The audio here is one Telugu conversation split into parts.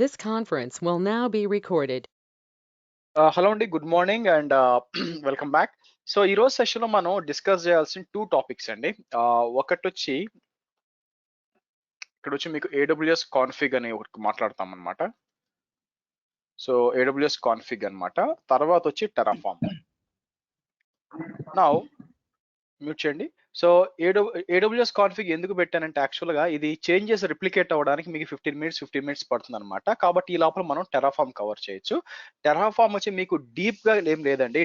This conference will now be recorded. Hello అండి, good morning and welcome back. So ఈ రోజు సెషన్ లో మనం డిస్కస్ చేయాల్సిన టూ టాపిక్స్ అండి. ఒకటి వచ్చి ఇక్కడ వచ్చి మీకు ఏడబ్ల్యూఎస్ కాన్ఫిగ్ అని ఒకటి మాట్లాడతాం అనమాట. సో ఏడబ్ల్యూఎస్ కాన్ఫిగ్ అన్నమాట. తర్వాత వచ్చి టెరాఫామ్. నౌ మ్యూట్ చేయండి. సో ఏడబ్ల్యూఎస్ కాన్ఫిగ్ ఎందుకు పెట్టానంటే యాక్చువల్గా ఇది చేంజెస్ రిప్లికేట్ అవ్వడానికి మీకు 15 మినిట్స్ పడుతుంది అనమాట. కాబట్టి ఈ లోపల మనం టెరాఫామ్ కవర్ చేయొచ్చు. టెరాఫామ్ వచ్చి మీకు డీప్ గా ఏం లేదండి.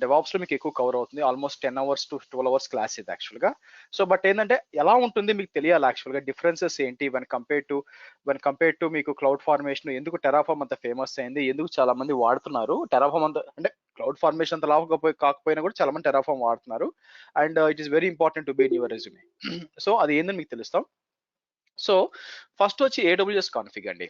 డెవాప్స్ లో మీకు ఎక్కువ కవర్ అవుతుంది. Almost 10 hours to 12 hours class ఇది యాక్చువల్గా. సో బట్ ఏంటంటే ఎలా ఉంటుంది మీకు తెలియాలి యాక్చువల్గా, డిఫరెన్సెస్ ఏంటి వన్ కంపేర్ టు మీకు క్లౌడ్ ఫార్మేషన్. ఎందుకు టెరాఫామ్ అంత ఫేమస్ అయింది, ఎందుకు చాలా మంది వాడుతున్నారు టెరాఫామ్ అంత, అంటే క్లౌడ్ ఫార్మేషన్ అంత కాకపోయినా కూడా చాలా మంది టెరాఫామ్ వాడుతున్నారు. And it is very important to be in your resume. So అది ఏందని మీకు తెలుస్తాం. సో ఫస్ట్ వచ్చి ఏడబ్ల్యూఎస్ కాన్ఫిగ్ అండి.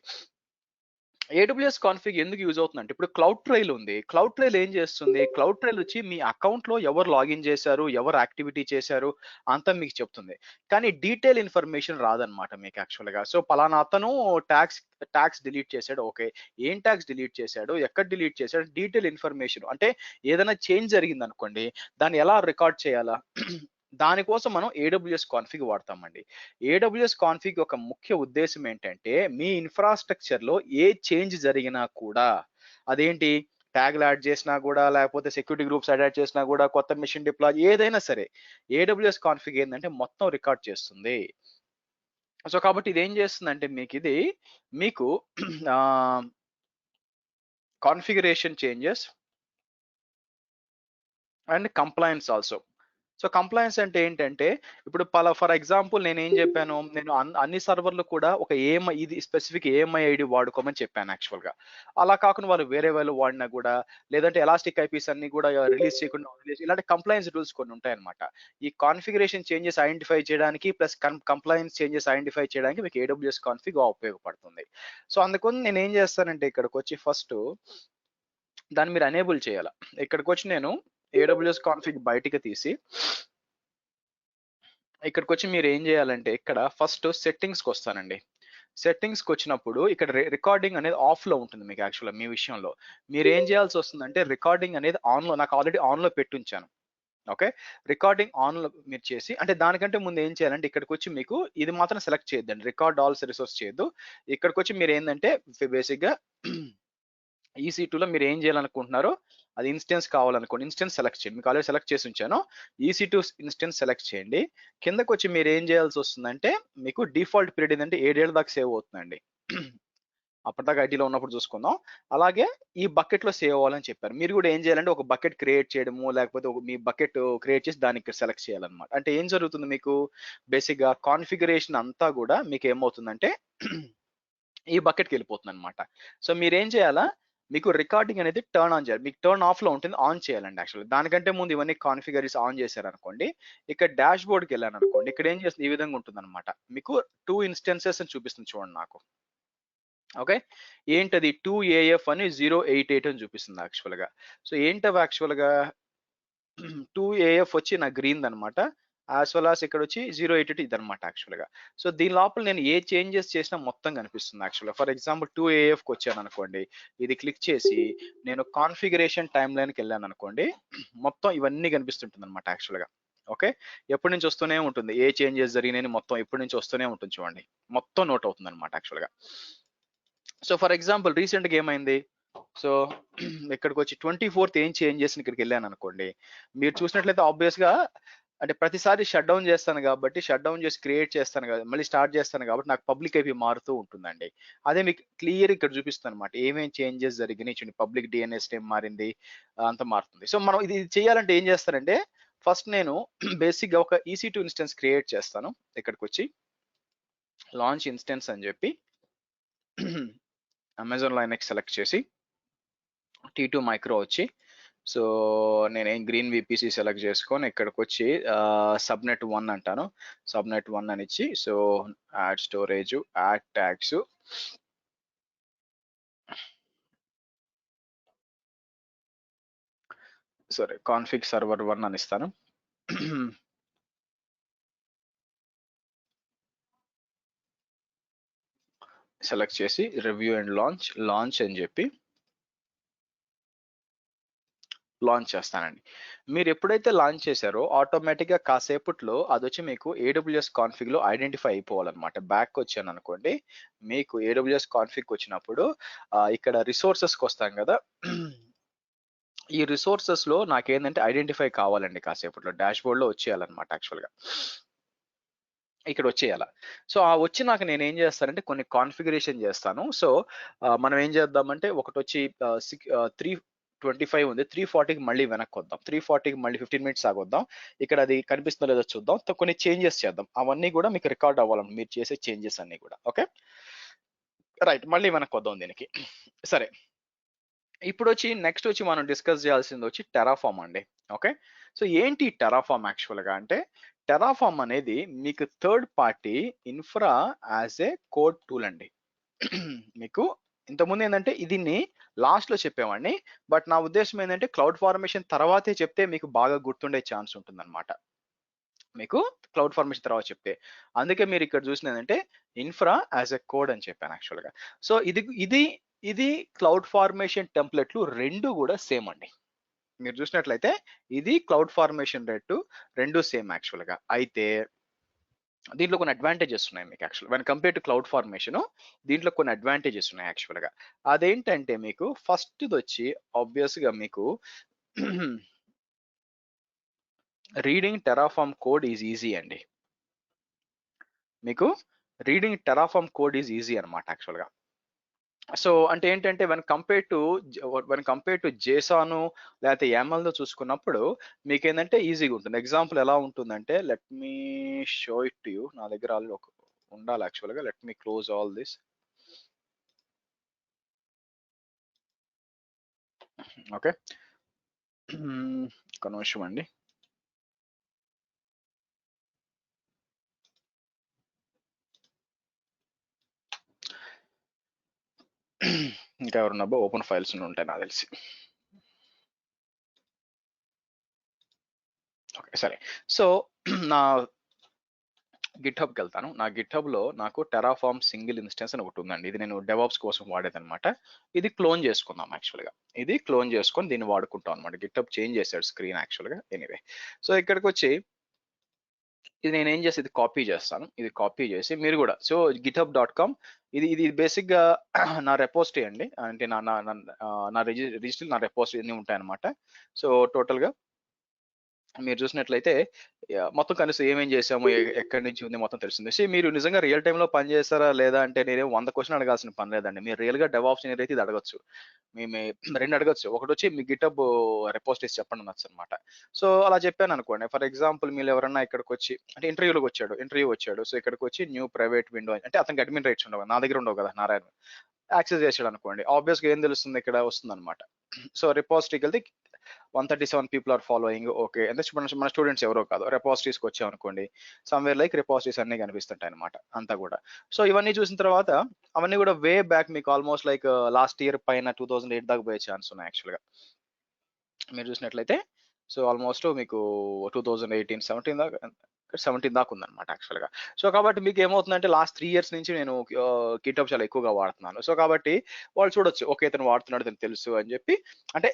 ఏడబ్ల్యూఎస్ కాన్ఫిగ్ ఎందుకు యూజ్ అవుతుందంటే, ఇప్పుడు క్లౌడ్ ట్రైల్ ఉంది. క్లౌడ్ ట్రైల్ ఏం చేస్తుంది, క్లౌడ్ ట్రైల్ వచ్చి మీ అకౌంట్ లో ఎవరు లాగిన్ చేశారు, ఎవరు యాక్టివిటీ చేశారు అంతా మీకు చెప్తుంది. కానీ డీటెయిల్ ఇన్ఫర్మేషన్ రాదనమాట మీకు యాక్చువల్ గా. సో పలానా అతను ట్యాక్స్ ట్యాక్స్ డిలీట్ చేశాడు, ఓకే, ఏం ట్యాక్స్ డిలీట్ చేశాడు, ఎక్కడ డిలీట్ చేశాడు, డీటెయిల్ ఇన్ఫర్మేషన్. అంటే ఏదైనా చేంజ్ జరిగింది అనుకోండి, దాన్ని ఎలా రికార్డ్ చేయాలా దానికోసం మనం ఏడబ్ల్యూఎస్ కాన్ఫిగ్ వాడతామండి. ఏడబ్ల్యూఎస్ కాన్ఫిగ్ ఒక ముఖ్య ఉద్దేశం ఏంటంటే, మీ ఇన్ఫ్రాస్ట్రక్చర్ లో ఏ చేంజ్ జరిగినా కూడా, అదేంటి, ట్యాగ్లు యాడ్ చేసినా కూడా, లేకపోతే సెక్యూరిటీ గ్రూప్స్ యాడ్ చేసినా కూడా, కొత్త మిషన్ డిప్లాయ్ ఏదైనా సరే, ఏడబ్ల్యూఎస్ కాన్ఫిగ్ ఏంటంటే మొత్తం రికార్డ్ చేస్తుంది. సో కాబట్టి ఇది ఏం చేస్తుందంటే మీకు configuration changes and compliance also. So compliance అంటే ఏంటంటే, ఇప్పుడు ఫర్ ఎగ్జాంపుల్ నేను ఏం చెప్పాను, నేను అన్ని సర్వర్లు కూడా ఒక ఏఎంఐ, ఇది స్పెసిఫిక్ ఏఎంఐ ఐడి వాడుకోమని చెప్పాను యాక్చువల్ గా. అలా కాకుండా వాళ్ళు వాడినా కూడా, లేదంటే ఎలాస్టిక్ ఐపీస్ అన్ని కూడా రిలీజ్ చేయకుండా వదిలేసి, ఇలాంటి కంప్లయన్స్ రూల్స్ కొన్ని ఉంటాయన్నమాట. ఈ కాన్ఫిగరేషన్ చేంజెస్ ఐడెంటిఫై చేయడానికి ప్లస్ కంప్లయన్స్ చేంజెస్ ఐడెంటిఫై చేయడానికి మీకు ఏడబ్ల్యూఎస్ కాన్ఫిగ్ ఉపయోగపడుతుంది. సో అందుకని నేను ఏం చేస్తానంటే, ఇక్కడికి వచ్చి ఫస్ట్ దాన్ని మీరు అనేబుల్ చేయాలి. ఇక్కడికి వచ్చి నేను ఏడబ్ల్యూఎస్ కాన్ఫిగ్ బయటికి తీసి, ఇక్కడికి వచ్చి మీరు ఏం చేయాలంటే, ఇక్కడ ఫస్ట్ సెట్టింగ్స్ కి వస్తానండి. సెట్టింగ్స్ కి వచ్చినప్పుడు ఇక్కడ రికార్డింగ్ అనేది ఆఫ్ లో ఉంటుంది మీకు యాక్చువల్గా. మీ విషయంలో మీరు ఏం చేయాల్సి వస్తుందంటే, రికార్డింగ్ అనేది ఆన్ లో, నాకు ఆల్రెడీ ఆన్ లో పెట్టుంచాను. ఓకే, రికార్డింగ్ ఆన్ లో మీరు చేసి, అంటే దానికంటే ముందు ఏం చేయాలంటే, ఇక్కడికి వచ్చి మీకు ఇది మాత్రం సెలెక్ట్ చేయొద్దండి, రికార్డ్ ఆల్ రిసోర్స్ చేయొద్దు. ఇక్కడికి వచ్చి మీరు ఏంటంటే బేసిక్ గా EC2 లో మీరు ఏం చేయాలనుకుంటున్నారో, అది ఇన్స్టెన్స్ కావాలనుకోండి, ఇన్స్టెన్స్ సెలెక్ట్ చేయండి. మీకు ఆల్రెడీ సెలెక్ట్ చేసి ఉంచాను. EC2 ఇన్స్టెన్స్ సెలెక్ట్ చేయండి. కిందకి వచ్చి మీరు ఏం చేయాల్సి వస్తుందంటే, మీకు డిఫాల్ట్ పీరియడ్ ఏంటంటే 7 ఏళ్ళ దాకా సేవ్ అవుతుందండి. అప్పటిదాకా ఐటీలో ఉన్నప్పుడు చూసుకుందాం. అలాగే ఈ బకెట్ లో సేవ్ అవ్వాలని చెప్పారు. మీరు కూడా ఏం చేయాలంటే, ఒక బకెట్ క్రియేట్ చేయడము, లేకపోతే మీ బకెట్ క్రియేట్ చేసి దాన్ని ఇక్కడ సెలెక్ట్ చేయాలన్నమాట. అంటే ఏం జరుగుతుంది మీకు, బేసిక్ గా కాన్ఫిగరేషన్ అంతా కూడా మీకు ఏమవుతుందంటే ఈ బకెట్కి వెళ్ళిపోతుంది అనమాట. సో మీరేం చేయాలా, మీకు రికార్డింగ్ అనేది టర్న్ ఆన్ చేయాలి. మీకు టర్న్ ఆఫ్ లో ఉంటుంది, ఆన్ చేయాలండి యాక్చువల్లీ. దానికంటే ముందు ఇవన్నీ కాన్ఫిగరీస్ ఆన్ చేశారనుకోండి, ఇక్కడ డాష్ బోర్డ్కి వెళ్ళాను అనుకోండి, ఇక్కడ ఏం చేస్తుంది, ఈ విధంగా ఉంటుంది అనమాట. మీకు 2 ఇన్స్టెన్సెస్ అని చూపిస్తుంది చూడండి నాకు. ఓకే, ఏంటది 2AF అని 088 అని చూపిస్తుంది యాక్చువల్ గా. సో ఏంటవి యాక్చువల్ గా 2AF వచ్చి నా గ్రీన్ అనమాట. యాజ్ వెల్ యాజ్ ఇక్కడ వచ్చి 088 ఇదనమాట యాక్చువల్ గా. సో దీని లోపల నేను ఏ చేంజెస్ చేసినా మొత్తం కనిపిస్తుంది యాక్చువల్ గా. ఫర్ ఎగ్జాంపుల్ 2AF కి వచ్చాను అనుకోండి, ఇది క్లిక్ చేసి నేను కాన్ఫిగరేషన్ టైమ్ లైన్ కి వెళ్ళాను అనుకోండి, మొత్తం ఇవన్నీ కనిపిస్తుంటుంది అనమాట యాక్చువల్ గా. ఓకే, ఎప్పటి నుంచి వస్తూనే ఉంటుంది, ఏ చేంజెస్ జరిగినాయని మొత్తం ఎప్పటి నుంచి వస్తూనే ఉంటుంది చూడండి, మొత్తం నోట్ అవుతుంది అనమాట యాక్చువల్ గా. సో ఫర్ ఎగ్జాంపుల్ రీసెంట్ గా ఏమైంది, సో ఇక్కడికి వచ్చి 24th ఏం చేంజ్ చేసి ఇక్కడికి వెళ్ళాను అనుకోండి, మీరు చూసినట్లయితే ఆబ్వియస్ గా, అంటే ప్రతిసారి షట్ డౌన్ చేస్తాను కాబట్టి, షట్ డౌన్ చేసి క్రియేట్ చేస్తాను కదా, మళ్ళీ స్టార్ట్ చేస్తాను కాబట్టి నాకు పబ్లిక్ ఐపీ మారుతూ ఉంటుందండి. అదే మీకు క్లియర్ ఇక్కడ చూపిస్తుంది అనమాట, ఏమేం చేంజెస్ జరిగినాయి చూడండి. పబ్లిక్ డిఎన్ఎస్ నేమ్ మారింది, అంత మారుతుంది. సో మనం ఇది చేయాలంటే ఏం చేస్తానంటే, ఫస్ట్ నేను బేసిక్ గా ఒక EC2 ఇన్స్టెన్స్ క్రియేట్ చేస్తాను. ఇక్కడికి వచ్చి లాంచ్ ఇన్స్టెన్స్ అని చెప్పి అమెజాన్ లైనక్స్ సెలెక్ట్ చేసి T2 మైక్రో వచ్చి, సో నేనేం గ్రీన్ VPC సెలెక్ట్ చేసుకొని ఇక్కడికి వచ్చి సబ్నెట్ 1 అంటాను. సబ్నెట్ 1 అని ఇచ్చి, so add storage, add tags, సరే కాన్ఫిగ్ సర్వర్ 1 అని ఇస్తాను. సెలెక్ట్ చేసి రివ్యూ అండ్ లాంచ్ అని చెప్పి లాంచ్ చేస్తానండి. మీరు ఎప్పుడైతే లాంచ్ చేశారో ఆటోమేటిక్గా కాసేపట్లో అది వచ్చి మీకు ఏడబ్ల్యూఎస్ కాన్ఫిగ్లో ఐడెంటిఫై అయిపోవాలన్నమాట. బ్యాక్ వచ్చాను అనుకోండి, మీకు ఏడబ్ల్యూఎస్ కాన్ఫిగ్ వచ్చినప్పుడు ఇక్కడ రిసోర్సెస్కి వస్తాం కదా, ఈ రిసోర్సెస్ లో నాకేంటంటే ఐడెంటిఫై కావాలండి కాసేపట్లో డాష్ బోర్డ్ లో వచ్చేయాలన్నమాట యాక్చువల్గా. ఇక్కడ వచ్చేయాల. సో ఆ వచ్చి నాకు నేను ఏం చేస్తానంటే కొన్ని కాన్ఫిగరేషన్ చేస్తాను. సో మనం ఏం చేద్దామంటే ఒకటి వచ్చి 325 ఉంది, 340కి మళ్ళీ వెనక్కి వద్దాం, 340కి మళ్ళీ 15 మినిట్స్ ఆగొద్దాం. ఇక్కడ అది కనిపిస్తుందో లేదో చూద్దాం, కొన్ని చేంజెస్ చేద్దాం. అవన్నీ కూడా మీకు రికార్డ్ అవ్వాలండి, మీరు చేసే చేంజెస్ అన్ని కూడా. ఓకే రైట్, మళ్ళీ వెనక్కి వద్దాం దీనికి. సరే, ఇప్పుడు వచ్చి నెక్స్ట్ వచ్చి మనం డిస్కస్ చేయాల్సింది వచ్చి టెరాఫామ్ అండి. ఓకే, సో ఏంటి టెరాఫామ్ యాక్చువల్గా అంటే, టెరాఫామ్ అనేది మీకు third party infra as a code tool అండి. మీకు ఇంతకుముందు ఏంటంటే దీన్ని లాస్ట్ లో చెప్పేవాడిని, బట్ నా ఉద్దేశం ఏంటంటే క్లౌడ్ ఫార్మేషన్ తర్వాతే చెప్తే మీకు బాగా గుర్తుండే ఛాన్స్ ఉంటుంది అనమాట. మీకు క్లౌడ్ ఫార్మేషన్ తర్వాత చెప్తే, అందుకే మీరు ఇక్కడ చూసిన ఏంటంటే ఇన్ఫ్రా యాజ్ ఎ కోడ్ అని చెప్పాను యాక్చువల్గా. సో ఇది ఇది క్లౌడ్ ఫార్మేషన్ టెంప్లెట్లు రెండు కూడా సేమ్ అండి. మీరు చూసినట్లయితే ఇది క్లౌడ్ ఫార్మేషన్ రెండు సేమ్ యాక్చువల్గా. అయితే దీంట్లో కొన్ని అడ్వాంటేజెస్ ఉన్నాయి మీకు actual when compare to cloud formation. దీంట్లో కొన్ని అడ్వాంటేజెస్ ఉన్నాయి యాక్చువల్గా. అదేంటంటే మీకు ఫస్ట్ వచ్చి ఆబ్వియస్ గా మీకు reading Terraform code is easy అండి. మీకు reading Terraform code is easy అనమాట యాక్చువల్గా. సో అంటే ఏంటంటే వెన్ కంపేర్ టు జేసాను లేకపోతే యామల్తో చూసుకున్నప్పుడు మీకు ఏంటంటే ఈజీగా ఉంటుంది. ఎగ్జాంపుల్ ఎలా ఉంటుందంటే, let me show it to you. నా దగ్గర ఆల్రెడీ ఒక ఉండాలి యాక్చువల్గా. Let me close all this. Okay, ఒక నిమిషం అండి. ఇంకా ఎవరన్నా ఓపెన్ ఫైల్స్ ఉంటాయి నాకు తెలిసి. ఓకే సరే, సో నా గిట్ హబ్కి వెళ్తాను. నా గిట్ హబ్లో నాకు టెరాఫామ్ సింగిల్ ఇన్స్టెన్స్ అని ఒకటి ఉందండి. ఇది నేను డెవాప్స్ కోసం వాడేది అనమాట. ఇది క్లోన్ చేసుకుందాం యాక్చువల్గా. ఇది క్లోన్ చేసుకొని దీన్ని వాడుకుంటాం అనమాట. గిట్ హబ్ చేంజ్ చేశాడు స్క్రీన్ యాక్చువల్గా. ఎనీవే, సో ఇక్కడికి వచ్చి ఇది నేను ఏం చేసి ఇది కాపీ చేస్తాను. ఇది కాపీ చేసి మీరు కూడా సో github.com, ఇది ఇది బేసిక్గా నా రెపోజిటరీ అండి. అంటే నా నా నా రిజిస్టర్, నా రెపోజిటరీ అన్ని ఉంటాయి అనమాట. సో టోటల్గా మీరు చూసినట్లయితే మొత్తం కనీసం ఏమేం చేసాము, ఎక్కడి నుంచి ఉంది మొత్తం తెలుస్తుంది. సో మీరు నిజంగా రియల్ టైంలో పని చేస్తారా లేదా అంటే నేనేం 100 క్వశ్చన్ అడగాల్సిన పని లేదండి. మీరు రియల్గా డెవాప్స్ ఇంజనీర్ అయితే ఇది అడగచ్చు. మేము రెండు అడగచ్చు. ఒకటి వచ్చి మీ గిటబ్ రెపోజిటరీస్ చెప్పండి అనొచ్చు అనమాట. సో అలా చెప్పాను అనుకోండి. ఫర్ ఎగ్జాంపుల్ మీరు ఎవరన్నా ఇక్కడికి వచ్చి అంటే ఇంటర్వ్యూ వచ్చాడు. సో ఇక్కడికి వచ్చి న్యూ ప్రైవేట్ విండో అంటే అతనికి అడ్మిన్ రైట్స్ ఉండవు, నా దగ్గర ఉండవు కదా, నారాయణ యాక్సెస్ చేసాడు అనుకోండి. ఆబ్వియస్గా ఏం తెలుస్తుంది, ఇక్కడ వస్తుంది అనమాట. సో రిపోజిటరీకి వెళ్తే 137 పీపుల్ ఆర్ ఫాలోయింగ్. ఓకే, అంటే మన స్టూడెంట్స్ ఎవరో కాదు. రెపోజిటరీస్కి వచ్చాం అనుకోండి, సమ్వేర్ లైక్ రెపోజిటరీస్ అన్ని కనిపిస్తుంటాయి అనమాట అంతా కూడా. సో ఇవన్నీ చూసిన తర్వాత అవన్నీ కూడా వే బ్యాక్ మీకు ఆల్మోస్ట్ లైక్ లాస్ట్ ఇయర్ పైన 2008 దాకా పోయే ఛాన్స్ ఉన్నాయి యాక్చువల్గా మీరు చూసినట్లయితే. సో ఆల్మోస్ట్ మీకు 2018 17 దాకా ఉందన్నమాట యాక్చువల్గా. సో కాబట్టి మీకు ఏమవుతుందంటే లాస్ట్ 3 ఇయర్స్ నుంచి నేను గిటబ్ చాలా ఎక్కువగా వాడుతున్నాను. సో కాబట్టి వాళ్ళు చూడొచ్చు, ఓకే ఇతను వాడుతున్నాడు, ఇతను తెలుసు అని చెప్పి అంటే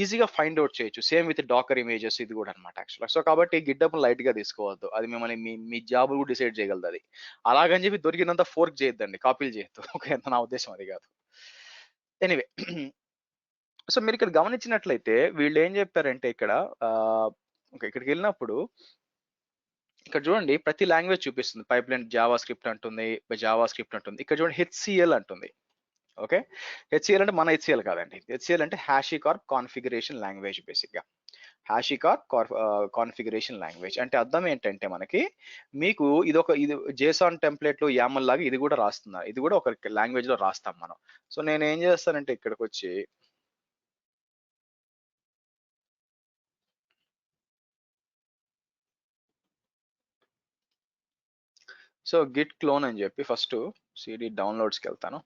ఈజీగా ఫైండ్ అవుట్ చేయొచ్చు. సేమ్ విత్ డాకర్ ఇమేజెస్ ఇది కూడా అనమాట యాక్చువల్గా. సో కాబట్టి గిడ్డప్ లైట్ గా తీసుకోవద్దు, అది మిమ్మల్ని మీ జాబ్ కూడా డిసైడ్ చేయగలదు అది. అలాగని చెప్పి దొరికినంత ఫోర్క్ చేయొద్దండి, కాపీలు చేయొద్దు. ఓకే, అంత నా ఉద్దేశం అది కాదు. ఎనీవే, సో మీరు ఇక్కడ గమనించినట్లయితే వీళ్ళు ఏం చెప్పారంటే ఇక్కడ ఓకే ఇక్కడికి వెళ్ళినప్పుడు ఇక్కడ చూడండి ప్రతి లాంగ్వేజ్ చూపిస్తుంది. పైప్ లైన్ జావా స్క్రిప్ట్ అంటుంది, ఇక్కడ చూడండి హెచ్సిఎల్ అంటుంది. ఓకే, హెచ్సిఎల్ అంటే మన హెచ్సిఎల్ కాదండి. హెచ్సిఎల్ అంటే హ్యాషికార్ప్ కాన్ఫిగరేషన్ లాంగ్వేజ్. బేసిక్ గా హ్యాషికార్ప్ కాన్ఫిగరేషన్ లాంగ్వేజ్ అంటే అర్థం ఏంటంటే మనకి మీకు ఇది జేసాన్ టెంప్లెట్ లో యామల్ లాగా ఇది కూడా రాస్తున్నారు. ఇది కూడా ఒక లాంగ్వేజ్ లో రాస్తాం మనం. సో నేను ఏం చేస్తానంటే ఇక్కడికి వచ్చి సో గిట్ క్లోన్ అని చెప్పి ఫస్ట్ సిడి డౌన్లోడ్స్కి వెళ్తాను.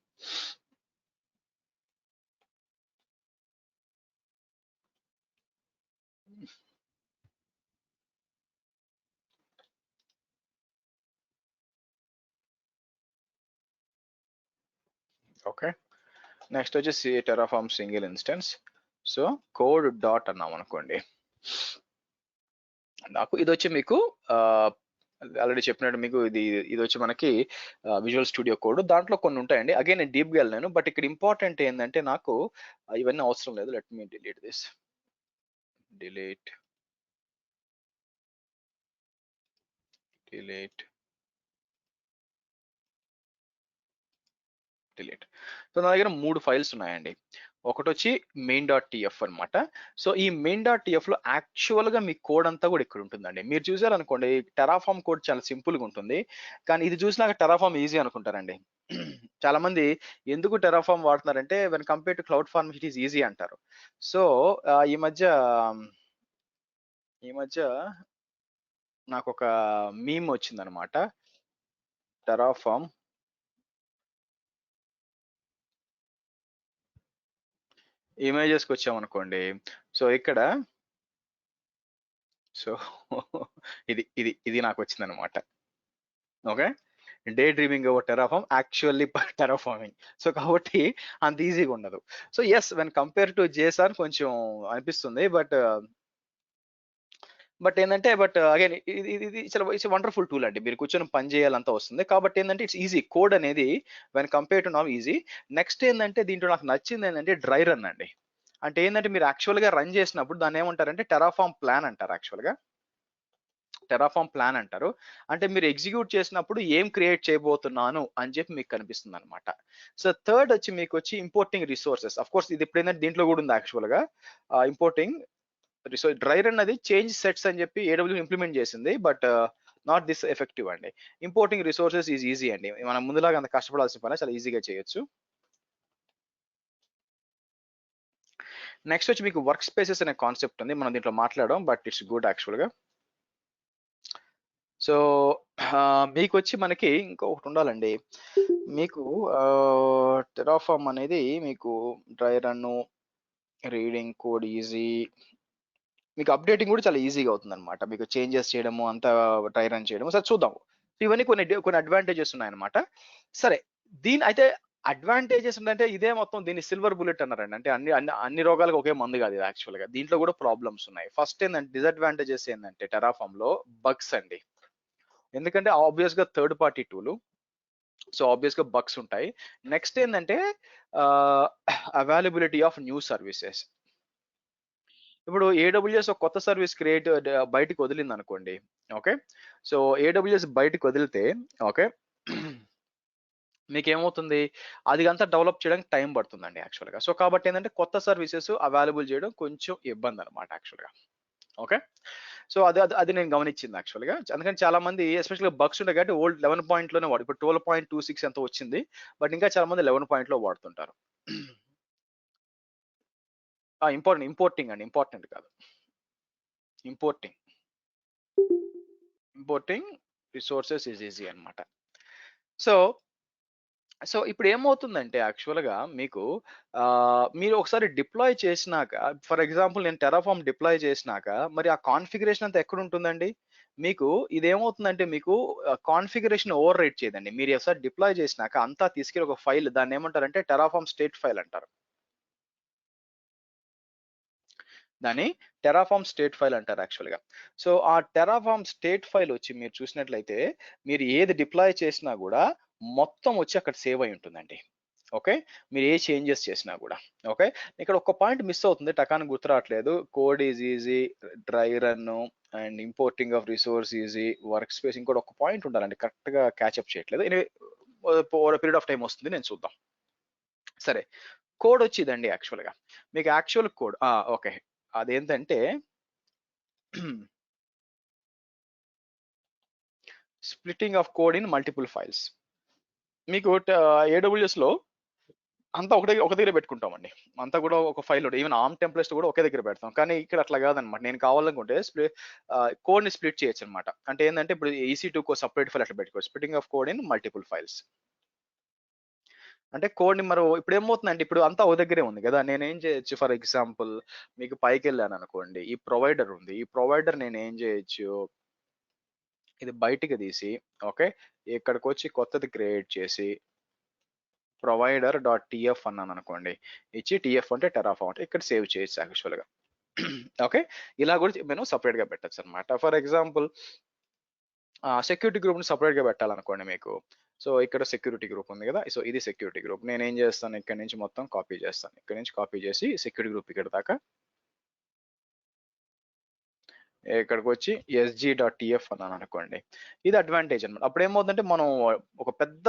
ఓకే, నెక్స్ట్ వచ్చేసి Terraform single instance. So code dot అన్నాం అనుకోండి, నాకు ఇది వచ్చి మీకు ఆల్రెడీ చెప్పినట్టు మీకు ఇది వచ్చి మనకి విజువల్ స్టూడియో కోడ్. దాంట్లో కొన్ని ఉంటాయండి, అగైన్ నేను డీప్గా వెళ్ళాను. బట్ ఇక్కడ ఇంపార్టెంట్ ఏంటంటే నాకు ఇవన్నీ అవసరం లేదు. Let me delete this, delete delete delete. So నా దగ్గర 3 ఫైల్స్ ఉన్నాయండి. ఒకటి వచ్చి మెయిన్ డాట్ టిఎఫ్ అనమాట. సో ఈ మెయిన్ డాట్ టిఎఫ్ లో యాక్చువల్ గా మీ కోడ్ అంతా కూడా ఇక్కడ ఉంటుందండి. మీరు చూసారనుకోండి టెరాఫామ్ కోడ్ చాలా సింపుల్ గా ఉంటుంది, కానీ ఇది చూసినాక టెరాఫామ్ ఈజీ అనుకుంటారండి. చాలా మంది ఎందుకు టెరాఫామ్ వాడుతున్నారంటే when compare to cloud form it is easy అంటారు. సో ఈ మధ్య ఈ మధ్య నాకు ఒక మీమ్ వచ్చిందనమాట, టెరాఫామ్ ఇమేజెస్కి వచ్చామనుకోండి. సో ఇక్కడ సో ఇది ఇది ఇది నాకు వచ్చిందనమాట. Okay, daydreaming over Terraform, actually terraforming. So కాబట్టి అంత ఈజీగా ఉండదు. So yes, when compare to JSON కొంచెం అనిపిస్తుంది, బట్ ఏంటంటే అగైన్ ఇది ఇట్స్ వండర్ఫుల్ టూల్ అండి. మీరు కూర్చొని పని చేయాలంతా వస్తుంది. కాబట్టి ఏంటంటే ఇట్స్ ఈజీ, కోడ్ అనేది when compare to now easy. Next ఏంటంటే దీంట్లో నాకు నచ్చింది ఏంటంటే డ్రై రన్ అండి. అంటే ఏంటంటే మీరు యాక్చువల్ గా రన్ చేసినప్పుడు దాన్ని ఏమంటారంటే టెరాఫామ్ ప్లాన్ అంటారు. యాక్చువల్ గా టెరాఫామ్ ప్లాన్ అంటారు. అంటే మీరు ఎగ్జిక్యూట్ చేసినప్పుడు ఏం క్రియేట్ చేయబోతున్నాను అని చెప్పి మీకు కనిపిస్తుంది అనమాట. సో థర్డ్ వచ్చి మీకు వచ్చి ఇంపోర్టింగ్ రిసోర్సెస్. అఫ్ కోర్స్ ఇది ఎప్పుడైనా దీంట్లో కూడా ఉంది యాక్చువల్ గా ఇంపోర్టింగ్ రిసోర్స్. డ్రై రన్ అది చేంజ్ సెట్స్ అని చెప్పి ఏడబ్ల్యూ ఇంప్లిమెంట్ చేసింది, బట్ నాట్ దిస్ ఎఫెక్టివ్ అండి. ఇంపోర్టింగ్ రిసోర్సెస్ ఈజ్ ఈజీ అండి, మనం ముందులాగా అంత కష్టపడాల్సిన పని చాలా ఈజీగా చేయొచ్చు. నెక్స్ట్ వచ్చి మీకు వర్క్ స్పేసెస్ అనే కాన్సెప్ట్ ఉంది, మనం దీంట్లో మాట్లాడడం, బట్ ఇట్స్ గుడ్ యాక్చువల్ గా. సో మీకు వచ్చి మనకి ఇంకొకటి ఉండాలండి, మీకు టెరాఫామ్ అనేది మీకు dry run, reading code easy, మీకు అప్డేటింగ్ కూడా చాలా ఈజీగా అవుతుంది అనమాట. మీకు చేంజెస్ చేయడము అంతా డ్రై రన్ చేయడము. సరే చూద్దాం, ఇవన్నీ కొన్ని అడ్వాంటేజెస్ ఉన్నాయన్నమాట. సరే, దీని అయితే అడ్వాంటేజెస్ అంటే ఇదే మొత్తం దీన్ని సిల్వర్ బుల్లెట్ అన్నారండి. అంటే అన్ని రోగాలకు ఒకే మందు కాదు ఇది యాక్చువల్ గా. దీంట్లో కూడా ప్రాబ్లమ్స్ ఉన్నాయి. ఫస్ట్ ఏంటంటే డిసడ్వాంటేజెస్ ఏంటంటే టెరాఫామ్ లో బగ్స్ అండి. ఎందుకంటే ఆబ్వియస్ గా third party tool, so obvious గా బగ్స్ ఉంటాయి. నెక్స్ట్ ఏంటంటే అవైలబిలిటీ ఆఫ్ న్యూ సర్వీసెస్. ఇప్పుడు ఏడబ్ల్యూఎస్ ఒక కొత్త సర్వీస్ బయటికి వదిలింది అనుకోండి. ఓకే, సో ఏడబ్ల్యూఎస్ బయటికి వదిలితే ఓకే మీకు ఏమవుతుంది, అది అంతా డెవలప్ చేయడానికి టైం పడుతుందండి యాక్చువల్ గా. సో కాబట్టి ఏంటంటే కొత్త సర్వీసెస్ అవైలబుల్ చేయడం కొంచెం ఇబ్బంది అనమాట యాక్చువల్ గా. ఓకే, సో అది నేను గమనించింది యాక్చువల్ గా. అందుకని చాలా మంది ఎస్పెషల్గా బగ్స్ ఉంటాయి కాబట్టి ఓల్డ్ 11 పాయింట్లోనే వాడు, ఇప్పుడు 12.26 ఎంత వచ్చింది, బట్ ఇంకా చాలా మంది 11 పాయింట్లో వాడుతుంటారు. ఇంపోర్టింగ్ అండి, ఇంపార్టెంట్ కాదు, ఇంపోర్టింగ్ రిసోర్సెస్ ఈజ్ ఈజీ అనమాట. సో సో ఇప్పుడు ఏమవుతుందంటే యాక్చువల్ గా మీకు మీరు ఒకసారి డిప్లాయ్ చేసినాక, ఫర్ ఎగ్జాంపుల్ నేను టెరాఫామ్ డిప్లాయ్ చేసినాక మరి ఆ కాన్ఫిగరేషన్ అంతా ఎక్కడ ఉంటుందండి. మీకు ఇదేమవుతుందంటే మీకు కాన్ఫిగరేషన్ ఓవర్ రైట్ చేయదండి. మీరు ఒకసారి డిప్లాయ్ చేసినాక అంతా తీసుకెళ్ళి ఒక ఫైల్, దాన్ని ఏమంటారంటే టెరాఫామ్ స్టేట్ ఫైల్ అంటారు. దాన్ని టెరాఫామ్ స్టేట్ ఫైల్ అంటారు యాక్చువల్ గా. సో ఆ టెరాఫామ్ స్టేట్ ఫైల్ వచ్చి మీరు చూసినట్లయితే మీరు ఏది డిప్లాయ్ చేసినా కూడా మొత్తం వచ్చి అక్కడ సేవ్ అయి ఉంటుందండి. ఓకే, మీరు ఏ చేంజెస్ చేసినా కూడా. ఓకే, ఇక్కడ ఒక పాయింట్ మిస్ అవుతుంది, టకాన్ని గుర్తు రావట్లేదు. Code is easy, dry run and importing of resource easy, work space, ఇంకోటి ఒక పాయింట్ ఉండాలండి, కరెక్ట్ గా క్యాచ్అప్ చేయట్లేదు. ఎనివే పీరియడ్ ఆఫ్ టైం వస్తుంది, నేను చూద్దాం. సరే, కోడ్ వచ్చి ఇదండి యాక్చువల్ గా. మీకు యాక్చువల్ కోడ్ ఓకే, అదేంటంటే splitting of code in multiple files. మీకు ఏడబ్ల్యూఎస్ లో అంతా ఒక దగ్గర పెట్టుకుంటామండి. అంతా కూడా ఒక ఫైల్, ఈవెన్ ఆర్మ్ టెంప్లెట్స్ కూడా ఒకే దగ్గర పెడతాం. కానీ ఇక్కడ అట్లా కాదనమాట. నేను కావాలనుకుంటే కోడ్ ని స్ప్లిట్ చేయొచ్చు అనమాట. అంటే ఏంటంటే ఇప్పుడు EC2 కో సపరేట్ ఫైల్ అట్లా పెట్టుకోవచ్చు. Splitting of code in multiple files అంటే కోడ్ ని మరి ఇప్పుడు ఏమవుతుందంటే ఇప్పుడు అంతా ఒక దగ్గరే ఉంది కదా, నేను ఏం చేయొచ్చు, ఫర్ ఎగ్జాంపుల్ మీకు పైకి వెళ్ళాను అనుకోండి, ఈ ప్రొవైడర్ ఉంది, ఈ ప్రొవైడర్ నేను ఏం చేయొచ్చు, ఇది బయటికి తీసి ఓకే ఇక్కడికి వచ్చి కొత్తది క్రియేట్ చేసి ప్రొవైడర్ డాట్ టీఎఫ్ అన్నాను అనుకోండి, ఇచ్చి టీఎఫ్ అంటే టెరాఫామ్ అంటే ఇక్కడ సేవ్ చేయొచ్చు యాక్చువల్గా. ఓకే, ఇలా కూడా మనం సపరేట్గా పెట్టచ్చు అనమాట. ఫర్ ఎగ్జాంపుల్ సెక్యూరిటీ గ్రూప్ని సపరేట్గా పెట్టాలనుకోండి మీకు. సో ఇక్కడ సెక్యూరిటీ గ్రూప్ ఉంది కదా, సో ఇది సెక్యూరిటీ గ్రూప్. నేను ఏం చేస్తాను, ఇక్కడ నుంచి మొత్తం కాపీ చేస్తాను, ఇక్కడ నుంచి కాపీ చేసి సెక్యూరిటీ గ్రూప్ ఇక్కడ దాకా, ఇక్కడికి వచ్చి sg.tf అన్నాను అనుకోండి. ఇది అడ్వాంటేజ్ అనమాట. అప్పుడు ఏమవుతుందంటే మనం ఒక పెద్ద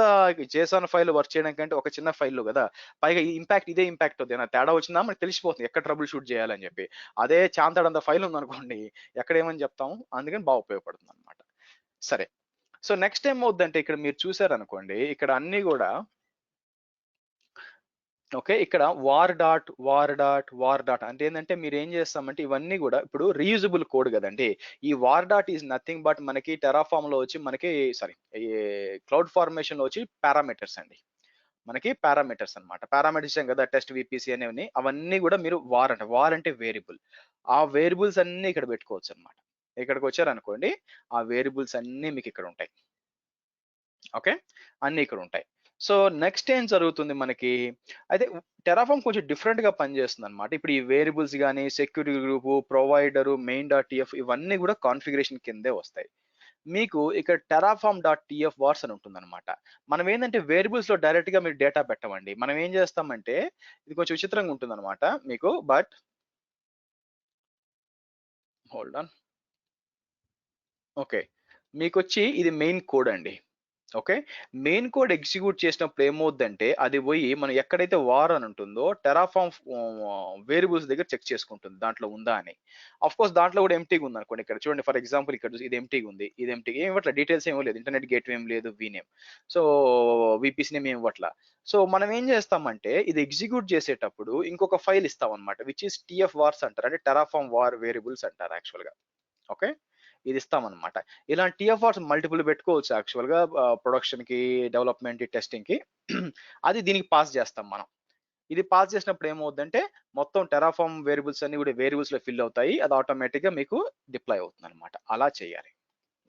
జేసన్ ఫైల్ వర్క్ చేయడం కంటే ఒక చిన్న ఫైల్ కదా, పైగా ఈ ఇంపాక్ట్ ఇదే ఇంపాక్ట్ అవుతుంది, ఏమైనా తేడా వచ్చిందా మనకి తెలిసిపోతుంది ఎక్కడ ట్రబుల్ షూట్ చేయాలని చెప్పి. అదే చాంతాడంత ఫైల్ ఉందనుకోండి, ఎక్కడ ఏమని చెప్తాము, అందుకని బాగా ఉపయోగపడుతుంది అనమాట. సరే, సో నెక్స్ట్ ఏమవుద్దంటే ఇక్కడ మీరు చూసారనుకోండి, ఇక్కడ అన్ని కూడా ఓకే, ఇక్కడ వార్ డాట్ అంటే ఏంటంటే మీరు ఏం చేస్తామంటే ఇవన్నీ కూడా ఇప్పుడు రీయూజబుల్ కోడ్ కదండి. ఈ war dot is nothing but మనకి టెరాఫామ్ లో వచ్చి మనకి సారీ క్లౌడ్ ఫార్మేషన్ లో వచ్చి పారామీటర్స్ అండి. మనకి పారామీటర్స్ అన్నమాట. పారామీటర్స్ కదా, టెస్ట్ విపిసి అనేవి, అవన్నీ కూడా మీరు వార్ అంటే వేరియబుల్. ఆ వేరియబుల్స్ అన్ని ఇక్కడ పెట్టుకోవచ్చు అనమాట. ఇక్కడికి వచ్చారనుకోండి, ఆ వేరియబుల్స్ అన్ని మీకు ఇక్కడ ఉంటాయి. ఓకే, అన్ని ఇక్కడ ఉంటాయి. సో నెక్స్ట్ ఏం జరుగుతుంది మనకి, అయితే టెరాఫామ్ కొంచెం డిఫరెంట్ గా పనిచేస్తుంది అనమాట. ఇప్పుడు ఈ వేరియబుల్స్ కానీ, security group, provider, main dot TF ఇవన్నీ కూడా కాన్ఫిగరేషన్ కిందే వస్తాయి. మీకు ఇక్కడ టెరాఫామ్ డాట్ టిఎఫ్ వార్స్ అని ఉంటుంది అనమాట. మనం ఏంటంటే వేరియబుల్స్ లో డైరెక్ట్ గా మీరు డేటా పెట్టమండి. మనం ఏం చేస్తామంటే, ఇది కొంచెం విచిత్రంగా ఉంటుంది అనమాట మీకు, బట్ హోల్డ్ ఆన్. ఓకే, మీకు వచ్చి ఇది మెయిన్ కోడ్ అండి. ఓకే, మెయిన్ కోడ్ ఎగ్జిక్యూట్ చేసినప్పుడు ఏమవుద్దంటే అది పోయి మనం ఎక్కడైతే వార్ అని ఉంటుందో టెరాఫామ్ వేరియబుల్స్ దగ్గర చెక్ చేసుకుంటుంది దాంట్లో ఉందా అని. అఫ్ కోర్స్ దాంట్లో కూడా ఎంటీగా ఉంది అనుకోండి. ఇక్కడ చూడండి, ఫర్ ఎగ్జాంపుల్ ఇక్కడ చూసి ఇది ఎంటీగా ఉంది, ఇది ఎంటీ ఏం ఇవ్వట్ల, డీటెయిల్స్ ఏమీ లేదు, ఇంటర్నెట్ గేట్ ఏం లేదు, వీనేమ్, సో విపిసి నేమ్ ఏం ఇవ్వట్ల. సో మనం ఏం చేస్తామంటే ఇది ఎగ్జిక్యూట్ చేసేటప్పుడు ఇంకొక ఫైల్ ఇస్తాం అనమాట, విచ్ ఇస్ టిఎఫ్ వార్స్ అంటారు, అంటే టెరాఫామ్ వార్ వేరియబుల్స్ అంటారు యాక్చువల్ గా. ఓకే, ఇది ఇస్తామన్నమాట. ఇలాంటి టిఎఫ్ఆర్స్ మల్టిపుల్ పెట్టుకోవచ్చు యాక్చువల్ గా, ప్రొడక్షన్ కి, డెవలప్మెంట్, టెస్టింగ్ కి. అది దీనికి పాస్ చేస్తాం మనం. ఇది పాస్ చేసినప్పుడు ఏమవుతుందంటే మొత్తం టెరాఫామ్ వేరియబుల్స్ అన్ని కూడా వేరియబుల్స్ లో ఫిల్ అవుతాయి, అది ఆటోమేటిక్ గా మీకు డిప్లాయ్ అవుతుంది అనమాట. అలా చేయాలి.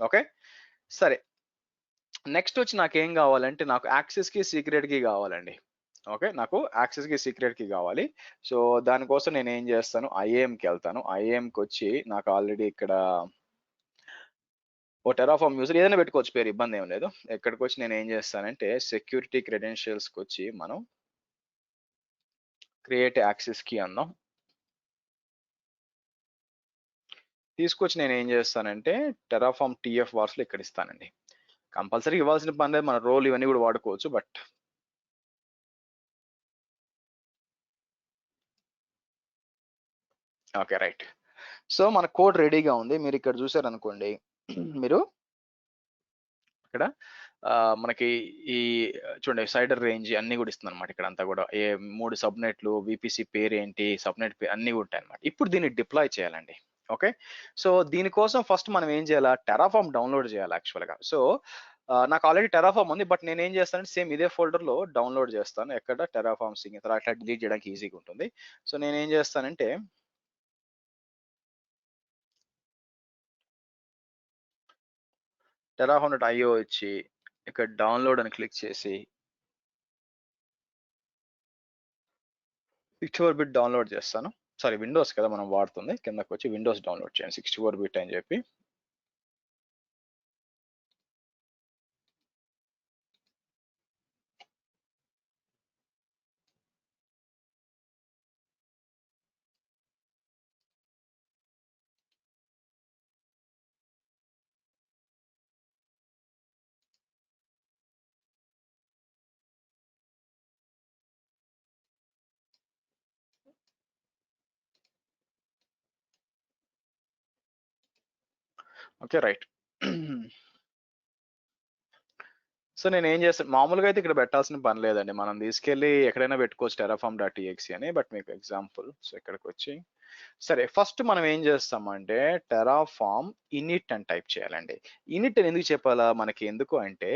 ఓకే, సరే, నెక్స్ట్ వచ్చి నాకు ఏం కావాలంటే నాకు యాక్సెస్ కి సీక్రెట్ కి కావాలండి. ఓకే, నాకు యాక్సెస్ కి సీక్రెట్ కి కావాలి. సో దానికోసం నేను ఏం చేస్తాను, ఐఏఎంకి వెళ్తాను. ఐఏఎంకి వచ్చి నాకు ఆల్రెడీ ఇక్కడ ఓ టెరాఫామ్ యూజర్ ఏదైనా పెట్టుకోవచ్చు పేరు, ఇబ్బంది ఏం లేదు. ఎక్కడికి వచ్చి నేను ఏం చేస్తానంటే సెక్యూరిటీ క్రెడెన్షియల్స్కి వచ్చి మనం క్రియేట్ యాక్సెస్ కి అందాం. తీసుకొచ్చి నేను ఏం చేస్తానంటే టెరాఫామ్ టిఎఫ్ వార్స్ లో ఇక్కడ ఇస్తానండి. కంపల్సరీ ఇవ్వాల్సిన పని లేదు, మన రోల్ ఇవన్నీ కూడా వాడుకోవచ్చు, బట్ ఓకే రైట్. సో మన కోడ్ రెడీగా ఉంది. మీరు ఇక్కడ చూసారనుకోండి, మీరు ఇక్కడ మనకి ఈ చూడండి సైడర్ రేంజ్ అన్ని కూడా ఇస్తుంది అనమాట. ఇక్కడ అంతా కూడా ఏ 3 సబ్నెట్లు, విపిసి పేరు ఏంటి, సబ్నెట్ పేరు అన్ని ఉంటాయి అనమాట. ఇప్పుడు దీన్ని డిప్లాయ్ చేయాలండి. ఓకే, సో దీనికోసం ఫస్ట్ మనం ఏం చేయాలా, టెరాఫామ్ డౌన్లోడ్ చేయాలి యాక్చువల్ గా. సో నాకు ఆల్రెడీ టెరాఫామ్ ఉంది, బట్ నేను ఏం చేస్తానంటే సేమ్ ఇదే ఫోల్డర్ లో డౌన్లోడ్ చేస్తాను. ఎక్కడ టెరాఫామ్ సింగ్ అట్లా డిలీట్ చేయడానికి ఈజీగా ఉంటుంది. సో నేను ఏం చేస్తానంటే terraform.io వచ్చి ఇక్కడ డౌన్లోడ్ అని క్లిక్ చేసి 64 బిట్ డౌన్లోడ్ చేస్తాను. సారీ, విండోస్ కదా మనం వాడుతుంది, కిందకి వచ్చి విండోస్ డౌన్లోడ్ చేయండి 64 బిట్ అని చెప్పి. Okay right. సో నేను ఏం చేస్తాను, మామూలుగా అయితే ఇక్కడ పెట్టాల్సిన పని లేదండి, మనం తీసుకెళ్ళి ఎక్కడైనా పెట్టుకోవచ్చు terraform.exe అని, బట్ మీకు ఎగ్జాంపుల్. సో ఇక్కడికి వచ్చి సరే, ఫస్ట్ మనం ఏం చేస్తామంటే టెరాఫామ్ ఇనిట్ అని టైప్ చేయాలండి. ఇనిట్ అని ఎందుకు చెప్పాలా మనకి, ఎందుకు అంటే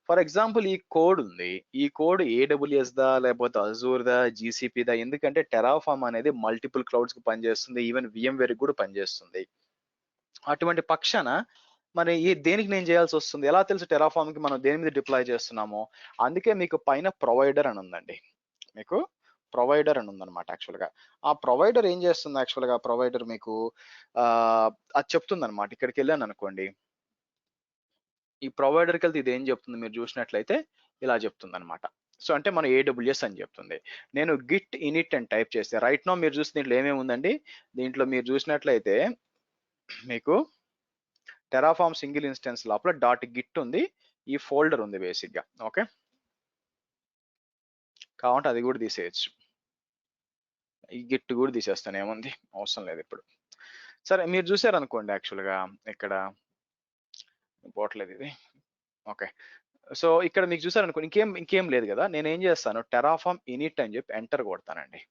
ఫర్ ఎగ్జాంపుల్ ఈ కోడ్ ఉంది, ఈ కోడ్ ఏడబ్ల్యూఎస్ దా లేకపోతే అజూర్ దా, జీసీపీ దా, ఎందుకంటే టెరాఫామ్ అనేది మల్టిపుల్ క్లౌడ్స్ కి పనిచేస్తుంది, ఈవెన్ విఎంవేర్ కూడా పనిచేస్తుంది. అటువంటి పక్షాన మరి దేనికి నేను చేయాల్సి వస్తుంది? ఎలా తెలుసు టెరాఫామ్ కి మనం దేని మీద డిప్లాయ్ చేస్తున్నామో? అందుకే మీకు పైన ప్రొవైడర్ అని ఉందండి. మీకు ప్రొవైడర్ అని ఉందన్నమాట యాక్చువల్‌గా. ఆ ప్రొవైడర్ ఏం చేస్తుంది యాక్చువల్‌గా ప్రొవైడర్ మీకు అది చెప్తుందన్నమాట. ఇక్కడికెళ్ళాననుకోండి. ఈ ప్రొవైడర్‌కెళ్తే ఇదేం చెప్తుంది మీరు చూసినట్లయితే ఇలా చెప్తుందన్నమాట. సో, అంటే మన ఏడబ్ల్యూఎస్ అని చెప్తుంది. నేను గిట్ ఇనిట్ అని టైప్ చేస్తే రైట్ నౌ మీరు చూస్తే దీంట్లో ఏమేమి ఉందండి? దీంట్లో మీరు చూసినట్లయితే మీకు టెరాఫార్మ్ సింగిల్ ఇన్స్టెన్స్ లోపల డాట్ గిట్ ఉంది. ఈ ఫోల్డర్ ఉంది బేసిక్‌గా. ఓకే. కావాలంటే అది కూడా తీసేయొచ్చు. ఈ గిట్ కూడా తీసేస్తాను ఏముంది అవసరం లేదు ఇప్పుడు. సరే మీరు చూసారనుకోండి యాక్చువల్‌గా ఇక్కడ పోవట్లేదు ఇది. ఓకే. సో, ఇక్కడ మీకు చూసారనుకోండి ఇంకేం లేదు గదా! నేనేం చేస్తాను టెరాఫార్మ్ ఇనిట్ అని చెప్పి ఎంటర్ కొడతానండి.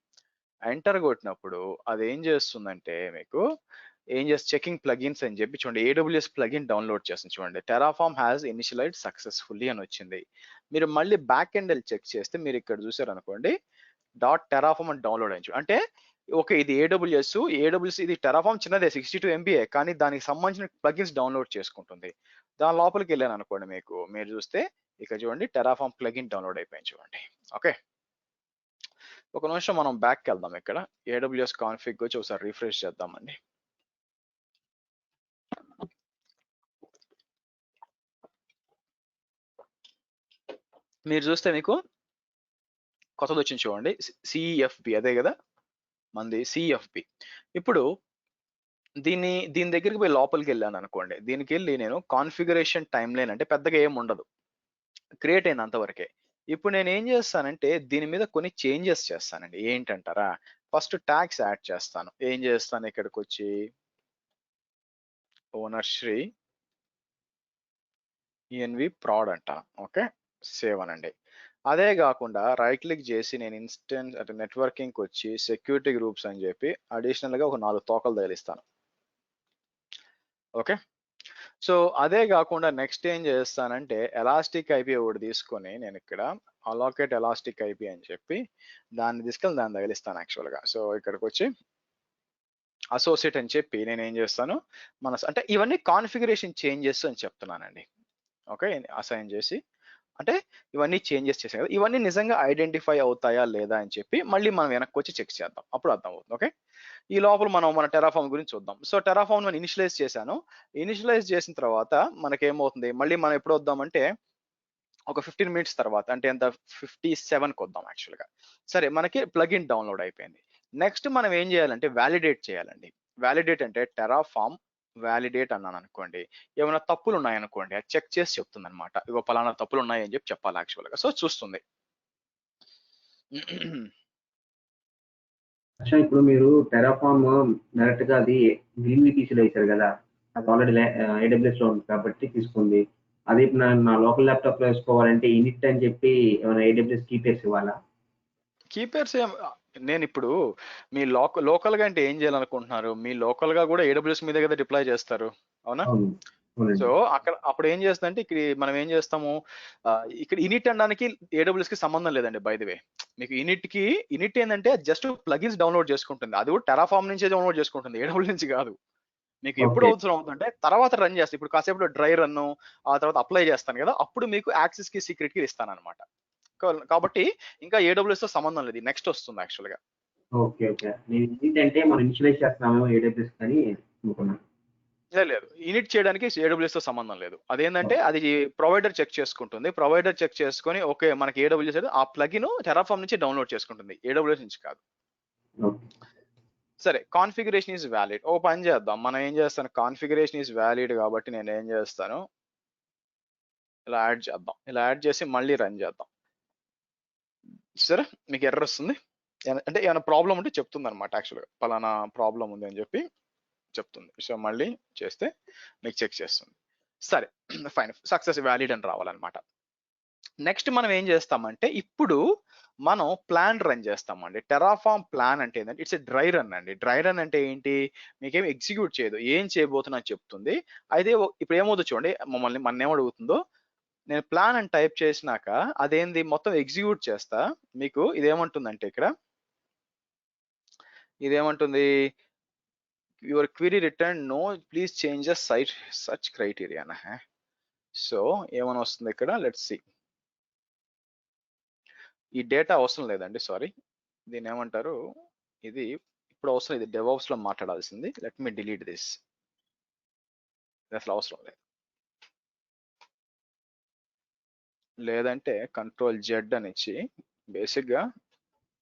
ఎంటర్ కొట్టినప్పుడు అదేం చేస్తుందంటే మీకు చెకింగ్ ప్లగిన్స్ అని చెప్పి చూడండి ఏడబ్ల్యూఎస్ ప్లగిన్ డౌన్లోడ్ చేస్తుంది చూడండి. టెరాఫార్మ్ హాస్ ఇనిషియలైజ్డ్ సక్సెస్‌ఫుల్లీ అని వచ్చింది. మీరు మళ్ళీ బ్యాక్ ఎండ్ ఎళ్లి చెక్ చేస్తే మీరు ఇక్కడ చూసారనుకోండి డాట్ టెరాఫార్మ్ అని డౌన్లోడ్ అయింది అంటే ఓకే ఇది ఏడబ్ల్యూఎస్ ఇది టెరాఫార్మ్ చిన్నదే 62 ఎంబీఏ కానీ దానికి సంబంధించిన ప్లగిన్స్ డౌన్లోడ్ చేసుకుంటుంది. దాని లోపలికి వెళ్ళాను అనుకోండి మీరు చూస్తే ఇక్కడ చూడండి టెరాఫార్మ్ ప్లగిన్ డౌన్లోడ్ అయిపోయింది చూడండి. ఓకే. ఒక నిమిషం మనం బ్యాక్‌కి వెళ్దాం ఇక్కడ. ఏడబ్ల్యూఎస్ కాన్ఫిగ్ వచ్చి ఒకసారి రిఫ్రెష్ చేద్దామండి. మీరు చూస్తే మీకు కొత్తది వచ్చింది చూడండి. సిఎఫ్బి అదే కదా మనది సిఎఫ్బి. ఇప్పుడు దీని దగ్గరికి పోయి లోపలికి వెళ్ళాను అనుకోండి. దీనికి వెళ్ళి నేను కాన్ఫిగరేషన్ టైమ్ లైన్ అంటే పెద్దగా ఏం ఉండదు. క్రియేట్ అయింది అంతవరకే. ఇప్పుడు నేను ఏం చేస్తానంటే దీని మీద కొన్ని చేంజెస్ చేస్తానండి. ఏంటంటారా? ఫస్ట్ ట్యాగ్స్ యాడ్ చేస్తాను. ఏం చేస్తాను ఇక్కడికి వచ్చి ఓనర్ శ్రీ ఈఎన్వి ప్రాడ్ అంటాను. ఓకే. సేవ్ అనండి. అదే కాకుండా రైట్ క్లిక్ చేసి నేను ఇన్స్టెన్స్ అంటే నెట్వర్కింగ్‌కి వచ్చి సెక్యూరిటీ గ్రూప్స్ అని చెప్పి అడిషనల్‌గా ఒక 4 తోకలు తగిలిస్తాను. ఓకే. సో, అదే కాకుండా నెక్స్ట్ ఏం చేస్తానంటే ఎలాస్టిక్ ఐపీ ఒకటి తీసుకొని నేను ఇక్కడ అలోకేట్ ఎలాస్టిక్ ఐపీ అని చెప్పి దాన్ని తీసుకెళ్ళి దాన్ని తగిలిస్తాను యాక్చువల్‌గా. సో, ఇక్కడికొచ్చి అసోసియేట్ అని చెప్పి నేనేం చేస్తాను అంటే ఇవన్నీ కాన్ఫిగరేషన్ చేంజెస్ అని చెప్తున్నానండి. ఓకే. అసైన్ చేసి అంటే ఇవన్నీ చేంజెస్ చేశాం కదా! ఇవన్నీ నిజంగా ఐడెంటిఫై అవుతాయా లేదా అని చెప్పి మళ్ళీ మనం వెనక్కొచ్చి చెక్ చేద్దాం. అప్పుడు అర్థమవుతుంది. ఓకే. ఈ లోపల మనం మన టెరాఫార్మ్ గురించి చూద్దాం. సో, టెరాఫార్మ్ నేను ఇనిషియలైజ్ చేశాను. ఇనిషియలైజ్ చేసిన తర్వాత మనకేమవుతుంది మళ్ళీ మనం ఎప్పుడు వద్దామంటే ఒక 15 మినిట్స్ తర్వాత అంటే ఎంత 57కి వద్దాం యాక్చువల్‌గా. సరే మనకి ప్లగిన్ డౌన్లోడ్ అయిపోయింది. నెక్స్ట్ మనం ఏం చేయాలంటే వాలిడేట్ చేయాలండి. వాలిడేట్ అంటే టెరాఫార్మ్ వాలిడేట్ అన్నాననుకోండి. ఏమైనా తప్పులు ఉన్నాయనుకోండి అది చెక్ చేసి చెప్తుందన్నమాట. ఇగో పలానా తప్పులు ఉన్నాయి అని చెప్పి చెప్పాలి యాక్చువల్‌గా. సో, చూస్తుంది. అచ్చా ఇప్పుడు మీరు టెరాఫార్మ్ డైరెక్ట్ గా అది గ్రీన్ పీసీలో వేశారు కదా అది ఆల్రెడీ ఏడబ్ల్యూఎస్ లో ఉంది కాబట్టి తీసుకుంది అది ఇప్పుడు నా లోకల్ ల్యాప్టాప్ లో వేసుకోవాలంటే ఇనిట్ అని చెప్పి ఏమైనా ఏడబ్ల్యూఎస్ కీపేర్స్ ఇవ్వాలా? కీపర్స్ నేనిప్పుడు మీ లోకల్ గా అంటే ఏం చేయాలనుకుంటున్నారు? మీ లోకల్ గా కూడా ఏడబ్ల్యూఎస్ మీదే కదా డిప్లాయ్ చేస్తారు. అవునా? అవును సో, అవునండి. అప్పుడు ఏం చేస్తుందంటే ఇక్కడ మనం ఏం చేస్తాము ఇక్కడ ఇనిట్ అనడానికి ఏడబ్ల్యూఎస్ కి సంబంధం లేదండి బై ది వే. మీకు ఇనిట్ ఏందంటే జస్ట్ ప్లగిన్స్ డౌన్లోడ్ చేసుకుంటుంది. అది కూడా టెరాఫార్మ్ నుంచే డౌన్లోడ్ చేసుకుంటుంది. ఏడబ్ల్యూ నుంచి కాదు. మీకు ఎప్పుడు ఓకే అవసరం అవుతుందంటే తర్వాత రన్ చేస్తా. ఇప్పుడు కాసేపులో డ్రై రన్ను ఆ తర్వాత అప్లై చేస్తాను కదా! అప్పుడు మీకు యాక్సెస్ కి సీక్రెట్ కి ఇస్తానన్నమాట. కాబట్టి ఇంకా ఏడబ్ల్యూఎస్ తో సంబంధం లేదు. నెక్స్ట్ వస్తుంది యాక్చువల్‌గా. ఓకే ఓకే నేను ఇనిట్ అంటే మనం ఇనిషియలైజ్ చేస్తున్నాము ఏడబ్ల్యూఎస్ అని అనుకున్నాను. లేదు. ఇనిట్ చేయడానికి ఏడబ్ల్యూఎస్ తో సంబంధం లేదు. అదేంటంటే అది ప్రొవైడర్ చెక్ చేసుకుంటుంది. ప్రొవైడర్ చెక్ చేసుకొని ఓకే. మనకి ఏడబ్ల్యూఎస్ అయితే ఆ ప్లగిన్ టెరాఫార్మ్ నుంచి డౌన్లోడ్ చేసుకుంటుంది. ఏడబ్ల్యూఎస్ నుంచి కాదు. ఓకే సరే కాన్ఫిగరేషన్ ఈస్ వాలిడ్. ఓ పని చేద్దాం. మనం ఏం చేస్తాను కాన్ఫిగరేషన్ ఈస్ వాలిడ్ కాబట్టి నేను ఏం చేస్తాను ఇలా యాడ్ చేద్దాం. ఇలా యాడ్ చేసి మళ్ళీ రన్ చేద్దాం. సరే మీకు ఎర్రర్ వస్తుంది. అంటే ఏమైనా ప్రాబ్లమ్ ఉంటే చెప్తుందన్నమాట యాక్చువల్‌గా. పలానా ప్రాబ్లమ్ ఉంది అని చెప్పి చెప్తుంది. సో, మళ్ళీ చేస్తే మీకు చెక్ చేస్తుంది. సరే ఫైన్. సక్సెస్ వాలిడ్ అని రావాలన్నమాట. నెక్స్ట్ మనం ఏం చేస్తామంటే ఇప్పుడు మనం ప్లాన్ రన్ చేస్తామండి. టెరాఫార్మ్ ప్లాన్ అంటే ఏంటంటే ఇట్స్ ఎ డ్రై రన్ అండి. డ్రై రన్ అంటే ఏంటి? మీకేమి ఎగ్జిక్యూట్ చేయదు. ఏం చేయబోతున్నా చెప్తుంది. అయితే ఇప్పుడు ఏమవుతుందో చూడండి మననేమడుగుతుందో నేను ప్లాన్ అని టైప్ చేసినాక అదేంది మొత్తం ఎగ్జిక్యూట్ చేస్తా. మీకు ఇదేమంటుందంటే ఇక్కడ ఇదేమంటుంది your query returned no, please change the site such criteria na. So ఏమని వస్తుంది ఇక్కడ, లెట్స్ సి. ఈ డేటా అవసరం లేదండి, సారీ. దీని ఏమంటారు, ఇది ఇప్పుడు అవసరం, ఇది డెవాప్స్ లో మాట్లాడాల్సింది. Let me delete this. అసలు అవసరం లేదు. లేదంటే కంట్రోల్ జెడ్ అని ఇచ్చి బేసిక్ గా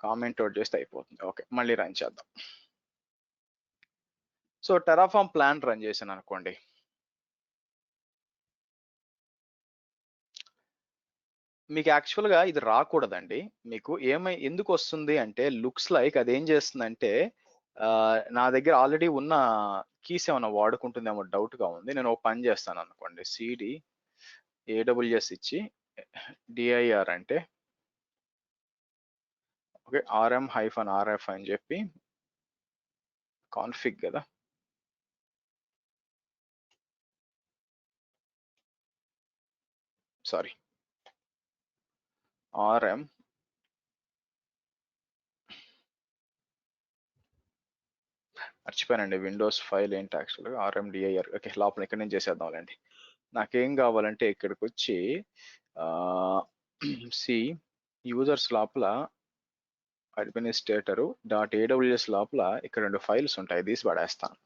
కామెంట్ అవుట్ చేస్తే అయిపోతుంది. ఓకే, మళ్ళీ రన్ చేద్దాం. సో టెరాఫామ్ ప్లాన్ రన్ చేశాను అనుకోండి. మీకు యాక్చువల్గా ఇది రాకూడదండి. మీకు ఎందుకు వస్తుంది అంటే, లుక్స్ లైక్ అది ఏం చేస్తుందంటే, నా దగ్గర ఆల్రెడీ ఉన్న కీస్ ఏమైనా వాడుకుంటుందేమో డౌట్ గా ఉంది. నేను ఒక పని చేస్తాను అనుకోండి, సిడి ఏడబ్ల్యూఎస్ ఇచ్చి డిఐఆర్ అంటే ఓకే RM-RF అని చెప్పి కాన్ఫిగ్ కదా, సారీ RM మర్చిపోయానండి, విండోస్ ఫైల్ ఏంటి యాక్చువల్గా RMDIR. ఓకే, లోపల ఇక్కడ నుంచి చేసేద్దాంలేండి. నాకేం కావాలంటే ఇక్కడికి వచ్చి సి యూజర్స్ లోపల అడ్మినిస్ట్రేటర్ .aws లోపల ఇక్కడ 2 ఫైల్స్ ఉంటాయి, తీసి పడేస్తాను.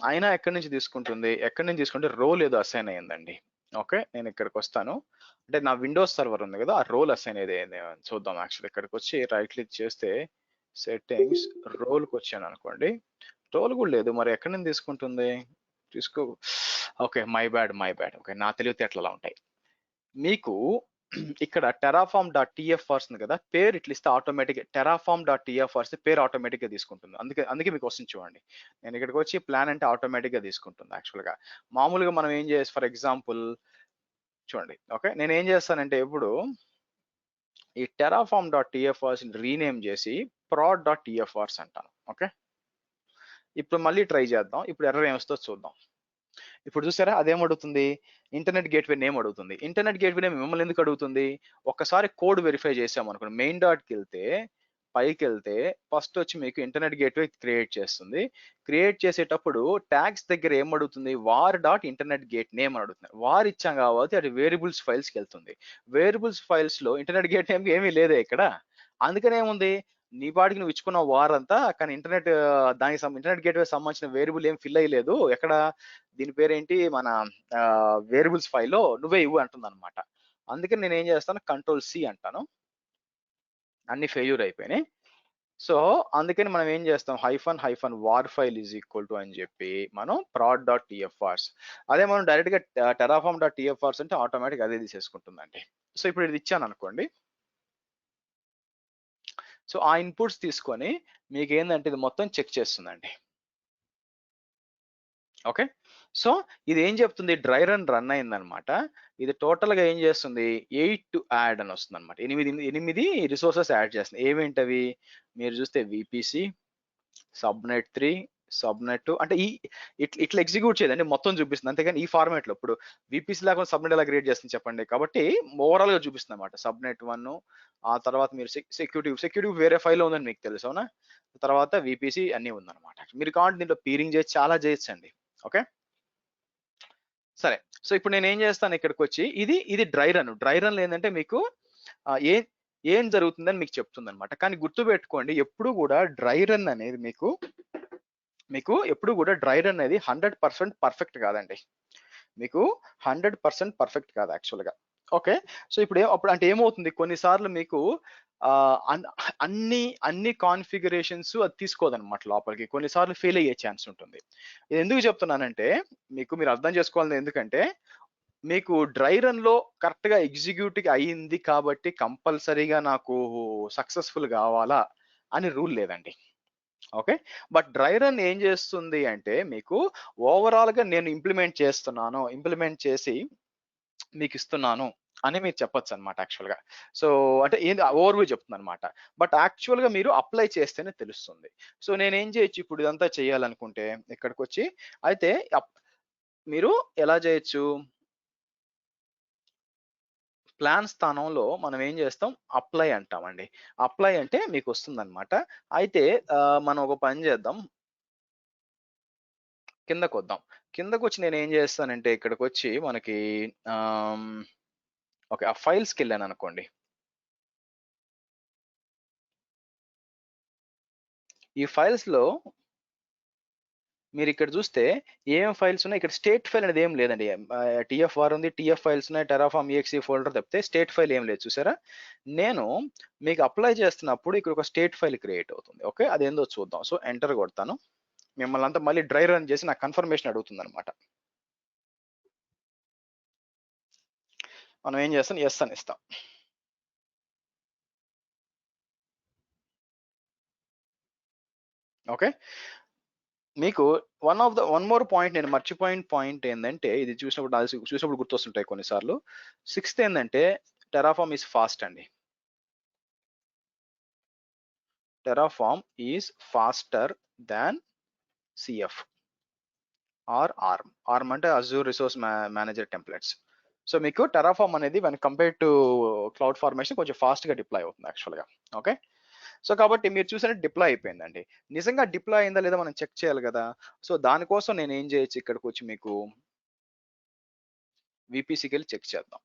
అయినా ఎక్కడి నుంచి తీసుకుంటుంది, ఎక్కడి నుంచి తీసుకుంటే రోల్ ఏదో అసైన్ అయ్యిందండి. ఓకే, నేను ఇక్కడికి వస్తాను. అంటే నా విండోస్ సర్వర్ ఉంది కదా, ఆ రోల్ అసైన్ అయ్యేది చూద్దాం. యాక్చువల్ ఇక్కడికి వచ్చి రైట్ క్లిక్ చేస్తే సెట్టింగ్స్, రోల్కి వచ్చాను అనుకోండి. రోల్ కూడా లేదు, మరి ఎక్కడి నుంచి తీసుకుంటుంది, తీసుకో. Okay, my bad. ఓకే, నా తెలివితేటలు ఉంటాయి. మీకు ఇక్కడ terraform.tf ఉంది కదా, పేరు ఇట్లా ఇస్తే ఆటోమేటిక్ terraform.tf పేరు ఆటోమేటిక్ గా తీసుకుంటుంది. అందుకే మీకు వస్తుంది చూడండి. నేను ఇక్కడికి వచ్చి ప్లాన్ అంటే ఆటోమేటిక్ గా తీసుకుంటుంది. యాక్చువల్ గా మామూలుగా మనం ఏం చేసి, ఫర్ ఎగ్జాంపుల్ చూడండి. ఓకే, నేను ఏం చేస్తానంటే ఇప్పుడు ఈ terraform.tf రీనేమ్ చేసి prod.tf అంటాను. ఓకే, ఇప్పుడు మళ్ళీ ట్రై చేద్దాం. ఇప్పుడు ఎర్రర్ ఏమొస్తుందో చూద్దాం. ఇప్పుడు చూసారా, అదేం అడుగుతుంది, ఇంటర్నెట్ గేట్వే నేమ్ అడుగుతుంది. ఇంటర్నెట్ గేట్వే నేమ్ మిమ్మల్ని ఎందుకు అడుగుతుంది, ఒక్కసారి కోడ్ వెరిఫై చేసాం అనుకోండి, మెయిన్ డాట్కి వెళ్తే పైకి వెళ్తే ఫస్ట్ వచ్చి మీకు ఇంటర్నెట్ గేట్వే క్రియేట్ చేస్తుంది. క్రియేట్ చేసేటప్పుడు ట్యాగ్స్ దగ్గర ఏం అడుగుతుంది, var.internet gate name అని అడుగుతుంది. వార్ ఇచ్చాం కాబట్టి అది వేరియబుల్స్ ఫైల్స్కి వెళ్తుంది. వేరియబుల్స్ ఫైల్స్ లో ఇంటర్నెట్ గేట్ నేమ్ ఏమీ లేదే ఇక్కడ. అందుకనే ఏముంది, నీ పాటికి నువ్వు ఇచ్చుకున్న వార్ అంతా, కానీ దానికి ఇంటర్నెట్ గేట్వే సంబంధించిన వేరియబుల్ ఏం ఫిల్ అయ్యలేదు. ఎక్కడ దీని పేరేంటి, మన వేరియబుల్స్ ఫైల్లో నువ్వే ఇవ్వు అంటుంది అనమాట. అందుకని నేను ఏం చేస్తాను, Ctrl+C అంటాను. అన్ని ఫెయిల్యూర్ అయిపోయినాయి. సో అందుకని మనం ఏం చేస్తాం, -var file is equal to అని చెప్పి మనం prod.tfrs. అదే మనం డైరెక్ట్ గా terraform.tfrs అంటే ఆటోమేటిక్ అదే తీసేసుకుంటుందండి. సో ఇప్పుడు ఇది ఇచ్చాను అనుకోండి. సో ఆ ఇన్పుట్స్ తీసుకొని మీకు ఏంటంటే ఇది మొత్తం చెక్ చేస్తుందండి. ఓకే, సో ఇది ఏం చెప్తుంది, డ్రై రన్ అయిందనమాట. ఇది టోటల్ గా ఏం చేస్తుంది, 8 టు యాడ్ అని వస్తుంది అనమాట. 8 రిసోర్సెస్ యాడ్ చేస్తుంది. ఏమేంటవి మీరు చూస్తే, VPC, సబ్నెట్ 3, సబ్నెట్ 2 అంటే ఇట్లా ఎగ్జిక్యూట్ చేయదండి, మొత్తం చూపిస్తుంది. అంతేగాని ఈ ఫార్మాట్ లో ఇప్పుడు VPC లేకుండా సబ్నెట్ ఎలా క్రియేట్ చేస్తుంది చెప్పండి. కాబట్టి ఓవరాల్ గా చూపిస్తుంది అనమాట. సబ్నెట్ 1, ఆ తర్వాత మీరు సెక్యూరిటీ వేరే ఫైల్లో ఉందని మీకు తెలుసు, అవునా. తర్వాత VPC అన్ని ఉందన్నమాట. మీరు కావాలంటే దీంట్లో పీరింగ్ చేసి చాలా చేయొచ్చండి. ఓకే, సరే. సో ఇప్పుడు నేను ఏం చేస్తాను, ఇక్కడికి వచ్చి ఇది డ్రై రన్ ఏంటంటే మీకు ఏం జరుగుతుందని మీకు చెప్తుంది అనమాట. కానీ గుర్తుపెట్టుకోండి, ఎప్పుడు కూడా డ్రై రన్ అనేది మీకు ఎప్పుడు కూడా డ్రై రన్ అనేది 100% పర్ఫెక్ట్ కాదండి. మీకు 100% పర్ఫెక్ట్ కాదు యాక్చువల్గా. ఓకే, సో ఇప్పుడు అప్పుడు అంటే ఏమవుతుంది, కొన్నిసార్లు మీకు అన్ని కాన్ఫిగరేషన్స్ అది తీసుకోదన్నమాట లోపలికి, కొన్నిసార్లు ఫెయిల్ అయ్యే ఛాన్స్ ఉంటుంది. ఇది ఎందుకు చెప్తున్నానంటే మీరు అర్థం చేసుకోవాలి. ఎందుకంటే మీకు డ్రై రన్ లో కరెక్ట్ గా ఎగ్జిక్యూట్ అయ్యింది కాబట్టి కంపల్సరీగా నాకు సక్సెస్ఫుల్ కావాలా అని రూల్ లేదండి. ఓకే, బట్ డ్రై రన్ ఏం చేస్తుంది అంటే మీకు ఓవరాల్ గా నేను ఇంప్లిమెంట్ చేసి మీకు ఇస్తున్నాను అని మీరు చెప్పొచ్చు అనమాట యాక్చువల్గా. సో అంటే ఏంది ఓవర్వ్యూ చెప్తుంది అనమాట. బట్ యాక్చువల్గా మీరు అప్లై చేస్తేనే తెలుస్తుంది. సో నేనేం చేయొచ్చు ఇప్పుడు ఇదంతా చేయాలనుకుంటే ఇక్కడికి వచ్చి అయితే మీరు ఎలా చేయొచ్చు, ప్లాన్ స్థానంలో మనం ఏం చేస్తాం అప్లై అంటామండి. అప్లై అంటే మీకు వస్తుందన్నమాట. అయితే మనం ఒక పని చేద్దాం, కిందకొద్దాం. కిందకొచ్చి నేనేం చేస్తానంటే ఇక్కడికొచ్చి మనకి ఆహ్, ఓకే. ఆ ఫైల్స్‌కెళ్ళాననుకోండి. ఈ ఫైల్స్‌లో మీరిక్కడ చూస్తే ఏమేం ఫైల్స్ ఉన్నాయి. ఇక్కడ స్టేట్ ఫైల్ అనేది ఏం లేదండి. టీఎఫ్ఆర్ ఉంది. టీఎఫ్ ఫైల్స్ ఉన్నాయి. టెరాఫార్మ్ ఈఎక్స్ఈ ఫోల్డర్ తప్పితే స్టేట్ ఫైల్ ఏం లేదు చూసారా? నేను మీకు అప్లై చేస్తున్నప్పుడు ఇక్కడ ఒక స్టేట్ ఫైల్ క్రియేట్ అవుతుంది. ఓకే. అదేందో చూద్దాం. సో ఎంటర్ కొడతాను. మిమ్మల్ని అంతా మళ్ళీ డ్రై రన్ చేసి నాకు కన్ఫర్మేషన్ అడుగుతుందన్నమాట. మనం ఏం చేస్తాం యెస్ అని ఇస్తాం. ఓకే. మీకు వన్ మోర్ పాయింట్ నేను మర్చిపోయిన పాయింట్ ఏందంటే ఇది చూసినప్పుడు గుర్తొస్తుంటాయి కొన్నిసార్లు. సిక్స్త్ ఏందంటే టెరాఫార్మ్ ఈస్ ఫాస్ట్ అండి. Terraform is faster than CF or ARM. ARM అంటే Azure resource manager templates. So మీకు టెరాఫార్మ్ అనేది when compare to cloud formation కొంచెం ఫాస్ట్ గా డిప్లాయ్ అవుతుంది యాక్చువల్ గా. ఓకే. సో కాబట్టి మీరు చూసినట్టు డిప్లాయ్ అయిపోయిందండి. నిజంగా డిప్లాయ్ అయిందా లేదా మనం చెక్ చేయాలి కదా. సో దానికోసం నేను ఏం చేయొచ్చు ఇక్కడికి వచ్చి మీకు విపిసికి వెళ్ళి చెక్ చేద్దాం.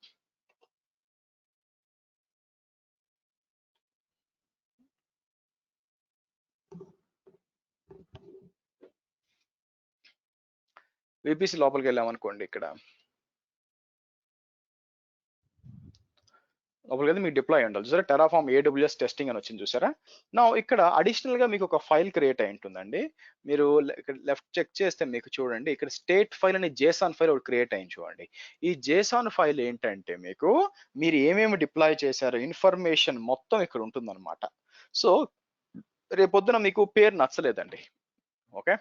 విపిసి లోపలికి వెళ్ళామనుకోండి, ఇక్కడ లోపలికి వెళ్తే మీకు డిప్లాయ్ ఉండాలి చూసారా, టెరాఫార్మ్ ఏడబ్ల్యూఎస్ టెస్టింగ్ అని వచ్చింది చూసారా. నా ఇక్కడ అడిషనల్ గా మీకు ఒక ఫైల్ క్రియేట్ అయి ఉంటుందండి. మీరు ఇక్కడ లెఫ్ట్ చెక్ చేస్తే మీకు చూడండి ఇక్కడ స్టేట్ ఫైల్ అని జేసాన్ ఫైల్ ఒకటి క్రియేట్ అయింది చూడండి. ఈ జేసాన్ ఫైల్ ఏంటంటే మీకు మీరు ఏమేమి డిప్లాయ్ చేశారో ఇన్ఫర్మేషన్ మొత్తం ఇక్కడ ఉంటుందన్నమాట. సో రేపొద్దున మీకు పేరు నచ్చలేదండి. ఓకే.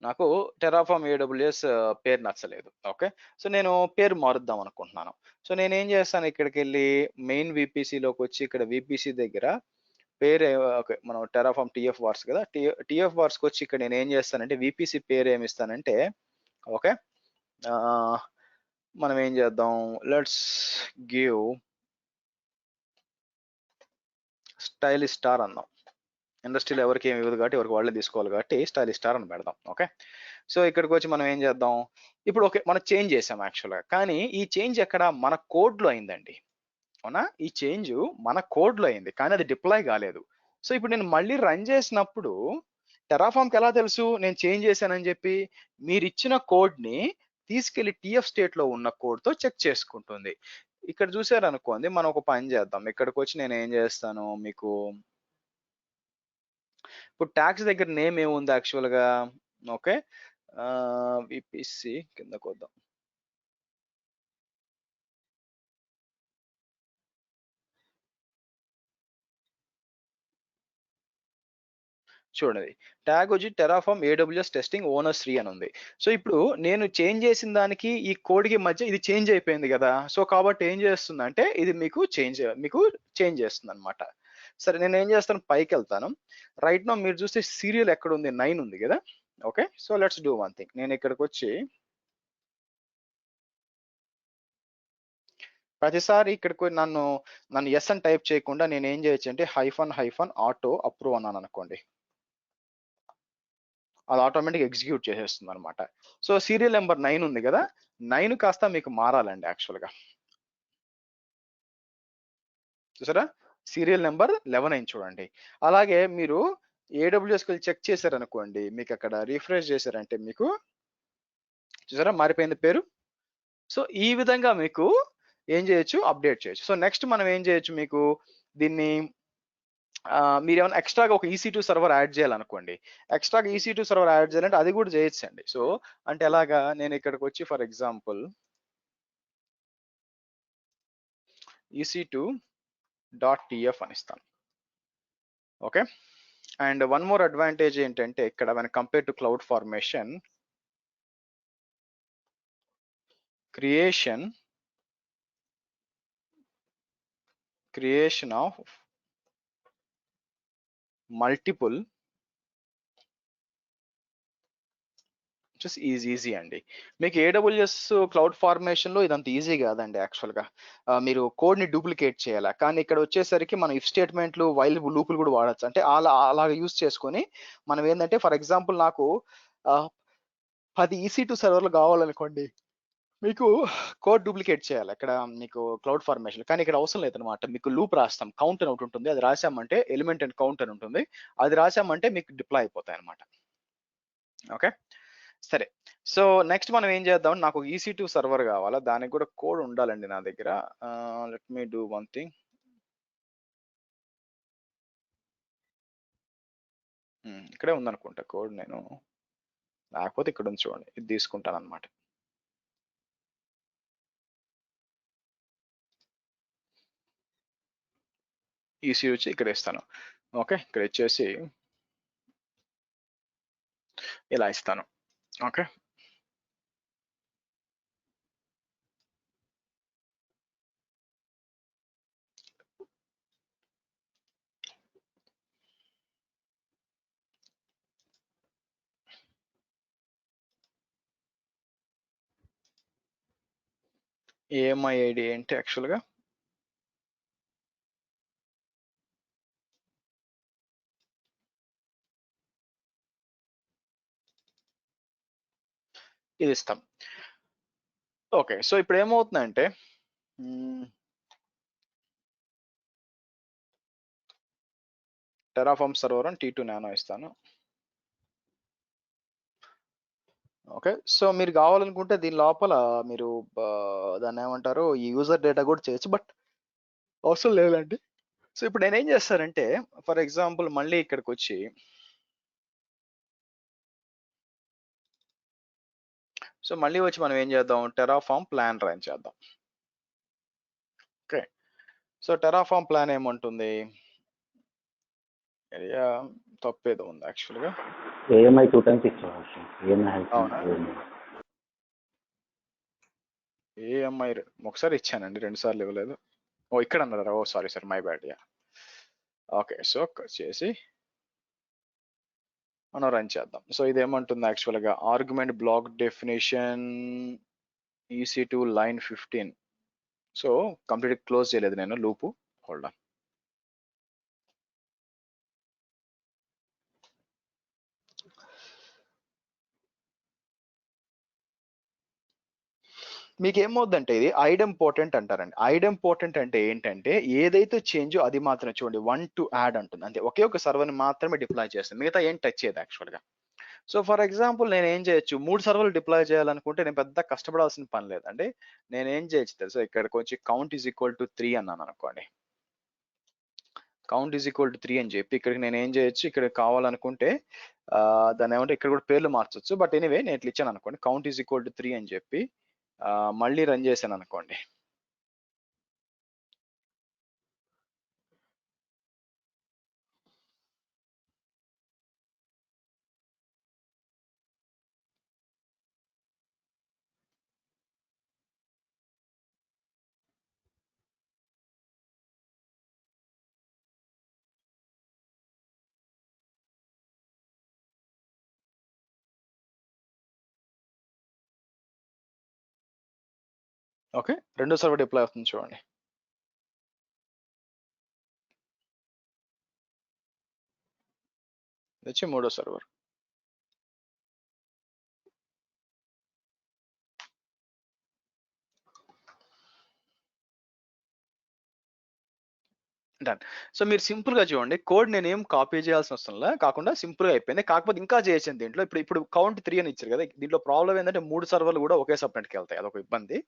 నాకు టెరాఫార్మ్ ఏడబ్ల్యూఎస్ పేరు నచ్చలేదు. ఓకే. సో నేను పేరు మారుద్దాం అనుకుంటున్నాను. సో నేనేం చేస్తాను ఇక్కడికి వెళ్ళి మెయిన్ విపిసిలోకి వచ్చి ఇక్కడ విపిసి దగ్గర పేరు ఓకే మనం టెరాఫార్మ్ టిఎఫ్ వార్స్ కదా, టిఎఫ్ వార్స్కి వచ్చి ఇక్కడ నేను ఏం చేస్తానంటే విపిసి పేరు ఏమి ఇస్తానంటే ఓకే మనం ఏం చేద్దాం, లెట్స్ గివ్ స్టైలిష్ స్టార్ అందాం. ఇండస్ట్రీలో ఎవరికి ఏమి ఇవ్వదు కాబట్టి ఎవరికి వాళ్ళే తీసుకోవాలి కాబట్టి స్టైలిష్ స్టార్ అని పెడదాం. ఓకే. సో ఇక్కడికి వచ్చి మనం ఏం చేద్దాం, ఇప్పుడు ఓకే మనం చేంజ్ చేసాం యాక్చువల్గా, కానీ ఈ చేంజ్ ఎక్కడ మన కోడ్లో అయిందండి. అవునా, ఈ చేంజ్ మన కోడ్లో అయింది కానీ అది డిప్లాయ్ కాలేదు. సో ఇప్పుడు నేను మళ్ళీ రన్ చేసినప్పుడు టెరాఫామ్కి ఎలా తెలుసు నేను చేంజ్ చేశానని చెప్పి, మీరు ఇచ్చిన కోడ్ ని తీసుకెళ్లి టిఎఫ్ స్టేట్ లో ఉన్న కోడ్ తో చెక్ చేసుకుంటుంది. ఇక్కడ చూసారనుకోండి, మనం ఒక పని చేద్దాం. ఇక్కడికి వచ్చి నేను ఏం చేస్తాను మీకు, ఇప్పుడు ట్యాక్స్ దగ్గర నేమ్ ఏముంది యాక్చువల్ గా, ఓకే విపిసి కిందకు వద్దాం. చూడండి ట్యాగ్ వచ్చి టెరాఫార్మ్ ఏడబ్ల్యూఎస్ టెస్టింగ్ ఓనర్ 3 అని ఉంది. సో ఇప్పుడు నేను చేంజ్ చేసిన దానికి ఈ కోడ్ కి మధ్య ఇది చేంజ్ అయిపోయింది కదా. సో కాబట్టి ఏం చేస్తుందంటే ఇది మీకు చేంజ్ చేస్తుంది అనమాట. సరే నేను ఏం చేస్తాను, పైకి వెళ్తాను. రైట్ నో మీరు చూస్తే సీరియల్ ఎక్కడ ఉంది, 9 ఉంది కదా. Okay. So let's do one thing, నేను ఇక్కడికి వచ్చి ప్రతిసారి ఇక్కడికి నన్ను ఎస్ అని టైప్ చేయకుండా నేను ఏం చేయొచ్చు అంటే హైఫన్ ఆటో అప్రూవ్ అన్నాను అనుకోండి, అది ఆటోమేటిక్ ఎగ్జిక్యూట్ చేసేస్తుంది అనమాట. సో సీరియల్ నెంబర్ 9 ఉంది కదా, 9 కాస్త మీకు మారాలండి యాక్చువల్ గా. చూసారా, సీరియల్ నెంబర్ 11 అయింది చూడండి. అలాగే మీరు ఏడబ్ల్యూఎస్ చెక్ చేశారనుకోండి, మీకు అక్కడ రిఫ్రెష్ చేశారంటే మీకు చూసారా మారిపోయింది పేరు. సో ఈ విధంగా మీకు ఏం చేయొచ్చు, అప్డేట్ చేయొచ్చు. సో నెక్స్ట్ మనం ఏం చేయొచ్చు, మీకు దీన్ని మీరు ఏమైనా ఎక్స్ట్రాగా ఒక EC2 సర్వర్ యాడ్ చేయాలనుకోండి, ఎక్స్ట్రాగా EC2 సర్వర్ యాడ్ చేయాలంటే అది కూడా చేయొచ్చు అండి. సో అంటే ఎలాగా, నేను ఇక్కడికి వచ్చి ఫర్ ఎగ్జాంపుల్ EC2.tf అని ఇస్తాను. Okay. And one more advantage ఏంటంటే ఇక్కడ when compare to cloud formation, creation creation of multiple just easy అండి. మీకు ఏడబ్ల్యూఎస్ క్లౌడ్ ఫార్మేషన్లో ఇదంత ఈజీ కాదండి యాక్చువల్గా. మీరు కోడ్ని డూప్లికేట్ చేయాలి. కానీ ఇక్కడ వచ్చేసరికి మనం ఇఫ్ స్టేట్మెంట్లు వైల్ లూపులు కూడా వాడచ్చు. అంటే అలా యూజ్ చేసుకొని మనం ఏంటంటే ఫర్ ఎగ్జాంపుల్ నాకు 10 EC2 సర్వర్లు కావాలనుకోండి, మీకు కోడ్ డూప్లికేట్ చేయాలి అక్కడ మీకు క్లౌడ్ ఫార్మేషన్. కానీ ఇక్కడ అవసరం లేదనమాట. మీకు లూప్ రాస్తాం, కౌంట్ అని ఒకటి ఉంటుంది, అది రాసామంటే ఎలిమెంట్ అండ్ కౌంట్ అని ఉంటుంది, అది రాసామంటే మీకు డిప్లాయ్ అయిపోతాయి అనమాట. ఓకే సరే. సో నెక్స్ట్ మనం ఏం చేద్దాం, నాకు EC2 సర్వర్ కావాలా, దానికి కూడా కోడ్ ఉండాలండి నా దగ్గర. Let me do one thing. ఇక్కడే ఉందనుకుంటా కోడ్, నేను లేకపోతే ఇక్కడ ఉంది చూడండి, ఇది తీసుకుంటాను అనమాట. ఈసీ వచ్చి ఇక్కడ ఇస్తాను. ఓకే ఇక్కడ ఇచ్చేసి ఇలా ఇస్తాను. ఓకే ఏఎంఐ ఐడి ఏంటి యాక్చువల్గా, ఇది ఇస్తాం. ఓకే సో ఇప్పుడు ఏమవుతుందంటే టెరాఫార్మ్ సర్వర్ అని T2 నానో ఇస్తాను. ఓకే సో మీరు కావాలనుకుంటే దీని లోపల మీరు దాన్ని ఏమంటారు, ఈ యూజర్ డేటా కూడా చేయొచ్చు, బట్ అవసరం లేదండి. సో ఇప్పుడు నేనేం చేస్తానంటే ఫర్ ఎగ్జాంపుల్ మళ్ళీ ఇక్కడికి వచ్చి మనం ఏం చేద్దాం, టెరాఫార్మ్ ప్లాన్ రన్ చేద్దాం. ఓకే సో టెరాఫార్మ్ ప్లాన్ ఏమంటుంది, ఏరియా తప్పేదో ఉంది యాక్చువల్గా. ఏఎంఐ 2 times ఇచ్చేవాళ్ళు. అవునా, ఏఎంఐ ఒకసారి ఇచ్చానండి, 2 సార్లు ఇవ్వలేదు. ఓ ఇక్కడ అన్నారా, oh sorry my bad. Yeah okay so చేసి మనం రన్ చేద్దాం. సో ఇది ఏమంటుంది యాక్చువల్గా, argument block definition EC2 line 15. So complete close చేయలేదు నేను లూపు, హోల్డ్ ఆన్. మీకు ఏమవుద్దంటే ఇది ఐడెంపోర్టెంట్ అంటారండి. ఐడెంపోర్టెంట్ అంటే ఏంటంటే ఏదైతే చేంజో అది మాత్రమే, చూడండి 1 to add అంటుంది, అంతే. ఒకే ఒక సర్వర్ని మాత్రమే డిప్లాయ్ చేస్తుంది, మిగతా ఏం టచ్ చేయదు యాక్చువల్గా. సో ఫర్ ఎగ్జాంపుల్ నేను ఏం చేయొచ్చు, 3 సర్వర్లు డిప్లాయ్ చేయాలనుకుంటే నేను పెద్ద కష్టపడాల్సిన పని లేదండి. నేను ఏం చేయొచ్చు తెలుసా, ఇక్కడికి వచ్చి కౌంట్ ఈజ్ ఈక్వల్ టు 3 అన్నాను అనుకోండి, కౌంట్ ఈజ్ ఈక్వల్ టు 3 అని చెప్పి ఇక్కడికి నేను ఏం చేయొచ్చు, ఇక్కడ కావాలనుకుంటే దాన్ని ఏమంటే ఇక్కడ కూడా పేర్లు మార్చొచ్చు, బట్ ఎనీవే నేను ఇట్లా ఇచ్చాను అనుకోండి, కౌంట్ ఈజ్ ఈక్వల్ టు 3 అని చెప్పి మళ్ళీ రన్ చేశాను అనుకోండి. ఓకే రెండో సర్వర్ డిప్లాయ్ అవుతుంది చూడండి. ఇది వచ్చి మూడో సర్వర్. డన్. సో మీరు సింపుల్ గా చూడండి, కోడ్ నేనేం కాపీ చేయాల్సిన అవసరం లే, కాకుండా సింపుల్ గా అయిపోయింది. కాకపోతే ఇంకా చేయొచ్చు దీంట్లో. ఇప్పుడు కౌంట్ 3 అని ఇచ్చారు కదా, దీంట్లో ప్రాబ్లం ఏంటంటే 3 సర్వర్లు కూడా ఒకే సబ్నెట్ కి వెళ్తాయి, అదొక ఇబ్బంది.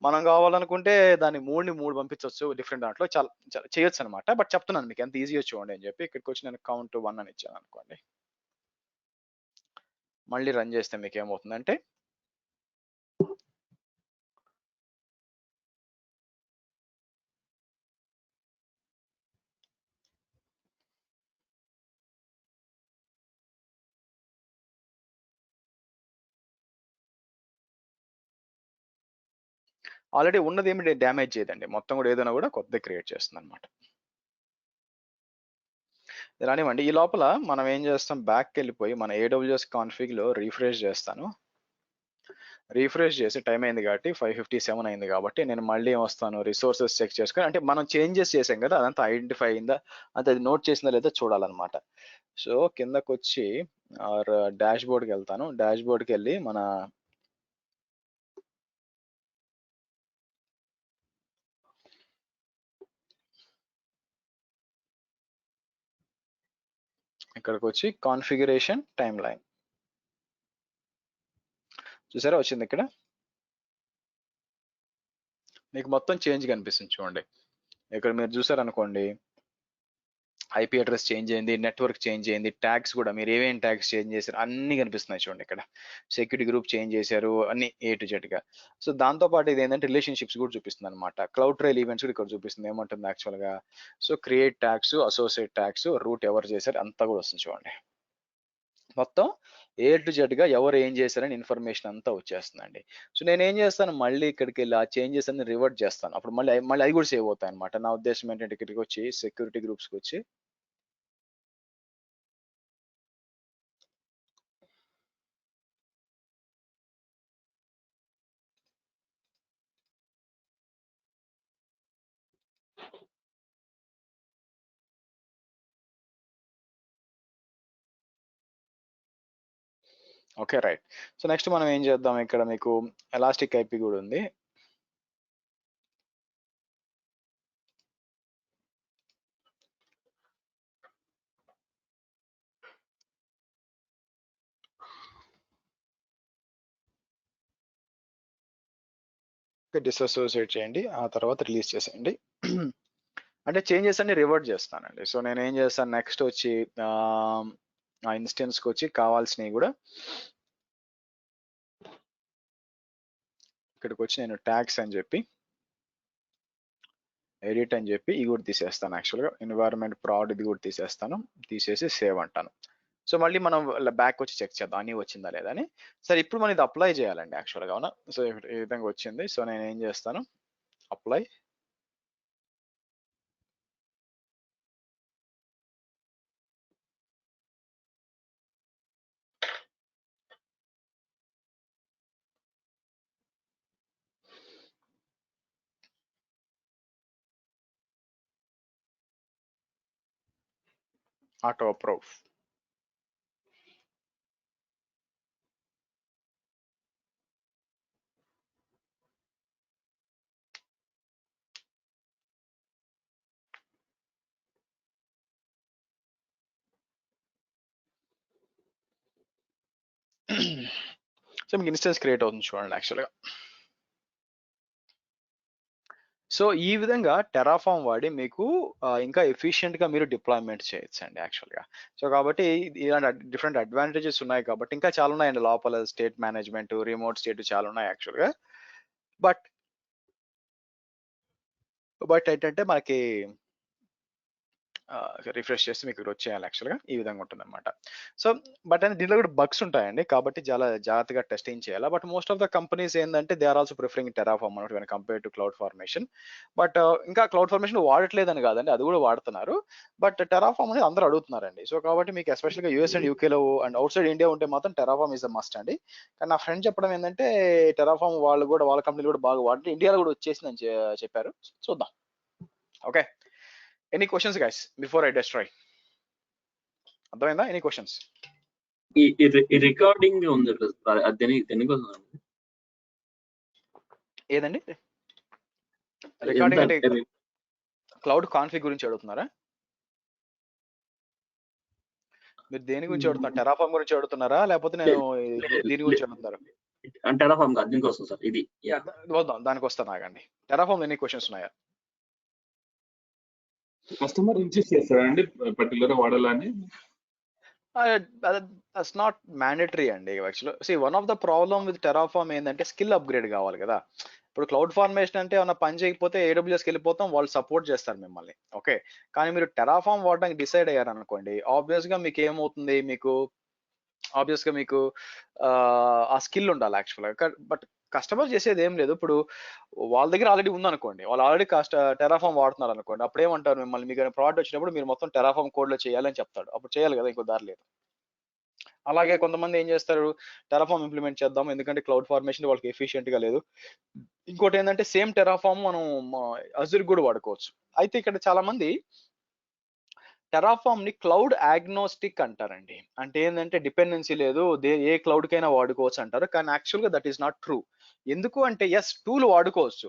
మనం కావాలనుకుంటే దాన్ని 3 పంపించవచ్చు డిఫరెంట్ దాంట్లో, చాలా చేయొచ్చు అనమాట. బట్ చెప్తున్నాను మీకు ఎంత ఈజీగా చూడండి అని చెప్పి. ఇక్కడికి వచ్చి నేను కౌంట్ 1 అని ఇచ్చాను అనుకోండి, మళ్ళీ రన్ చేస్తే మీకు ఏమవుతుందంటే ఆల్రెడీ ఉన్నది ఏమి డ్యామేజ్ చేయదండి, మొత్తం కూడా ఏదైనా కూడా కొత్తది క్రియేట్ చేస్తుంది అనమాట. రానివ్వండి. ఈ లోపల మనం ఏం చేస్తాం, బ్యాక్కి వెళ్ళిపోయి మన AWS కాన్ఫిగ్లో రీఫ్రెష్ చేస్తాను. రీఫ్రెష్ చేసి టైం అయింది కాబట్టి 5:57 అయింది కాబట్టి నేను మళ్ళీ ఏం వస్తాను, రిసోర్సెస్ చెక్ చేసుకొని, అంటే మనం చేంజెస్ చేసాం కదా అదంతా ఐడెంటిఫై అయిందా, అంటే అది నోట్ చేసిందా లేదా చూడాలన్నమాట. సో కిందకు వచ్చి డాష్ బోర్డ్కి వెళ్తాను. డాష్ బోర్డ్కి వెళ్ళి మన ఇక్కడికి వచ్చి కాన్ఫిగరేషన్ టైమ్ లైన్ చూసారా వచ్చింది. ఇక్కడ మీకు మొత్తం చేంజ్ కనిపిస్తుంది చూడండి. ఇక్కడ మీరు చూసారనుకోండి, IP అడ్రస్ చేంజ్ అయింది, నెట్వర్క్ చేంజ్ అయింది, ట్యాగ్స్ కూడా మీరు ఏమేమి ట్యాగ్స్ చేంజ్ చేశారు అన్ని కనిపిస్తున్నాయి చూడండి. ఇక్కడ సెక్యూరిటీ గ్రూప్ చేంజ్ చేశారు, అన్ని A to Z గా. సో దాంతో పాటు ఇది ఏంటంటే రిలేషన్షిప్స్ కూడా చూపిస్తుంది అనమాట. క్లౌడ్ ట్రైల్ ఈవెంట్స్ కూడా ఇక్కడ చూపిస్తుంది. ఏమంటుంది యాక్చువల్ గా, so create tags, associate tags, root ఎవరు చేశారు అంతా కూడా వస్తుంది చూడండి. మొత్తం A to Z గా ఎవరు ఏం చేశారని ఇన్ఫర్మేషన్ అంతా వచ్చేస్తుందండి. సో నేను ఏం చేస్తాను, మళ్ళీ ఇక్కడికి వెళ్ళి ఆ చేంజెస్ అన్ని రివర్ట్ చేస్తాను. అప్పుడు మళ్ళీ అవి కూడా సేవ్ అవుతాయి అనమాట. నా ఉద్దేశం ఏంటంటే ఇక్కడికి వచ్చి సెక్యూరిటీ గ్రూప్స్కి వచ్చి ఓకే రైట్. సో నెక్స్ట్ మనం ఏం చేద్దాం, ఇక్కడ మీకు ఎలాస్టిక్ IP కూడా ఉంది. డిసోసియేట్ చేయండి, ఆ తర్వాత రిలీజ్ చేసేయండి. అంటే చేంజెస్ అన్ని రివర్ట్ చేస్తానండి. సో నేను ఏం చేస్తాను, నెక్స్ట్ వచ్చి ఆ ఇన్స్టెన్స్కి వచ్చి కావాల్సినవి కూడా ఇక్కడికి వచ్చి నేను ట్యాగ్స్ అని చెప్పి ఎడిట్ అని చెప్పి ఇది కూడా తీసేస్తాను. యాక్చువల్గా ఎన్వైరన్మెంట్ ప్రాడ్ ఇది కూడా తీసేస్తాను, తీసేసి సేవ్ అంటాను. సో మళ్ళీ మనం బ్యాక్ వచ్చి చెక్ చేద్దాం అన్నీ వచ్చిందా లేదా అని. సరే ఇప్పుడు మనం ఇది అప్లై చేయాలండి యాక్చువల్గా, అవునా. సో ఈ విధంగా వచ్చింది. సో నేను ఏం చేస్తాను, అప్లై. Auto approve. సో మీకు ఇన్స్టెన్స్ క్రియేట్ అవుతుంది చూడండి యాక్చువల్గా. సో ఈ విధంగా టెరాఫామ్ వాడి మీకు ఇంకా ఎఫిషియెంట్ గా మీరు డిప్లాయ్మెంట్ చేయొచ్చు అండి యాక్చువల్గా. సో కాబట్టి ఇలాంటి డిఫరెంట్ అడ్వాంటేజెస్ ఉన్నాయి కాబట్టి ఇంకా చాలా ఉన్నాయండి లోపల. స్టేట్ మేనేజ్మెంట్, రిమోట్ స్టేట్ చాలా ఉన్నాయి యాక్చువల్గా. బట్ ఏంటంటే మనకి రిఫ్రెష్ చేస్తే మీకు ఇక్కడ వచ్చేయాలి యాక్చువల్గా ఈ విధంగా ఉంటుంది అనమాట. సో బట్ అంటే దీంట్లో కూడా బగ్స్ ఉంటాయండి కాబట్టి చాలా జాగ్రత్తగా టెస్టింగ్ చేయాలి. But most of the companies ఏంటంటే they are also preferring Terraform అనమాట when compare to cloud formation. But ఇంకా క్లౌడ్ ఫార్మేషన్ వాడట్లేదని కాదండి, అది కూడా వాడుతున్నారు. బట్ టెరాఫామ్ అనేది అందరూ అడుగుతున్నారండి. సో కాబట్టి మీకు ఎస్పెషల్గా US అండ్ UKలో అండ్ అవుట్ సైడ్ ఇండియా ఉంటే మాత్రం టెరాఫామ్ ఇస్ ద మస్ట్ అండి. కానీ నా ఫ్రెండ్ చెప్పడం ఏంటంటే టెరాఫామ్ వాళ్ళు కూడా వాళ్ళ కంపెనీ కూడా బాగా వాడి ఇండియాలో కూడా వచ్చేసిందని చెప్పారు. చూద్దాం. Okay, any questions guys before I destroy? అర్థమైందా? Any questions? ఈ రికార్డింగ్ ఉంది కదా, దేనికోసం ఏదండి రికార్డింగ్? అంటే క్లౌడ్ కాన్ఫిగ్ గురించి అడుగుతున్నారా మీరు? దేని గురించి అడుగుతున్నారు? టెరాఫామ్ గురించి అడుగుతున్నారా లేకపోతే నేను దీని గురించి అడుగుతున్నారా? టెరాఫామ్ కాదు, దీనికోసం సార్. ఇది వద్దాం, దానికి వస్తాను ఆగండి. టెరాఫామ్ ఎన్ని క్వశ్చన్స్ ఉన్నాయా? కస్టమర్ ఇన్సిస్ట్ చేస్తారండి పర్టికులర్ వాడాలని? దట్స్ నాట్ మ్యాండేటరీ అండి actually. See one of the problem with Terraform ఏంటంటే స్కిల్ అప్గ్రేడ్ కావాలి కదా. ఇప్పుడు క్లౌడ్ ఫార్మేషన్ అంటే ఏమన్నా పని చేయకపోతే AWSకి వెళ్ళిపోతాం, వాళ్ళు సపోర్ట్ చేస్తారు మిమ్మల్ని. ఓకే, కానీ మీరు టెరాఫామ్ వాడడానికి డిసైడ్ అయ్యారు అనుకోండి, ఆబ్వియస్గా మీకు ఏమవుతుంది, మీకు ఆ స్కిల్ ఉండాలి యాక్చువల్గా. బట్ కస్టమర్ చేసేది ఏం లేదు. ఇప్పుడు వాళ్ళ దగ్గర ఆల్రెడీ ఉందనుకోండి, వాళ్ళు ఆల్రెడీ టెరాఫామ్ వాడుతున్నారు అనుకోండి, అప్పుడు ఏమంటారు మిమ్మల్ని, మీకు ప్రోడక్ట్ వచ్చినప్పుడు మీరు మొత్తం టెరాఫామ్ కోడ్ లో చేయాలని చెప్తాడు. అప్పుడు చేయాలి కదా, ఇంకో దారి లేదు. అలాగే కొంతమంది ఏం చేస్తారు, టెరాఫామ్ ఇంప్లిమెంట్ చేద్దాం ఎందుకంటే క్లౌడ్ ఫార్మేషన్ వాళ్ళకి ఎఫిషియెంట్ గా లేదు. ఇంకోటి ఏంటంటే సేమ్ టెరాఫామ్ మనం అజూర్ కూడా వాడుకోవచ్చు. అయితే ఇక్కడ చాలా మంది టెరాఫామ్ ని క్లౌడ్ ఆగ్నోస్టిక్ అంటారండి. అంటే ఏంటంటే డిపెండెన్సీ లేదు, ఏ క్లౌడ్ కైనా వాడుకోవచ్చు అంటారు. కానీ యాక్చువల్ గా దట్ ఈస్ నాట్ ట్రూ. ఎందుకు అంటే ఎస్, టూల్ వాడుకోవచ్చు,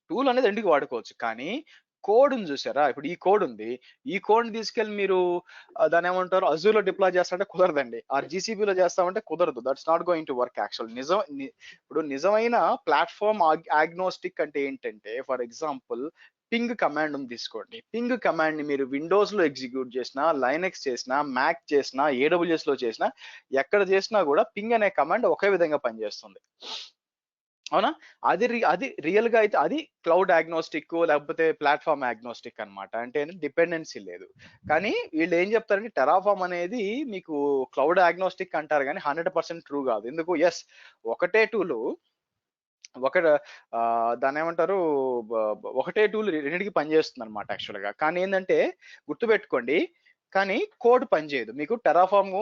టూల్ అనేది ఎందుకు వాడుకోవచ్చు, కానీ కోడ్ ఉంది చూసారా, ఇప్పుడు ఈ కోడ్ ఉంది, ఈ కోడ్ ని తీసుకెళ్లి మీరు దాని ఏమంటారు అజూర్ లో డిప్లాయ్ చేస్తామంటే కుదరదండి, ఆ జీసీబీలో చేస్తామంటే కుదరదు. That's not going to work actual. ఇప్పుడు నిజమైన ప్లాట్ఫామ్ ఆగ్నోస్టిక్ అంటే ఏంటంటే, ఫర్ ఎగ్జాంపుల్ పింగ్ కమాండ్ ఉంది తీసుకోండి. పింగ్ కమాండ్ ని మీరు విండోస్ లో ఎగ్జిక్యూట్ చేసినా, లైనెక్స్ చేసినా, మ్యాక్ చేసినా, AWS లో చేసినా, ఎక్కడ చేసినా కూడా పింగ్ అనే కమాండ్ ఒకే విధంగా పనిచేస్తుంది. అవునా? అది రియల్ గా అయితే అది క్లౌడ్ ఆగ్నోస్టిక్ లేకపోతే ప్లాట్ఫామ్ ఆగ్నోస్టిక్ అన్నమాట. అంటే డిపెండెన్సీ లేదు. కానీ వీళ్ళు ఏం చెప్తారంటే టెరాఫామ్ అనేది మీకు క్లౌడ్ ఆగ్నోస్టిక్ అంటారు, కానీ 100% ట్రూ కాదు. ఎందుకు? ఎస్, ఒకటే టూల్ దాన్ని ఏమంటారు, ఒకటే టూల్ రెండింటికి పనిచేస్తుంది అనమాట యాక్చువల్ గా. కానీ ఏంటంటే గుర్తుపెట్టుకోండి, కానీ కోడ్ పనిచేయదు. మీకు టెరాఫామ్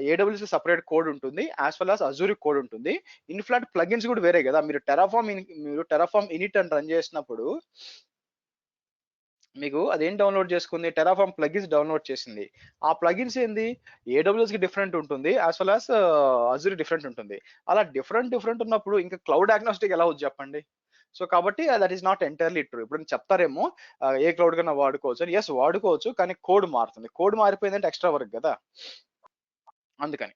AWS సపరేట్ కోడ్ ఉంటుంది, as well as Azure code ఉంటుంది. ఇన్ఫ్లాట్ ప్లగిన్స్ కూడా వేరే కదా. మీరు టెరాఫామ్ ఇనిట్ అని రన్ చేసినప్పుడు మీకు అదేం డౌన్లోడ్ చేసుకుంది, టెరాఫామ్ ప్లగిన్స్ డౌన్లోడ్ చేసింది. ఆ ప్లగిన్స్ ఏంది, AWS కి డిఫరెంట్ ఉంటుంది, as well as Azure different ఉంటుంది. అలా డిఫరెంట్ ఉన్నప్పుడు ఇంకా క్లౌడ్ ఆగ్నోస్టిక్ ఎలా అవుతుంది చెప్పండి. సో కాబట్టి that is not entirely true. ఇప్పుడు చెప్తారేమో ఏ క్లౌడ్ కన్నా వాడుకోవచ్చు అని. ఎస్ వాడుకోవచ్చు, కానీ కోడ్ మారుతుంది. కోడ్ మారిపోయిందంటే ఎక్స్ట్రా వర్క్ కదా, అందుకని.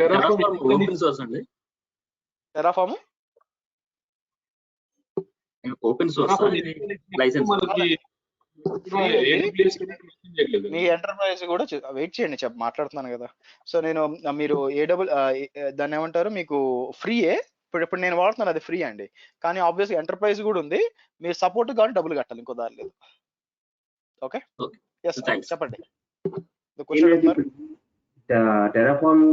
టెరాఫామ్ ఓపెన్ సోర్స్ అండి, టెరాఫామ్ ఓపెన్ సోర్స్ లైసెన్స్. మనకి AWS కి మెన్షన్ చేయలేదు. మీ ఎంటర్ప్రైజ్ కూడా వెయిట్ చేయండి, మాట్లాడుతున్నాను కదా. సో మీరు దాన్ని ఏమంటారు, మీకు ఫ్రీయే. ఇప్పుడు నేను వాడుతున్నాను, అది ఫ్రీ అండి. కానీ ఆబ్వియస్గా ఎంటర్ప్రైజ్ కూడా ఉంది, మీరు సపోర్ట్ కానీ డబ్బులు కట్టాలి, ఇంకో దారి లేదు. ఓకే, ఎస్ చెప్పండి. టెరాఫామ్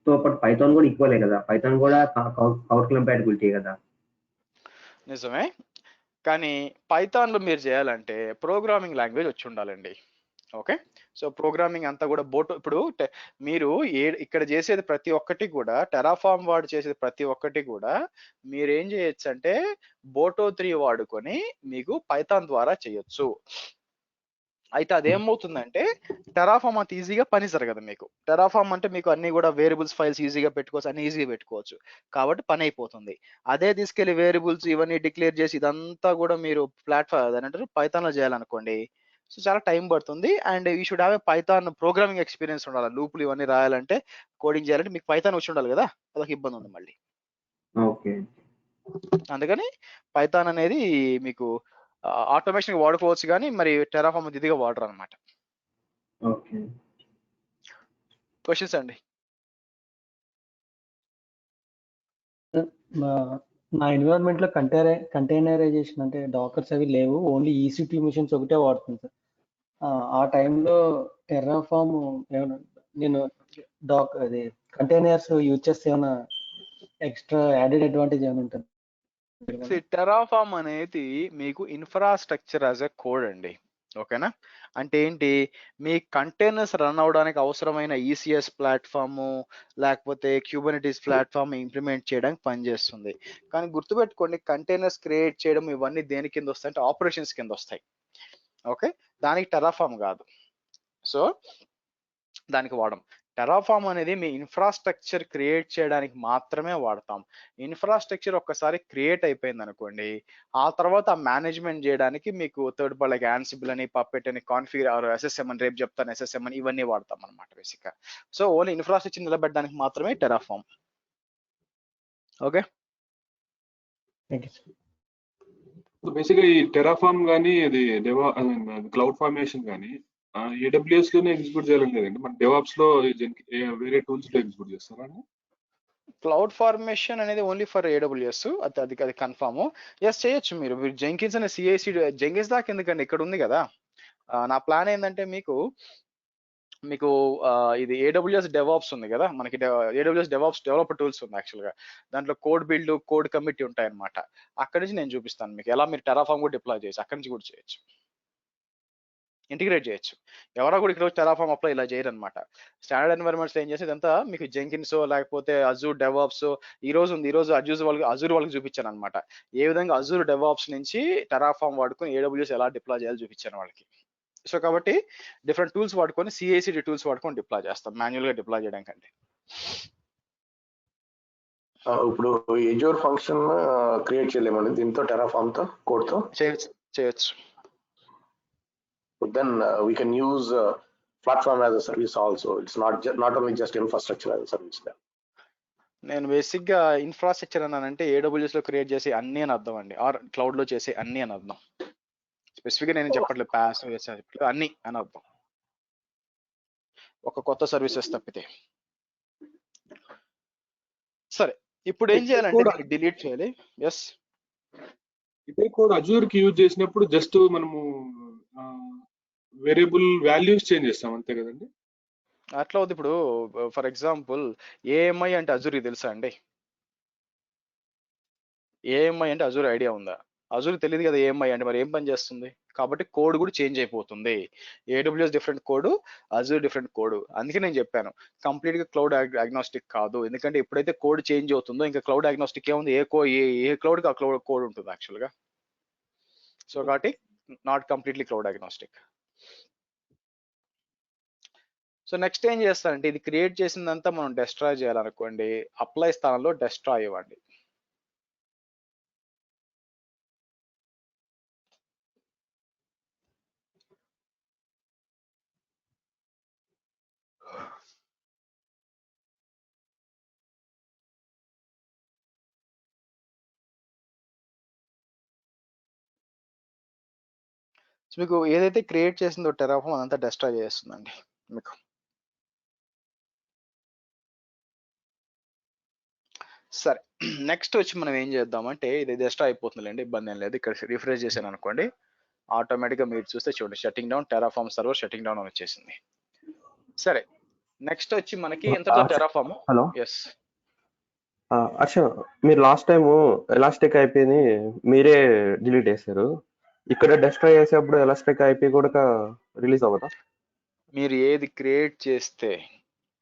తో పాటు పైథాన్ కూడా ఈక్వలే కదా, పైథాన్ కూడా కౌట్ కంపాటిబిలిటీ కదా. నిజమే, కానీ పైథాన్ లో మీరు చేయాలంటే ప్రోగ్రామింగ్ లాంగ్వేజ్ వచ్చి ఉండాలండి. ఓకే, సో ప్రోగ్రామింగ్ అంతా కూడా ఇప్పుడు మీరు ఇక్కడ చేసేది ప్రతి ఒక్కటి కూడా, టెరాఫామ్ వాడు చేసేది ప్రతి ఒక్కటి కూడా మీరు ఏం చేయొచ్చు అంటే బోటో 3 వాడుకొని మీకు పైథాన్ ద్వారా చేయొచ్చు. అయితే అదేమవుతుందంటే టెరాఫామ్ అంత ఈజీగా పని జరగదు మీకు. టెరాఫామ్ అంటే మీకు అన్ని కూడా వేరియబుల్స్ ఫైల్స్ ఈజీగా పెట్టుకోవచ్చు, అన్ని ఈజీగా పెట్టుకోవచ్చు, కాబట్టి పని అయిపోతుంది. అదే తీసుకెళ్లి వేరియబుల్స్ ఇవన్నీ డిక్లేర్ చేసి ఇదంతా కూడా మీరు ప్లాట్ఫామ్ అంటారు పైథాన్ లో చేయాలనుకోండి, సో చాలా టైం పడుతుంది. And you should have a Python programming experience ఉండాలి. లూపులు ఇవన్నీ రాయాలంటే, కోడింగ్ చేయాలంటే మీకు పైథాన్ వచ్చి ఉండాలి కదా, అదొక ఇబ్బంది ఉంది మళ్ళీ. ఓకే, అందుకని పైథాన్ అనేది మీకు ఆటోమేషన్ వాడుకోవచ్చు, కానీ మరి టెరాఫామ్ ఇదిగా వాడరు అనమాట. ఓకే, క్వశ్చన్స్ అండి. నా ఎన్విరాన్మెంట్ లో కంటైనరైజేషన్ అంటే డాకర్స్ అవి లేవు, ఓన్లీ EC2 మిషన్స్ ఒకటే వాడుతుంది సార్. ఆ టైంలో టెర్రాఫామ్ ఏమైనా నేను అది కంటైనర్స్ యూజ్ చేస్తే ఏమైనా ఎక్స్ట్రా యాడెడ్ అడ్వాంటేజ్ ఏమైనా ఉంటుంది? టెరాఫామ్ అనేది మీకు ఇన్ఫ్రాస్ట్రక్చర్ యాజ్ ఎ కోడ్ అండి. ఓకేనా, అంటే ఏంటి, మీ కంటైనర్స్ రన్ అవడానికి అవసరమైన ECS ప్లాట్ఫామ్ లేకపోతే క్యూబర్నెటిస్ ప్లాట్ఫామ్ ఇంప్లిమెంట్ చేయడానికి పనిచేస్తుంది. కానీ గుర్తుపెట్టుకోండి, కంటైనర్స్ క్రియేట్ చేయడం ఇవన్నీ దేని కింద వస్తాయి అంటే ఆపరేషన్స్ కింద వస్తాయి. ఓకే, దానికి టెరాఫామ్ కాదు, సో దానికి వాడడం. టెరాఫామ్ అనేది మీ ఇన్ఫ్రాస్ట్రక్చర్ క్రియేట్ చేయడానికి మాత్రమే వాడతాం. ఇన్ఫ్రాస్ట్రక్చర్ ఒక్కసారి క్రియేట్ అయిపోయింది అనుకోండి, ఆ తర్వాత మేనేజ్మెంట్ చేయడానికి మీకు థర్డ్ పార్టీ లైక్ యాన్సిబుల్ అని, పప్పెట్ అని, కాన్ఫిగర్ SSM అని, రేపు చెప్తాను SSM అని, ఇవన్నీ వాడతాం అనమాట బేసిక్ గా. సో ఓన్లీ ఇన్ఫ్రాస్ట్రక్చర్ నిలబెట్టడానికి మాత్రమే టెరాఫామ్. ఓకే, బేసిక్ గా ఈ టెరాఫామ్ కానీ అది క్లౌడ్ ఫార్మేషన్ కానీ AWS లోనే ఎగ్జిక్యూట్ చేయాలని లేదండి, మన డెవాప్స్ లో వేరే టూల్స్ లో ఎగ్జిక్యూట్ చేస్తారా? క్లౌడ్ ఫార్మేషన్ అనేది ఓన్లీ ఫర్ AWS, అది కన్ఫర్మ్. ఎస్ చేయొచ్చు మీరు జెంకిన్స్ అనే CICD జెంకిన్స్ దాకా ఎందుకండి, ఇక్కడ ఉంది కదా. నా ప్లాన్ ఏంటంటే మీకు మీకు ఇది AWS DevOps ఉంది కదా, మనకి AWS DevOps డెవలపర్ టూల్స్ ఉంది యాక్చువల్గా. దాంట్లో కోడ్ బిల్డ్, కోడ్ కమిటీ ఉంటాయన్నమాట. అక్కడి నుంచి నేను చూపిస్తాను మీకు ఎలా మీరు టెరాఫామ్ కూడా డిప్లాయ్ చేయొచ్చు, అక్కడి నుంచి కూడా చేయొచ్చు, ఇంటిగ్రేట్ చేయొచ్చు. ఎవరో కూడా ఇక్కడ టెరాఫామ్ అప్లై ఇలా చేయరు అనమాట. స్టాండర్డ్ ఎన్వైరన్మెంట్స్ ఏం చేసి ఇదంతా మీకు జెంకిన్స్ లేకపోతే అజూర్ డెవాప్స్ ఈ రోజు అజూర్ వాళ్ళకి చూపించాను అనమాట. ఏ విధంగా అజూర్ డెవాప్స్ నుంచి టెరాఫామ్ వాడుకొని AWS ఎలా డిప్లాయ్ చేయాలో చూపించాను వాళ్ళకి. సో కాబట్టి డిఫరెంట్ టూల్స్ వాడుకొని CI/CD టూల్స్ వాడుకొని డిప్లాయ్ చేస్తాం, మాన్యువల్ గా డిప్లాయ్ చేయడం కంటే. ఇప్పుడు ఎజూర్ ఫంక్షన్ క్రియేట్ చేయలేమండి దీంతో టెరాఫామ్ తో కోడ్ తో చేయొచ్చు. then we can use platform as a service also. It's not only just infrastructure as a service then. నేను బేసిక్ గా ఇన్ఫ్రాస్ట్రక్చర్ అన్నానంటే AWS లో క్రియేట్ చేసే అన్ని అని అర్థం అండి, ఆర్ క్లౌడ్ లో చేసే అన్ని అని అర్థం. స్పెసిఫిక్ గా నేను చెప్పట్లేదు పాస్ అన్ని అని అర్థం, ఒక కొత్త సర్వీసెస్ తప్పితే. సరే, ఇప్పుడు ఏం చేయాలంటే డిలీట్ చేయాలి. ఎస్, ఇదే కోడ్ అజూర్ కి యూజ్ చేసినప్పుడు జస్ట్ మనము వేరియబుల్ వాల్యూస్ చేంజ్ చేస్తాం అంతే కదండి. అట్లా అవుతుంది. ఇప్పుడు ఫర్ ఎగ్జాంపుల్ AMI అంటే అజూర్ తెలుసా అండి? AMI అంటే అజూర్ ఐడియా ఉందా? అజూర్ తెలియదు కదా AMI అంటే, మరి ఏం పని చేస్తుంది? కాబట్టి కోడ్ కూడా చేంజ్ అయిపోతుంది. AWS different code, Azure different code. అందుకే నేను చెప్పాను కంప్లీట్ గా క్లౌడ్ అగ్నాస్టిక్ కాదు, ఎందుకంటే ఎప్పుడైతే కోడ్ చేంజ్ అవుతుందో ఇంకా క్లౌడ్ అగ్నాస్టిక్ ఏముంది, ఏ క్లౌడ్ కి ఆ క్లౌడ్ కోడ్ ఉంటుంది యాక్చువల్ గా. సో కాబట్టి not completely cloud agnostic. So next ఏం చేస్తారంటే ఇది క్రియేట్ చేసిందంతా మనం డెస్ట్రాయ్ చేయాలనుకోండి, అప్లై స్థానంలో డెస్ట్రాయ్ ఇవ్వండి. సో మీకు ఏదైతే క్రియేట్ చేసిందో టెరాఫామ్ అదంతా డెస్ట్రాయ్ చేస్తుందండి మీకు. సరే, నెక్స్ట్ వచ్చి మనం ఏం చేద్దామంటే ఇది డెస్ట్రాయ్ అయిపోతుందిలేండి, ఇబ్బంది ఏం లేదు. ఇక్కడ రిఫ్రెష్ చేశాను అనుకోండి, ఆటోమేటిక్గా మీరు చూస్తే చూడండి shutting down, Terraform server shutting down అని వచ్చేసింది. సరే, నెక్స్ట్ వచ్చి మనకి ఎంత టెరాఫామ్. హలో, ఎస్ హర్ష, మీరు లాస్ట్ టైం ఎలాస్టిక్ ఐపీని మీరే డిలీట్ చేశారు, ఇక్కడ డెస్ట్రాయ్ చేసేప్పుడు ఎలాస్టిక్ ఐపీ కూడా రిలీజ్ అవ్వదా? మీరు ఏది క్రియేట్ చేస్తే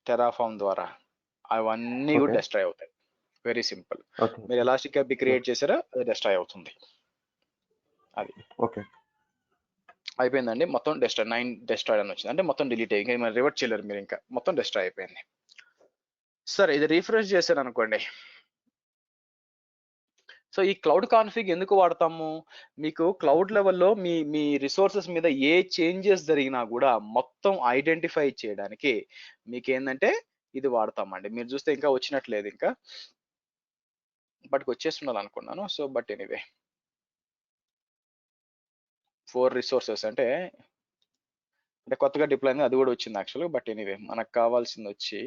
టెరాఫామ్ ద్వారా అవన్నీ కూడా డెస్ట్రాయ్ అవుతాయి. Very simple. మీరు ఎలాస్టిక్ ఐపీ క్రియేట్ చేసారా అది డెస్ట్రాయ్ అవుతుంది. అది ఓకే, అయిపోయిందండి. మొత్తం డెస్ట్రాయ్ 9 డెస్ట్రాయ్ అని వచ్చింది, అంటే మొత్తం డిలీట్ అయ్యి ఇంకా రివర్ట్ చేయలేరు మీరు, ఇంకా మొత్తం డెస్ట్రాయ్ అయిపోయింది. సరే, ఇది రీఫ్రెష్ చేశారు అనుకోండి. సో ఈ క్లౌడ్ కాన్ఫిగ్ ఎందుకు వాడతాము, మీకు క్లౌడ్ లెవెల్లో మీ రిసోర్సెస్ మీద ఏ చేంజెస్ జరిగినా కూడా మొత్తం ఐడెంటిఫై చేయడానికి మీకు ఏంటంటే ఇది వాడతామండి. మీరు చూస్తే ఇంకా వచ్చినట్లేదు, ఇంకా బట్ వచ్చేస్తున్నది అనుకున్నాను. సో బట్ ఎనీవే 4 రిసోర్సెస్ అంటే కొత్తగా డిప్లాయ్ అయింది, అది కూడా వచ్చింది యాక్చువల్గా. బట్ ఎనీవే మనకు కావాల్సింది వచ్చి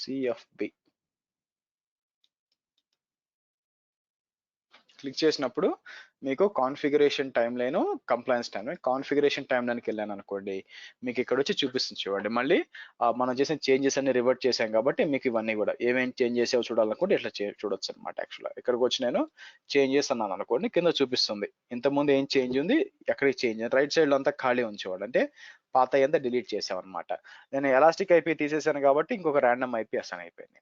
CFB. క్లిక్ చేసినప్పుడు మీకు configuration timeline, compliance timeline, configuration టైం లైన్కి వెళ్ళాను అనుకోండి, మీకు ఇక్కడ వచ్చి చూపిస్తుంది చూడండి. మళ్ళీ మనం చేసిన చేంజెస్ అన్ని రివర్ట్ చేసాం కాబట్టి మీకు ఇవన్నీ కూడా ఏమేమి చేంజ్ చేసావో చూడాలనుకుంటే ఇట్లా చూడొచ్చు అనమాట. యాక్చువల్గా ఇక్కడికి వచ్చి నేను చేంజెస్ అన్నాను అనుకోండి, కింద చూపిస్తుంది ఇంతకుముందు ఏం చేంజ్ ఉంది, ఎక్కడికి చేంజ్. రైట్ సైడ్ లో అంతా ఖాళీ ఉంచేవాడు, అంటే పాత అంతా డిలీట్ చేసాం అనమాట. నేను ఎలాస్టిక్ ఐపీ తీసేసాను కాబట్టి ఇంకొక ర్యాండమ్ ఐపీ అసైన్ అయిపోయింది.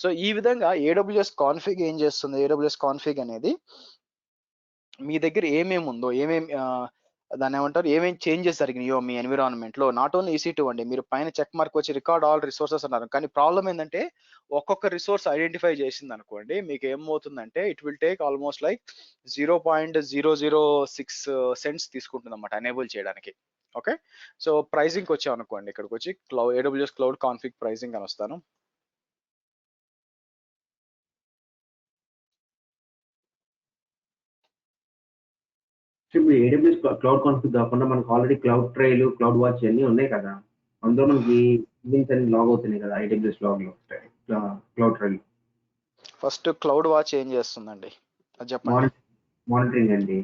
సో ఈ విధంగా AWS కాన్ఫిగ్ ఏం చేస్తుంది, AWS కాన్ఫిగ్ అనేది మీ దగ్గర ఏమేమి ఉందో, దాన్ని ఏమంటారు, ఏమేమి చేంజెస్ జరిగినాయో మీ ఎన్విరాన్మెంట్ లో, నాట్ ఓన్లీ EC2 అండి. మీరు పైన చెక్ మార్క్ వచ్చి రికార్డ్ ఆల్ రిసోర్సెస్ అన్నారు, కానీ ప్రాబ్లం ఏంటంటే ఒక్కొక్క రిసోర్స్ ఐడెంటిఫై చేసింది అనుకోండి, మీకు ఏమవుతుందంటే it will take almost like 0.006 cents తీసుకుంటుంది అన్నమాట ఎనేబుల్ చేయడానికి. ఓకే, సో ప్రైజింగ్ వచ్చాం అనుకోండి, ఇక్కడికి వచ్చి AWS క్లౌడ్ కాన్ఫిగ్ ప్రైజింగ్ అని వస్తాను. సో ఇప్పుడు ఏడబ్ల్యూఎస్ క్లౌడ్ కాన్ఫిగ్ కాకుండా మనకు already CloudTrail, CloudWatch అన్నీ ఉన్నాయి కదా. అందులో మనకి లింక్స్ అన్ని లాగ్ అవుతున్నాయి కదా ఏడబ్ల్యూఎస్ లాగ్లో, cloud trail. First cloud watch ఏం చేస్తుందండి అది చెప్పండి. మానిటరింగ్ అండి.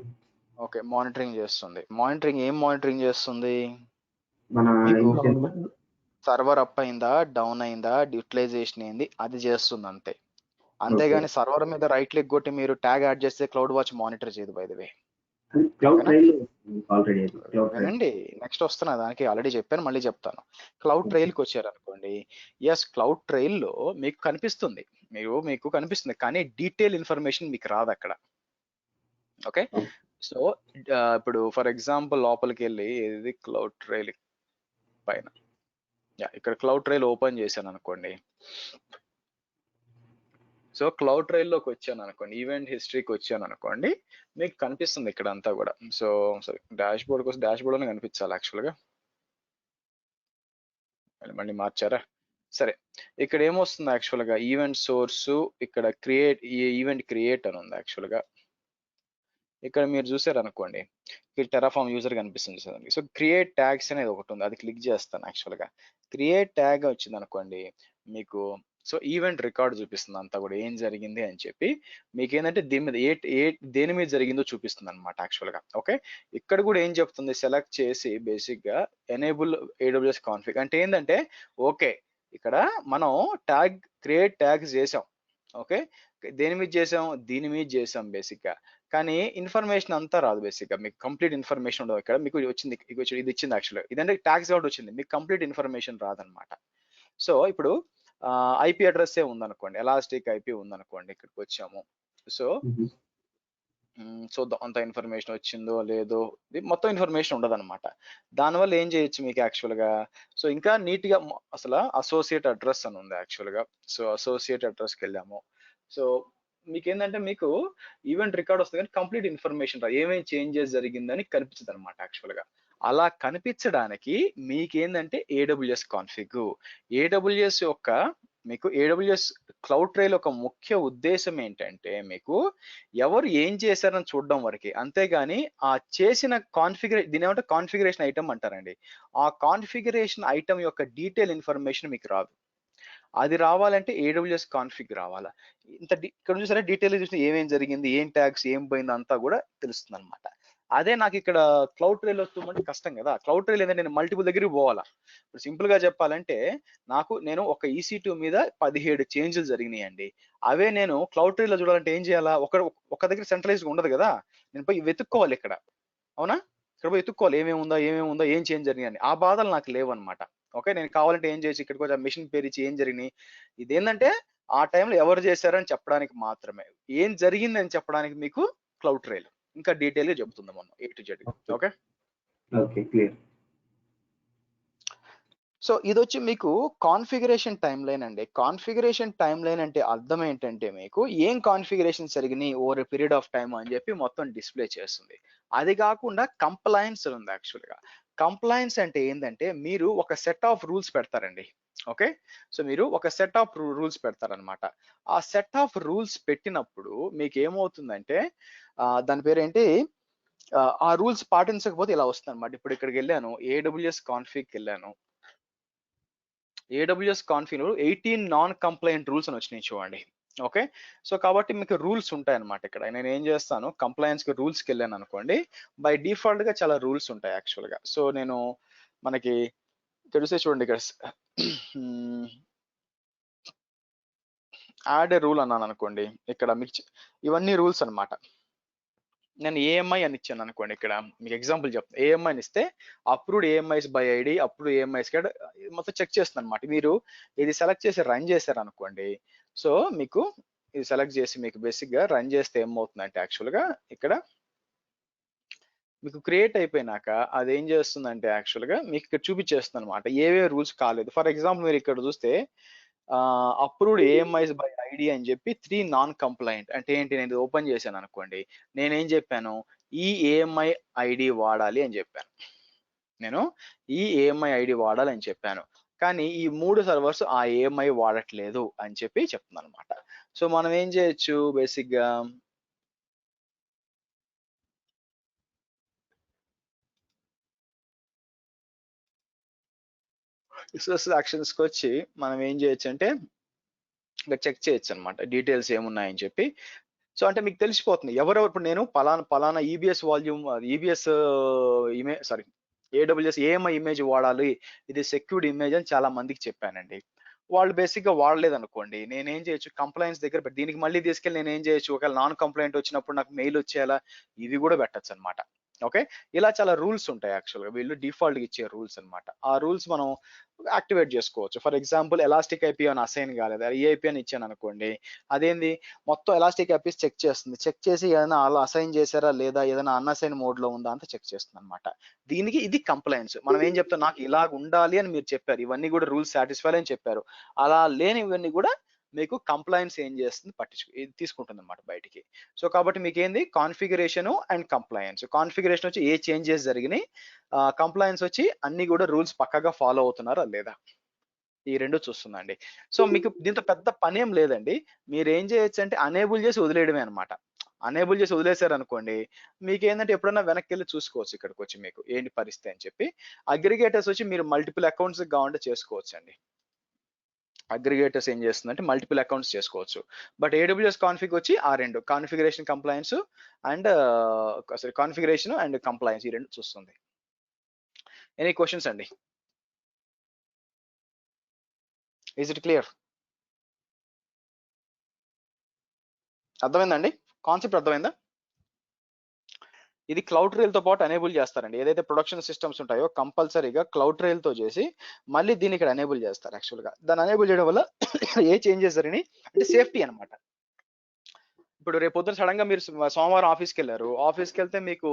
ఓకే, మానిటరింగ్ చేస్తుంది. మానిటరింగ్ ఏం మానిటరింగ్ చేస్తుంది? మన మీకు instance- సర్వర్ అప్ అయిందా, డౌన్ అయిందా, యూటిలైజేషన్ ఏంది అది చేస్తుంది అంతే. అంతేగాని సర్వర్ మీద రైట్ క్లిక్ కొట్టి మీరు ట్యాగ్ యాడ్ చేస్తే క్లౌడ్ వాచ్ మానిటర్ చేయదు. బై ది వే, అది క్లౌడ్ ట్రైల్ ఆల్రెడీ, అది క్లౌడ్ ట్రైల్. వినండి, నెక్స్ట్ వస్తున్నా దానికి, ఆల్రెడీ చెప్పాను మళ్ళీ చెప్తాను. క్లౌడ్ ట్రైల్కి వచ్చారు అనుకోండి, ఎస్ క్లౌడ్ ట్రైల్లో మీకు కనిపిస్తుంది, మీకు కనిపిస్తుంది, కానీ డీటెయిల్ ఇన్ఫర్మేషన్ మీకు రాదు అక్కడ. ఓకే, సో ఇప్పుడు ఫర్ ఎగ్జాంపుల్ లోపలికి వెళ్ళి ఇది క్లౌడ్ ట్రైల్ పైన, ఇక్కడ క్లౌడ్ ట్రైల్ ఓపెన్ చేశాను అనుకోండి. సో క్లౌడ్ ట్రైల్లోకి వచ్చాను అనుకోండి, ఈవెంట్ హిస్టరీకి వచ్చాను అనుకోండి, మీకు కనిపిస్తుంది ఇక్కడ అంతా కూడా. సో సరే, డాష్ బోర్డ్ కోసం డాష్ బోర్డ్లోనే కనిపించాలి యాక్చువల్గా, మళ్ళీ మార్చారా? సరే, ఇక్కడ ఏమొస్తుంది యాక్చువల్గా ఈవెంట్ సోర్స్, ఇక్కడ క్రియేట్, ఈవెంట్ క్రియేట్ అని ఉంది యాక్చువల్గా. ఇక్కడ మీరు చూసారు అనుకోండి, ఇక్కడ టెరాఫామ్ యూజర్ కనిపిస్తుంది చూడండి. సో క్రియేట్ ట్యాగ్స్ అనేది ఒకటి ఉంది, అది క్లిక్ చేస్తాను యాక్చువల్గా. క్రియేట్ ట్యాగ్ వచ్చింది అనుకోండి మీకు, సో ఈవెంట్ రికార్డ్ చూపిస్తుంది అంతా కూడా ఏం జరిగింది అని చెప్పి. మీకు ఏంటంటే దీని మీద దేని మీద జరిగిందో చూపిస్తుంది అనమాట యాక్చువల్గా. ఓకే, ఇక్కడ కూడా ఏం చెప్తుంది, సెలెక్ట్ చేసి బేసిక్గా ఎనేబుల్ AWS కాన్ఫిగ్ అంటే ఏంటంటే, ఓకే ఇక్కడ మనం ట్యాగ్ క్రియేట్ ట్యాగ్స్ చేసాం. ఓకే, దేని మీద చేసాం, దీని మీద చేసాం బేసిక్గా, కానీ ఇన్ఫర్మేషన్ అంతా రాదు బేసిక్గా. మీకు కంప్లీట్ ఇన్ఫర్మేషన్ ఉండదు. ఇక్కడ మీకు వచ్చింది, ఇది ఇచ్చింది యాక్చువల్గా, ఇదంటే ట్యాగ్స్ అవుట్ వచ్చింది, మీకు కంప్లీట్ ఇన్ఫర్మేషన్ రాదనమాట. సో ఇప్పుడు ఐపీ అడ్రస్ ఏ ఉందనుకోండి, ఎలాస్టిక్ ఐపీ ఉందనుకోండి, ఇక్కడికి వచ్చాము. సో చూద్దాం అంత ఇన్ఫర్మేషన్ వచ్చిందో లేదో, మొత్తం ఇన్ఫర్మేషన్ ఉండదు అనమాట. దానివల్ల ఏం చేయొచ్చు మీకు యాక్చువల్గా, సో ఇంకా నీట్గా అసలు అసోసియేట్ అడ్రస్ అని ఉంది యాక్చువల్గా. సో అసోసియేట్ అడ్రస్కి వెళ్ళాము. సో మీకు ఏంటంటే మీకు ఈవెంట్ రికార్డ్ వస్తుంది కానీ కంప్లీట్ ఇన్ఫర్మేషన్ రా, ఏమేమి చేంజెస్ జరిగిందని కనిపించదు అనమాట యాక్చువల్గా. అలా కనిపించడానికి మీకేందంటే AWS కాన్ఫిగ్. AWS యొక్క మీకు AWS క్లౌడ్ ట్రైల్ ఒక ముఖ్య ఉద్దేశం ఏంటంటే, మీకు ఎవరు ఏం చేశారని చూడడం వరకే, అంతేగాని ఆ చేసిన దీని ఏమంటే కాన్ఫిగరేషన్ ఐటమ్ అంటారండి. ఆ కాన్ఫిగరేషన్ ఐటమ్ యొక్క డీటెయిల్ ఇన్ఫర్మేషన్ మీకు రాదు. అది రావాలంటే AWS కాన్ఫిగ్ రావాలా. ఇక్కడ చూసారా, డీటెయిల్ చూస్తే ఏమేం జరిగింది, ఏం ట్యాగ్స్ ఏం పోయింది అంతా కూడా తెలుస్తుంది అనమాట. అదే నాకు ఇక్కడ క్లౌడ్ ట్రైల్ వస్తుందంటే కష్టం కదా. క్లౌడ్ ట్రైల్ ఏంటంటే నేను మల్టిపుల్ దగ్గరికి పోవాలా. ఇప్పుడు సింపుల్ గా చెప్పాలంటే, నేను ఒక EC2 మీద 17 చేంజెస్ జరిగినాయండి. అవే నేను క్లౌడ్ ట్రైల్ లో చూడాలంటే ఏం చేయాలా, ఒక దగ్గర సెంట్రలైజ్గా ఉండదు కదా, నేను పోయి వెతుక్కోవాలి ఇక్కడ. అవునా, ఇక్కడ పోయి వెతుక్కోవాలి ఏమేమి ఉందో, ఏం చేంజ్ జరిగినాయని. ఆ బాధలు నాకు లేవు అనమాట. ఓకే, నేను కావాలంటే ఏం చేయొచ్చు, ఇక్కడికి వచ్చి మిషన్ పేరు ఇచ్చి ఏం జరిగినాయి, ఇదేంటంటే ఆ టైంలో ఎవరు చేశారని చెప్పడానికి మాత్రమే. ఏం జరిగిందని చెప్పడానికి మీకు క్లౌడ్ ట్రైల్ ఇంకా డీటెయిల్ గా చెప్తుంది మనం A to Z. Okay okay, clear. So ఇది వచ్చి మీకు కాన్ఫిగరేషన్ టైం లైన్ అండి. కాన్ఫిగరేషన్ టైం లైన్ అంటే అర్థం ఏంటంటే, మీకు ఏం కాన్ఫిగరేషన్ జరిగినాయి over a period of time అని చెప్పి మొత్తం డిస్ప్లే చేస్తుంది. అది కాకుండా కంప్లైన్స్ ఉంది యాక్చువల్గా. కంప్లైన్స్ అంటే ఏంటంటే, మీరు ఒక సెట్ ఆఫ్ రూల్స్ పెడతారండి. ఓకే, సో మీరు ఒక సెట్ ఆఫ్ రూల్స్ పెడతారనమాట. ఆ సెట్ ఆఫ్ రూల్స్ పెట్టినప్పుడు మీకు ఏమవుతుందంటే, దాని పేరేంటి, ఆ రూల్స్ పాటించకపోతే ఇలా వస్తుంది అనమాట. ఇప్పుడు ఇక్కడికి వెళ్ళాను, AWS కాన్ఫిగ్కి వెళ్ళాను. AWS config 18 non complaint rules అని వచ్చినాయి చూడండి. ఓకే, సో కాబట్టి మీకు రూల్స్ ఉంటాయి అనమాట. ఇక్కడ నేను ఏం చేస్తాను, కంప్లైన్స్ కి రూల్స్కి వెళ్ళాను అనుకోండి, బై డిఫాల్ట్ గా చాలా రూల్స్ ఉంటాయి యాక్చువల్గా. సో నేను మనకి ఇక్కడ చూస్తే చూడండి, ఇక్కడ యాడ్ ఏ రూల్ అన్నాను అనుకోండి, ఇక్కడ మీకు ఇవన్నీ రూల్స్ అనమాట. నేను AMI అని ఇచ్చాను అనుకోండి, ఇక్కడ మీకు ఎగ్జాంపుల్ చెప్తాను. AMI అని ఇస్తే approved AMIs by ID, approved AMIs మొత్తం చెక్ చేస్తుంది అనమాట. మీరు ఇది సెలెక్ట్ చేసి రన్ చేశారు అనుకోండి, సో మీకు ఇది సెలెక్ట్ చేసి మీకు బేసిక్ గా రన్ చేస్తే ఏమవుతుందంటే, యాక్చువల్గా ఇక్కడ మీకు క్రియేట్ అయిపోయినాక అది ఏం చేస్తుందంటే, యాక్చువల్గా మీకు ఇక్కడ చూపించేస్తుంది అనమాట ఏవే రూల్స్ కాలేదు. ఫర్ ఎగ్జాంపుల్ మీరు ఇక్కడ చూస్తే అప్రూవ్డ్ AMIs బై ID అని చెప్పి 3 నాన్ కంప్లైంట్ అంటే ఏంటి, నేను ఓపెన్ చేశాను అనుకోండి, నేనేం చెప్పాను, ఈ AMI ID వాడాలి అని చెప్పాను. నేను ఈ AMI ID వాడాలి అని చెప్పాను, కానీ ఈ 3 సర్వర్స్ ఆ AMI వాడట్లేదు అని చెప్పి చెప్తున్నాను అనమాట. సో మనం ఏం చేయొచ్చు, బేసిక్ గా రిసోర్స్ యాక్షన్స్కి వచ్చి మనం ఏం చేయొచ్చు అంటే ఇక్కడ చెక్ చేయొచ్చు అనమాట, డీటెయిల్స్ ఏమున్నాయని చెప్పి. సో అంటే మీకు తెలిసిపోతుంది ఎవరెవరు. ఇప్పుడు నేను పలానా EBS volume, EBS image, sorry AWS AMI image వాడాలి, ఇది సెక్యూర్డ్ ఇమేజ్ అని చాలా మందికి చెప్పానండి. వాళ్ళు బేసిక్ గా వాడలేదు అనుకోండి, నేనేం చేయొచ్చు, కంప్లైంట్స్ దగ్గర దీనికి మళ్ళీ తీసుకెళ్ళి నేను ఏం చేయొచ్చు, ఒకవేళ నాన్ కంప్లైంట్ వచ్చినప్పుడు నాకు మెయిల్ వచ్చేలా ఇవి కూడా పెట్టచ్చు అనమాట. ఓకే, ఇలా చాలా రూల్స్ ఉంటాయి యాక్చువల్గా, వీళ్ళు డిఫాల్ట్ గా ఇచ్చే రూల్స్ అన్నమాట. ఆ రూల్స్ మనం యాక్టివేట్ చేసుకోవచ్చు. ఫర్ ఎగ్జాంపుల్ ఎలాస్టిక్ ఐపీ అని అసైన్ కాలేదు, ఈఐపీ అని ఇచ్చాను అనుకోండి, అదేంది మొత్తం ఎలాస్టిక్ ఐపీస్ చెక్ చేస్తుంది, చెక్ చేసి ఏదైనా అలా అసైన్ చేశారా లేదా, ఏదైనా అన్అసైన్ మోడ్ లో ఉందా అంతా చెక్ చేస్తుంది అనమాట. దీనికి ఇది కంప్లైంట్స్. మనం ఏం చెప్తాం, నాకు ఇలాగ ఉండాలి అని మీరు చెప్పారు, ఇవన్నీ కూడా రూల్స్ సాటిస్ఫై అని చెప్పారు, అలా లేనివన్నీ కూడా మీకు కంప్లైంట్స్ ఏం చేస్తుంది, ఇది తీసుకుంటుంది అనమాట బయటికి. సో కాబట్టి మీకు ఏంది, కాన్ఫిగరేషన్ అండ్ కంప్లైన్స్. కాన్ఫిగరేషన్ వచ్చి ఏ చేంజెస్ జరిగినాయి, కంప్లైన్స్ వచ్చి అన్ని కూడా రూల్స్ పక్కగా ఫాలో అవుతున్నారా లేదా, ఈ రెండు చూస్తుందండి. సో మీకు దీంతో పెద్ద పని ఏం లేదండి, మీరు ఏం చేయొచ్చు అంటే అనేబుల్ చేసి వదిలేయడమే అనమాట. అనేబుల్ చేసి వదిలేశారు అనుకోండి, మీకు ఏంటంటే ఎప్పుడైనా వెనక్కి వెళ్ళి చూసుకోవచ్చు ఇక్కడికి వచ్చి మీకు ఏంటి పరిస్థితి అని చెప్పి. అగ్రిగేటర్స్ వచ్చి మీరు మల్టిపుల్ అకౌంట్స్ కావాలంటే చేసుకోవచ్చు అండి. అగ్రిగేటర్స్ ఏం చేస్తుందంటే మల్టిపుల్ అకౌంట్స్ చేసుకోవచ్చు. బట్ ఏడబ్ల్యూఎస్ కాన్ఫిగ్ వచ్చి ఆ రెండు, configuration compliance and sorry configuration and compliance, ఈ రెండు చూస్తుంది. ఎనీ క్వశ్చన్స్ అండి? Is it clear? అర్థమైందండి, కాన్సెప్ట్ అర్థమైందా? ఇది క్లౌడ్ ట్రైల్ తో పాటు ఎనేబుల్ చేస్తారండి. ఏదైతే ప్రొడక్షన్ సిస్టమ్స్ ఉంటాయో కంపల్సరీగా క్లౌడ్ ట్రైల్ తో చేసి మళ్ళీ దీన్ని ఇక్కడ ఎనేబుల్ చేస్తారు. యాక్చువల్ గా దాన్ని ఎనేబుల్ చేయడం వల్ల ఏ చేంజెస్ జరిగినాయి అంటే సేఫ్టీ అనమాట. ఇప్పుడు రేపు పొద్దున సడన్ గా మీరు సోమవారం ఆఫీస్కి వెళ్ళారు, ఆఫీస్కి వెళ్తే మీకు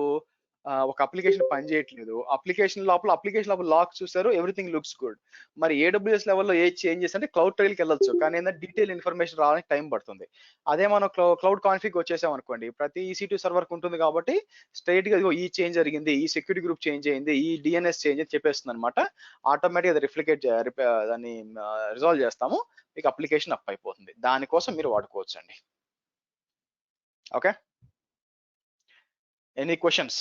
ఒక అప్లికేషన్ పని చేయట్లేదు, అప్లికేషన్ లోపల లాక్ చూసారు, ఎవ్రీథింగ్ లుక్స్ గుడ్. మరి ఏడబ్ల్యూఎస్ లెవెల్లో ఏ చేంజెస్ అంటే క్లౌడ్ ట్రైల్కి వెళ్ళొచ్చు, కానీ ఏంటంటే డీటెయిల్ ఇన్ఫర్మేషన్ రావడానికి టైం పడుతుంది. అదే మనం క్లౌడ్ కాన్ఫిగ్ వచ్చేసాం అనుకోండి, ప్రతి EC2 సర్వర్ ఉంటుంది కాబట్టి స్ట్రైట్ గా ఈ చేంజ్ జరిగింది, ఈ సెక్యూరిటీ గ్రూప్ చేంజ్ అయింది, ఈ డిఎన్ఎస్ చేంజ్ అని చెప్పేస్తుంది అనమాట. ఆటోమేటిక్ అది దాన్ని రిజాల్వ్ చేస్తాము, మీకు అప్లికేషన్ అప్ అయిపోతుంది. దానికోసం మీరు వాడుకోవచ్చు అండి. Okay, any questions?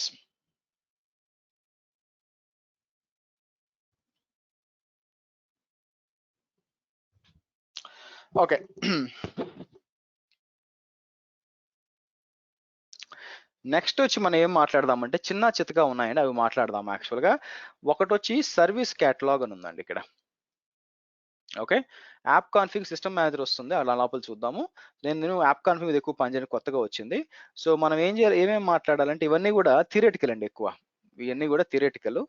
Okay, next వచ్చి మనం ఏం మాట్లాడదామంటే చిన్న చితగా ఉన్నాయండి, అవి మాట్లాడదాం. యాక్చువల్గా ఒకటి వచ్చి సర్వీస్ క్యాటలాగ్ అని ఉందండి ఇక్కడ. Okay, app config system manager వస్తుంది, అలా లోపల చూద్దాము. నేను యాప్ కాన్ఫిగ్ మీద ఎక్కువ పనిచేయడం కొత్తగా వచ్చింది. సో మనం ఏం చేయాలి, ఏమేమి మాట్లాడాలంటే ఇవన్నీ కూడా థియరిటికల్ అండి, ఎక్కువ ఇవన్నీ కూడా థియరిటికల్.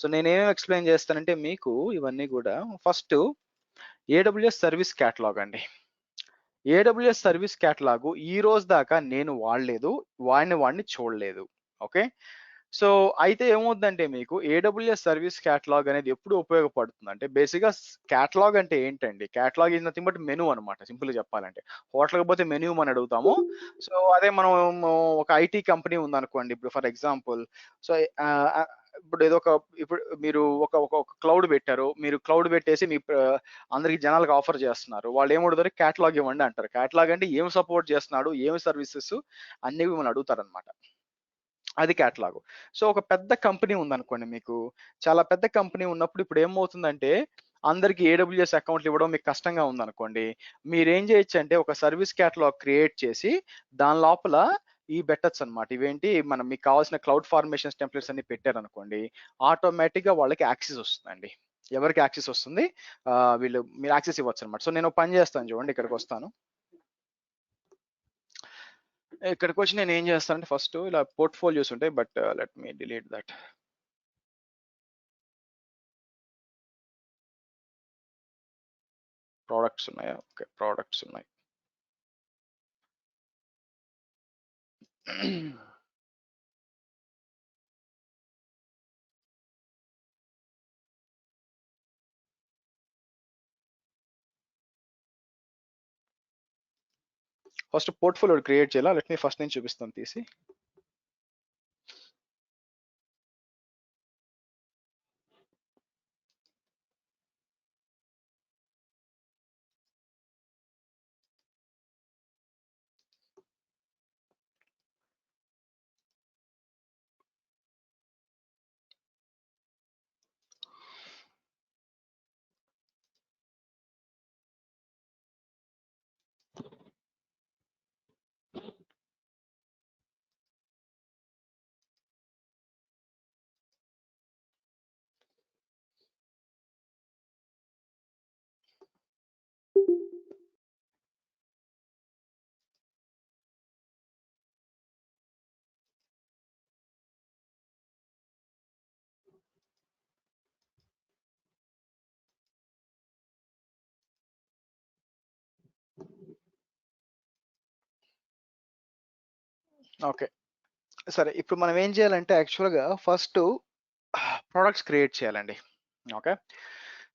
సో నేను ఏమేమి ఎక్స్ప్లెయిన్ చేస్తానంటే మీకు ఇవన్నీ కూడా, ఫస్ట్ AWS సర్వీస్ క్యాటలాగ్ అండి. AWS సర్వీస్ క్యాటలాగ్ ఈ రోజు దాకా నేను వాడలేదు, వాడిని చూడలేదు. ఓకే, సో అయితే ఏమవుతుందంటే మీకు AWS సర్వీస్ క్యాటలాగ్ అనేది ఎప్పుడు ఉపయోగపడుతుంది అంటే, బేసిక్గా క్యాటలాగ్ అంటే ఏంటండి, catalogue is nothing but menu అనమాట. సింపుల్ గా చెప్పాలంటే హోటల్కి పోతే మెనూ అని అడుగుతాము. సో అదే మనం ఒక IT కంపెనీ ఉందనుకోండి, ఇప్పుడు ఫర్ ఎగ్జాంపుల్, సో ఇప్పుడు ఇప్పుడు మీరు ఒక క్లౌడ్ పెట్టారు, మీరు క్లౌడ్ పెట్టేసి మీ అందరికి జనాలకు ఆఫర్ చేస్తున్నారు, వాళ్ళు ఏమడుగుతారు, క్యాటలాగ్ ఇవ్వండి అంటారు. క్యాటలాగ్ అంటే ఏం సపోర్ట్ చేస్తున్నాడు, ఏమి సర్వీసెస్ అన్ని మనం అడుగుతారనమాట, అది క్యాటలాగ్. సో ఒక పెద్ద కంపెనీ ఉందనుకోండి, మీకు చాలా పెద్ద కంపెనీ ఉన్నప్పుడు ఇప్పుడు ఏమవుతుందంటే అందరికి AWS అకౌంట్లు ఇవ్వడం మీకు కష్టంగా ఉందనుకోండి, మీరేం చేయొచ్చు అంటే ఒక సర్వీస్ క్యాటలాగ్ క్రియేట్ చేసి దాని లోపల ఈ పెట్టచ్చు అనమాట. ఇవేంటి, మనం మీకు కావాల్సిన క్లౌడ్ ఫార్మేషన్స్ టెంప్లెట్స్ అన్ని పెట్టారనుకోండి, ఆటోమేటిక్ గా వాళ్ళకి యాక్సెస్ వస్తుందండి. ఎవరికి యాక్సెస్ వస్తుంది, మీరు యాక్సెస్ ఇవ్వచ్చు అనమాట. సో నేను పని చేస్తాను చూడండి, ఇక్కడికి వస్తాను. ఇక్కడికి వచ్చి నేను ఏం చేస్తానంటే ఫస్ట్ ఇలా పోర్ట్ఫోలియోస్ ఉంటాయి, but let me delete that. Products ఉన్నాయా? ఓకే, ప్రోడక్ట్స్ ఉన్నాయి. ఫస్ట్ పోర్ట్ఫోలియో క్రియేట్ చేయాలా, లెట్ మీ ఫస్ట్ నేను చూపిస్తాను తీసి. ఓకే. సరే ఇప్పుడు మనం ఏం చేయాలంటే యాక్చువల్‌గా ఫస్టు ప్రొడక్ట్స్ క్రియేట్ చేయాలండి. ఓకే.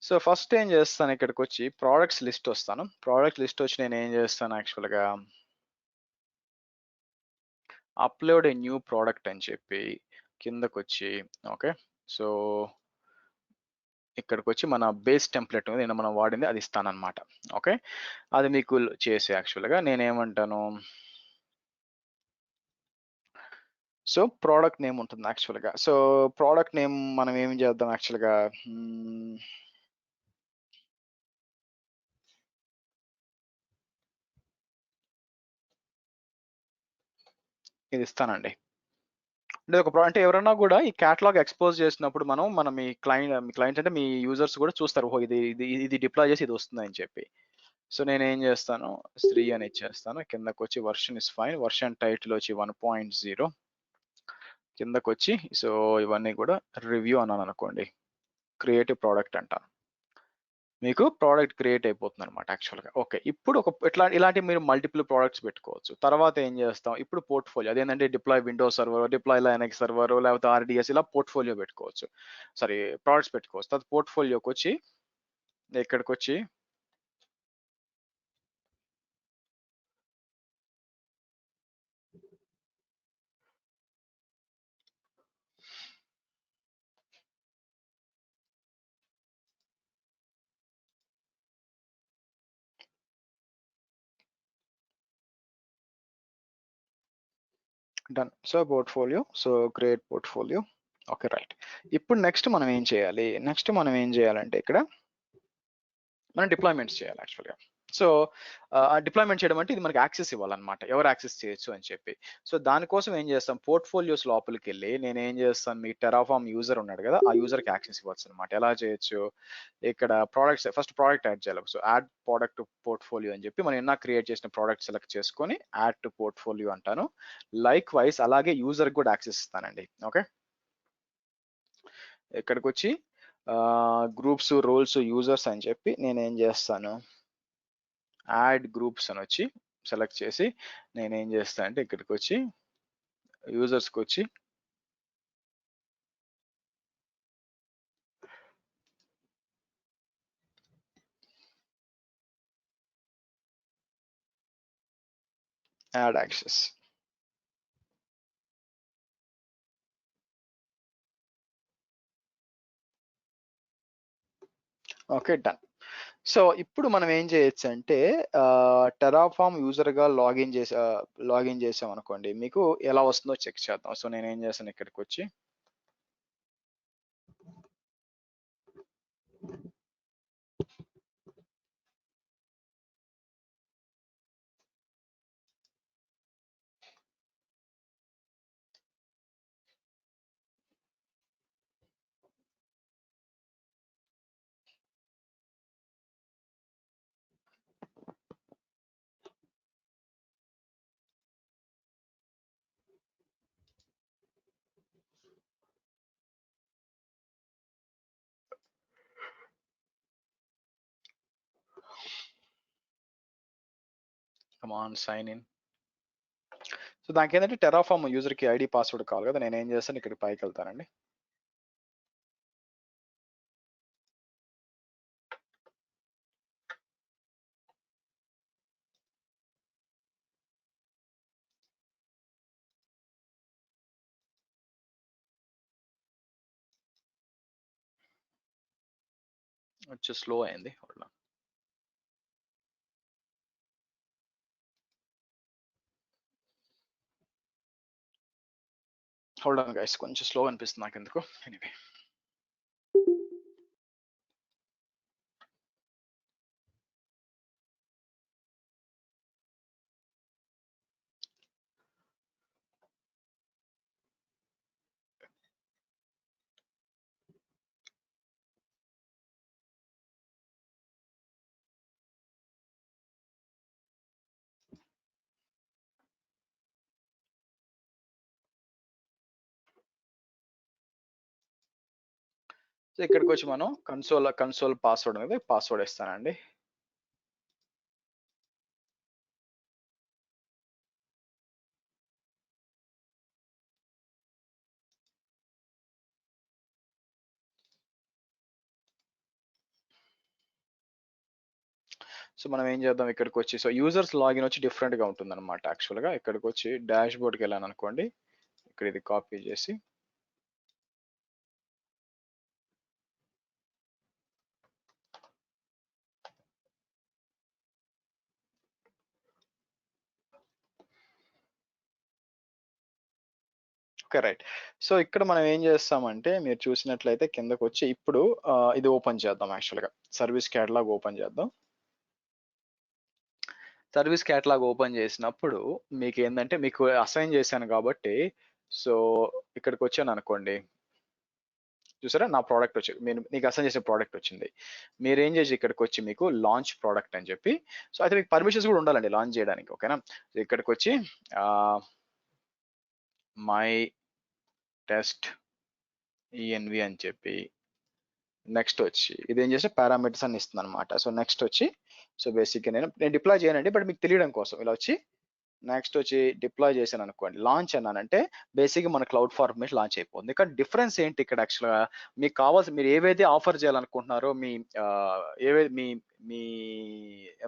సో, ఫస్ట్ ఏం చేస్తాను ఇక్కడికొచ్చి ప్రొడక్ట్స్ లిస్ట్ వస్తాను. ప్రొడక్ట్ లిస్ట్ వచ్చి నేనేం చేస్తాను యాక్చువల్‌గా అప్‌లోడ్ ఎ న్యూ ప్రొడక్ట్ అని చెప్పి కిందకొచ్చి ఓకే. సో, ఇక్కడికొచ్చి మన బేస్ టెంప్లేట్ ఉంది. నిన్న మనం వాడింది అది ఇస్తానన్నమాట. ఓకే. అది మీకు చేసి యాక్చువల్‌గా నేనేమంటాను సో, ప్రొడక్ట్ నేమ్ ఉంటుంది యాక్చువల్‌గా. సో, ప్రొడక్ట్ నేమ్ మనం ఏం చేద్దాం యాక్చువల్‌గా ఇది ఇస్తానండి. అంటే అంటే ఎవరైనా గూడా ఈ కేటలాగ్ ఎక్స్‌పోజ్ చేసినప్పుడు మనం మీ క్లయింట్ అంటే మీ యూజర్స్ గూడా చూస్తారు. ఓహో! ఇది డిప్లాయ్ చేసి ఇది వస్తుందని చెప్పి. సో, నేనేం చేస్తాను 3 అని ఇచ్చేస్తాను. కిందకొచ్చి version is fine. Version title వచ్చి 1.0 కిందకొచ్చి సో, ఇవన్నీ గూడా రివ్యూ అన్నాననుకోండి. క్రియేటివ్ ప్రొడక్ట్ అంటాను. మీకు ప్రొడక్ట్ క్రియేట్ అయిపోతుందన్నమాట యాక్చువల్‌గా. ఓకే. ఇప్పుడు ఇలాంటి మీరు మల్టిపుల్ ప్రొడక్ట్స్ పెట్టుకోవచ్చు. తర్వాత ఏం చేస్తాం, ఇప్పుడు పోర్ట్‌ఫోలియో అదేంటంటే deploy Windows server, deploy Linux server లేకపోతే ఆర్‌డిఎస్ ఇలా పోర్ట్‌ఫోలియో పెట్టుకోవచ్చు. సారీ ప్రొడక్ట్స్ పెట్టుకోవచ్చు. తర్వాత పోర్ట్‌ఫోలియోకొచ్చి ఇక్కడికొచ్చి done. So, portfolio. So, create portfolio. Okay. Right. ఇప్పుడు నెక్స్ట్ మనం ఏం చేయాలి? నెక్స్ట్ మనం ఏం చేయాలంటే ఇక్కడ మనం డిప్లాయ్‌మెంట్స్ చేయాలి యాక్చువల్‌గా. సో, ఆ డిప్లాయ్‌మెంట్ చేయడం అంటే ఇది మనకి యాక్సెస్ ఇవ్వాలన్నమాట. ఎవరు యాక్సెస్ చేయొచ్చు అని చెప్పి. సో, దానికోసం ఏం చేస్తాం పోర్ట్‌ఫోలియోస్ లోపలికెళ్ళి నేనేం చేస్తాను మీ టెరాఫార్మ్ యూజర్ ఉన్నాడు కదా! ఆ యూజర్‌కి యాక్సెస్ ఇవ్వచ్చనమాట. ఎలా చేయొచ్చు? ఇక్కడ ఫస్ట్ ప్రొడక్ట్ యాడ్ చేయాలి. So, add product to portfolio అని చెప్పి మనం ఇందాక క్రియేట్ చేసిన ప్రొడక్ట్ సెలెక్ట్ చేసుకొని యాడ్ టు పోర్ట్‌ఫోలియో అంటాను. లైక్ వైస్ అలాగే యూజర్‌కి కూడా యాక్సెస్ ఇస్తానండి. ఓకే. ఇక్కడికొచ్చి గ్రూప్స్, రోల్స్, యూజర్స్ అని చెప్పి నేనేం చేస్తాను యాడ్ గ్రూప్స్ అని వచ్చి సెలెక్ట్ చేసి నేనేం చేస్తా అంటే ఇక్కడికొచ్చి యూజర్స్‌కొచ్చి add access. Okay. Done. So, ఇప్పుడు మనం ఏం చేయొచ్చంటే టెరాఫార్మ్ యూజర్‌గా లాగిన్ చేసామనుకోండి. మీకు ఎలా వస్తుందో చెక్ చేద్దాం. సో, నేనేం చేశాను ఇక్కడికొచ్చి come on sign in. So, దానికేంటంటే టెరాఫార్మ్ యూజర్‌కి ఐడీ, పాస్వర్డ్ కావాలి కదా! నేనేం చేస్తాను ఇక్కడికి పైకెళ్తానండి. కొంచెం స్లో అయింది. Hold on. Hold on guys కొంచెం స్లో అనిపిస్తుంది నాకెందుకో. ఎనీవే. సో, ఇక్కడికొచ్చి మనం కన్సోల్ పాస్వర్డ్ అనేది పాస్వర్డ్ ఇస్తానండి. సో మనం ఏం చేద్దాం, ఇక్కడికి వచ్చి సో యూజర్స్ లాగిన్ వచ్చి డిఫరెంట్ గా ఉంటుంది అనమాట. యాక్చువల్ గా ఇక్కడికి వచ్చి డాష్ బోర్డ్కి వెళ్ళాను అనుకోండి, ఇక్కడ ఇది కాపీ చేసి రైట్. సో ఇక్కడ మనం ఏం చేస్తామంటే మీరు చూసినట్లయితే కిందకు వచ్చి ఇప్పుడు ఇది ఓపెన్ చేద్దాం. యాక్చువల్గా సర్వీస్ క్యాటలాగ్ ఓపెన్ చేద్దాం. సర్వీస్ క్యాటలాగ్ ఓపెన్ చేసినప్పుడు మీకు ఏంటంటే మీకు అసైన్ చేశాను కాబట్టి సో ఇక్కడికి వచ్చాను అనుకోండి, చూసారా నా ప్రోడక్ట్ వచ్చి నీకు అసైన్ చేసే ప్రోడక్ట్ వచ్చింది. మీరు ఏం చేసి ఇక్కడికి వచ్చి మీకు లాంచ్ ప్రోడక్ట్ అని చెప్పి, సో అయితే మీకు పర్మిషన్స్ కూడా ఉండాలండి లాంచ్ చేయడానికి. ఓకేనా, ఇక్కడికి వచ్చి మై టెస్ట్ ఈఎన్వి అని చెప్పి నెక్స్ట్ వచ్చి ఇది ఏం చేస్తే పారామీటర్స్ అని ఇస్తుంది అనమాట. సో నెక్స్ట్ వచ్చి సో బేసిక్గా నేను డిప్లాయ్ చేయనండి, బట్ మీకు తెలియడం కోసం ఇలా వచ్చి నెక్స్ట్ వచ్చి డిప్లాయ్ చేశాను అనుకోండి, లాంచ్ అన్నానంటే బేసిక్గా మన క్లౌడ్ ఫార్మేషన్ లాంచ్ అయిపోతుంది. కానీ డిఫరెన్స్ ఏంటి ఇక్కడ, యాక్చువల్గా మీకు కావాల్సి మీరు ఏవైతే ఆఫర్ చేయాలనుకుంటున్నారో మీ మీ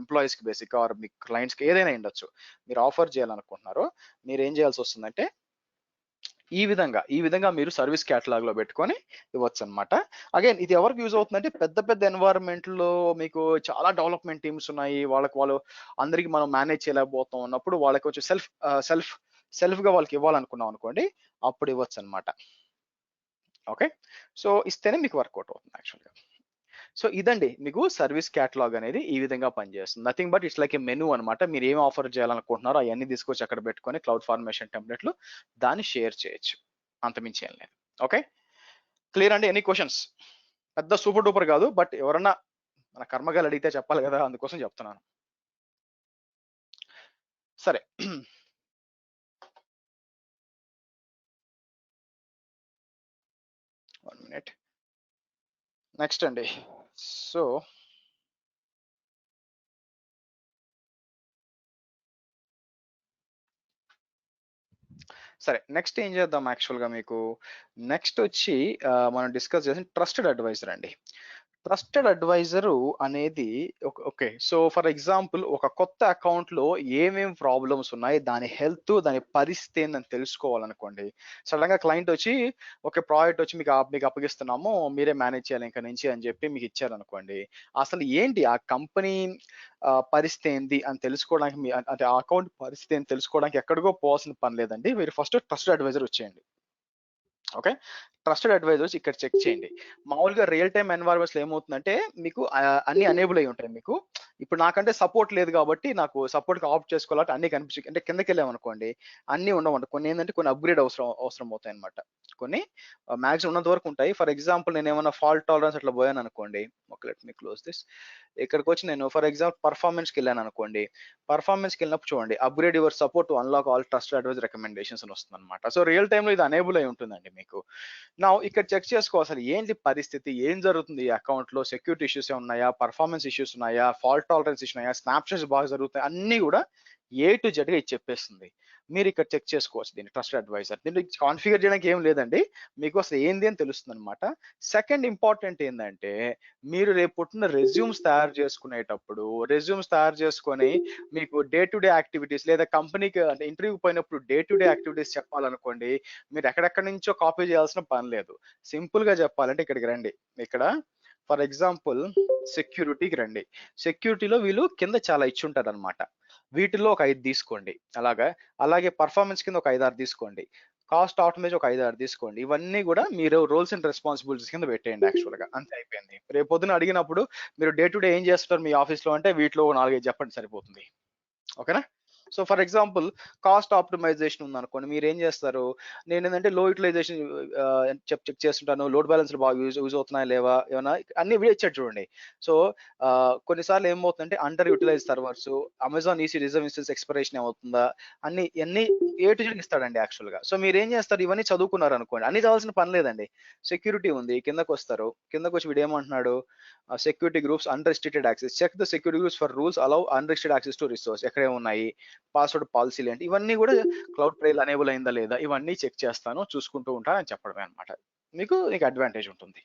ఎంప్లాయీస్కి బేసిక్గా ఆర్ మీ క్లయింట్స్కి ఏదైనా ఉండొచ్చు, మీరు ఆఫర్ చేయాలనుకుంటున్నారో మీరు ఏం చేయాల్సి వస్తుందంటే ఈ విధంగా మీరు సర్వీస్ క్యాటలాగ్ లో పెట్టుకొని ఇవ్వచ్చు అనమాట. అగైన్ ఇది ఎవరికి యూజ్ అవుతుందంటే పెద్ద పెద్ద ఎన్వైరన్మెంట్ లో మీకు చాలా డెవలప్మెంట్ టీమ్స్ ఉన్నాయి, వాళ్ళు అందరికి మనం మేనేజ్ చేయలేకపోతాం అన్నప్పుడు వాళ్ళకి వచ్చి సెల్ఫ్ గా వాళ్ళకి ఇవ్వాలనుకున్నాం అనుకోండి, అప్పుడు ఇవ్వచ్చు అనమాట. ఓకే, సో ఇస్తేనే మీకు వర్కౌట్ అవుతుంది యాక్చువల్గా. సో ఇదండి మీకు సర్వీస్ క్యాటలాగ్ అనేది ఈ విధంగా పనిచేస్తుంది. Nothing but it's like A menu అనమాట. మీరు ఏం ఆఫర్ చేయాలనుకుంటున్నారో అవన్నీ తీసుకొచ్చి అక్కడ పెట్టుకొని క్లౌడ్ ఫార్మేషన్ టెంప్లెట్లు దాన్ని షేర్ చేయొచ్చు, అంతమించి ఏం లేదు. ఓకే, క్లియర్ అండి? Any questions? పెద్ద సూపర్ డూపర్ కాదు, బట్ ఎవరన్నా మన కర్మగాలు అడిగితే చెప్పాలి కదా, అందుకోసం చెప్తున్నాను. సరే, వన్ మినిట్. నెక్స్ట్ అండి, సో సరే నెక్స్ట్ ఏం చేద్దాం, యాక్చువల్గా మీకు నెక్స్ట్ వచ్చి మనం డిస్కస్ చేసిన ట్రస్టెడ్ అడ్వైజర్ అండి. ట్రస్టెడ్ అడ్వైజరు అనేది ఓకే, సో ఫర్ ఎగ్జాంపుల్ ఒక కొత్త అకౌంట్ లో ఏమేం ప్రాబ్లమ్స్ ఉన్నాయి, దాని హెల్త్, దాని పరిస్థితి ఏందని తెలుసుకోవాలనుకోండి. సడన్ గా క్లయింట్ వచ్చి ఒక ప్రాజెక్ట్ వచ్చి మీకు అప్పగిస్తున్నాము, మీరే మేనేజ్ చేయాలి ఇంకా నుంచి అని చెప్పి మీకు ఇచ్చారనుకోండి. అసలు ఏంటి ఆ కంపెనీ పరిస్థితి ఏంది అని తెలుసుకోవడానికి అంటే ఆ అకౌంట్ పరిస్థితి ఏంటి తెలుసుకోవడానికి ఎక్కడికో పోవాల్సిన పని లేదండి. మీరు ఫస్ట్ ట్రస్టెడ్ అడ్వైజర్ వచ్చేయండి. ఓకే, ట్రస్టెడ్ అడ్వైజర్స్ ఇక్కడ చెక్ చేయండి. మామూలుగా రియల్ టైమ్ ఎన్వైరన్మెంట్స్ లో ఏమవుతుందంటే మీకు అన్ని అనేబుల్ అయి ఉంటాయి. మీకు ఇప్పుడు నాకంటే సపోర్ట్ లేదు కాబట్టి నాకు సపోర్ట్ ఆఫ్ చేసుకోవాలంటే అన్ని కనిపించి అంటే కిందకి వెళ్ళామనుకోండి అన్ని ఉండవంట. కొన్ని ఏంటంటే కొన్ని అప్గ్రేడ్ అవసరం అవుతాయి అనమాట. కొన్ని మ్యాక్సిమం ఉన్నంత వరకు ఉంటాయి. ఫర్ ఎగ్జాంపుల్ నేను ఏమైనా ఫాల్ట్ టాలరెన్స్ అట్లా పోయాను అనుకోండి, okay let me close this. ఇక్కడికి వచ్చి నేను ఫర్ ఎగ్జాంపుల్ పర్ఫార్మెన్స్కి వెళ్ళాను అనుకోండి, పర్ఫార్మెన్స్కి వెళ్ళినప్పుడు చూడండి upgrade your support to unlock all trusted advisor recommendations అని వస్తుంది అనమాట. సో రియల్ టైంలో ఇది అనేబుల్ అయి ఉంటుందండి మీకు. నా ఇక్కడ చెక్ చేసుకో అసలు ఏంటి పరిస్థితి, ఏం జరుగుతుంది ఈ అకౌంట్ లో, సెక్యూరిటీ ఇష్యూస్ ఉన్నాయా, పర్ఫార్మెన్స్ ఇష్యూస్ ఉన్నాయా, ఫాల్ట్ టాలరెన్స్ ఇష్యూ ఉన్నాయా, స్నాప్షాట్స్ బాగా జరుగుతాయి, అన్ని కూడా ఏ టు జెడ్ గా ఇది చెప్పేస్తుంది. మీరు ఇక్కడ చెక్ చేసుకోవచ్చు దీన్ని ట్రస్టెడ్ అడ్వైజర్. దీన్ని కాన్ఫిగర్ చేయడానికి ఏం లేదండి, మీకు అసలు ఏంది అని తెలుస్తుంది అనమాట. సెకండ్ ఇంపార్టెంట్ ఏంటంటే మీరు రేపు పుట్టిన రెజ్యూమ్స్ తయారు చేసుకునేటప్పుడు రెజ్యూమ్స్ తయారు చేసుకొని మీకు డే టు డే యాక్టివిటీస్ లేదా కంపెనీకి అంటే ఇంటర్వ్యూకి పోయినప్పుడు డే టు డే యాక్టివిటీస్ చెప్పాలనుకోండి, మీరు ఎక్కడెక్కడి నుంచో కాపీ చేయాల్సిన పని లేదు. సింపుల్ గా చెప్పాలంటే ఇక్కడికి రండి. ఇక్కడ ఫర్ ఎగ్జాంపుల్ సెక్యూరిటీకి రండి. సెక్యూరిటీలో వీళ్ళు కింద చాలా ఇచ్చి ఉంటారు అనమాట. వీటిల్లో ఒక 5 తీసుకోండి. అలాగే పర్ఫార్మెన్స్ కింద ఒక 5-6 తీసుకోండి. కాస్ట్ ఆటోమేషన్ ఒక 5-6 తీసుకోండి. ఇవన్నీ కూడా మీరు రోల్స్ అండ్ రెస్పాన్సిబిలిటీస్ కింద పెట్టేయండి యాక్చువల్గా. అంతే, అయిపోయింది. రేపు పొద్దున అడిగినప్పుడు మీరు డే టు డే ఏం చేస్తారు మీ ఆఫీస్ లో అంటే వీటిలో 4-5 చెప్పండి, సరిపోతుంది. ఓకేనా? So for example cost optimization ఉంది అనుకోండి, మీరు ఏం చేస్తారు, నేను ఏంటంటే లో యూటిలైజేషన్ చెక్ చేస్తుంటాను, లోడ్ బ్యాలెన్స్ బాగా యూజ్ అవుతున్నాయా లేవా, ఏమైనా అన్ని వీడియో ఇచ్చాడు చూడండి. సో కొన్నిసార్లు ఏమవుతుందంటే underutilise servers, Amazon EC reserve instance expiration ఏమవుతుందా, అన్ని ఏ టు జెడ్ ఇస్తాడండి యాక్చువల్గా. సో మీరు ఏం చేస్తారు, ఇవన్నీ చదువుకున్నారు అనుకోండి, అన్ని చదవాల్సిన పని లేదండి. సెక్యూరిటీ ఉంది, కిందకు వస్తారు, కిందకు వచ్చి వీడు ఏమంటున్నాడు, security groups unrestricted access, check the security groups for rules allow unrestricted access to resource, ఎక్కడే ఉన్నాయి, పాస్వర్డ్ పాలసీలు ఏంటి, ఇవన్నీ కూడా క్లౌడ్ ట్రైల్ అనేబుల్ అయిందా లేదా, ఇవన్నీ చెక్ చేస్తాను, చూసుకుంటూ ఉంటాను అని చెప్పడమే అనమాట. మీకు అడ్వాంటేజ్ ఉంటుంది.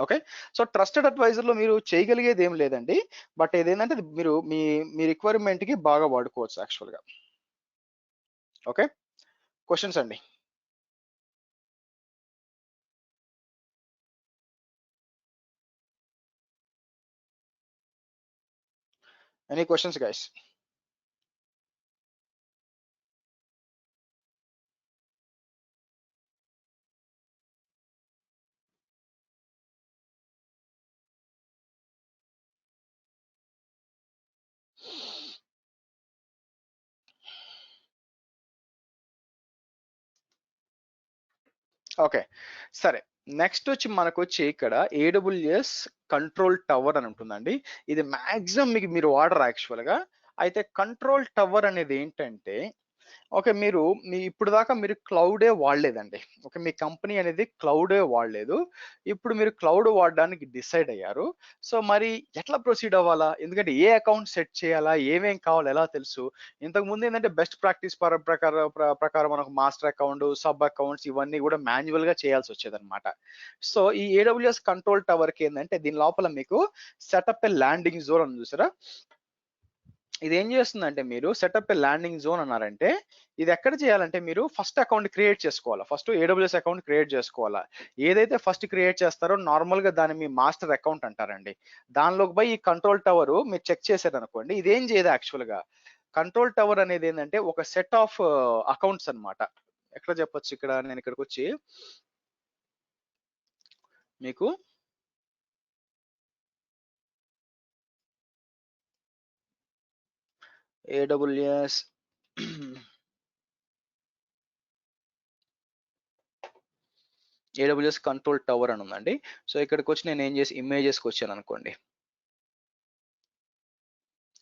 ఓకే. సో ట్రస్టెడ్ అడ్వైజర్లో మీరు చేయగలిగేది ఏం లేదండి. బట్ ఇదేంటంటే మీరు మీ మీ రిక్వైర్మెంట్కి బాగా వాడుకోవచ్చు యాక్చువల్గా. ఓకే. క్వశ్చన్స్ అండి. Any questions guys? ఓకే. సరే. నెక్స్ట్ వచ్చి మనకొచ్చి ఇక్కడ AWS కంట్రోల్ టవర్ అని ఉంటుందండి. ఇది మాక్సిమం మీరు వాడరు యాక్చువల్‌గా. అయితే కంట్రోల్ టవర్ అనేది ఏంటంటే, ఓకే. ఇప్పుడు దాకా మీరు క్లౌడే వాడలేదండి. ఓకే. మీ కంపెనీ అనేది క్లౌడే వాడలేదు. ఇప్పుడు మీరు క్లౌడ్ వాడడానికి డిసైడ్ అయ్యారు. సో, మరి ఎట్లా ప్రొసీడ్ అవ్వాలా? ఎందుకంటే ఏ అకౌంట్ సెట్ చేయాలా? ఏమేం కావాలో ఎలా తెలుసు? ఇంతకుముందు ఏందంటే బెస్ట్ ప్రాక్టీస్ ప్రకారం మనకు మాస్టర్ అకౌంట్, సబ్ అకౌంట్స్ ఇవన్నీ కూడా మాన్యువల్‌గా చేయాల్సొచ్చేదన్నమాట. సో, ఈ AWS కంట్రోల్ టవర్‌కి ఏందంటే దీని లోపల మీకు సెటప్ ఎ ల్యాండింగ్ జోన్ అని చూసారా? ఇది ఏం చేస్తుందంటే మీరు సెటప్ ఎ ల్యాండింగ్ జోన్ అన్నారంటే ఇది ఎక్కడ చేయాలంటే మీరు ఫస్ట్ అకౌంట్ క్రియేట్ చేసుకోవాలా. ఫస్ట్ AWS అకౌంట్ క్రియేట్ చేసుకోవాలా. ఏదైతే ఫస్ట్ క్రియేట్ చేస్తారో నార్మల్ గా దాన్ని మీ మాస్టర్ అకౌంట్ అంటారండి. దానిలోకి పోయి ఈ కంట్రోల్ టవర్ మీరు చెక్ చేశారు అనుకోండి, ఇదేం చేయదు యాక్చువల్ గా. కంట్రోల్ టవర్ అనేది ఏంటంటే ఒక సెట్ ఆఫ్ అకౌంట్స్ అన్నమాట. ఎట్లా చెప్పొచ్చు, ఇక్కడ నేను ఇక్కడికి వచ్చి మీకు AWS AWS కంట్రోల్ టవర్ అని ఉందండి. సో ఇక్కడికి వచ్చి నేను ఏం చేసి ఇమేజెస్కి వచ్చాను అనుకోండి.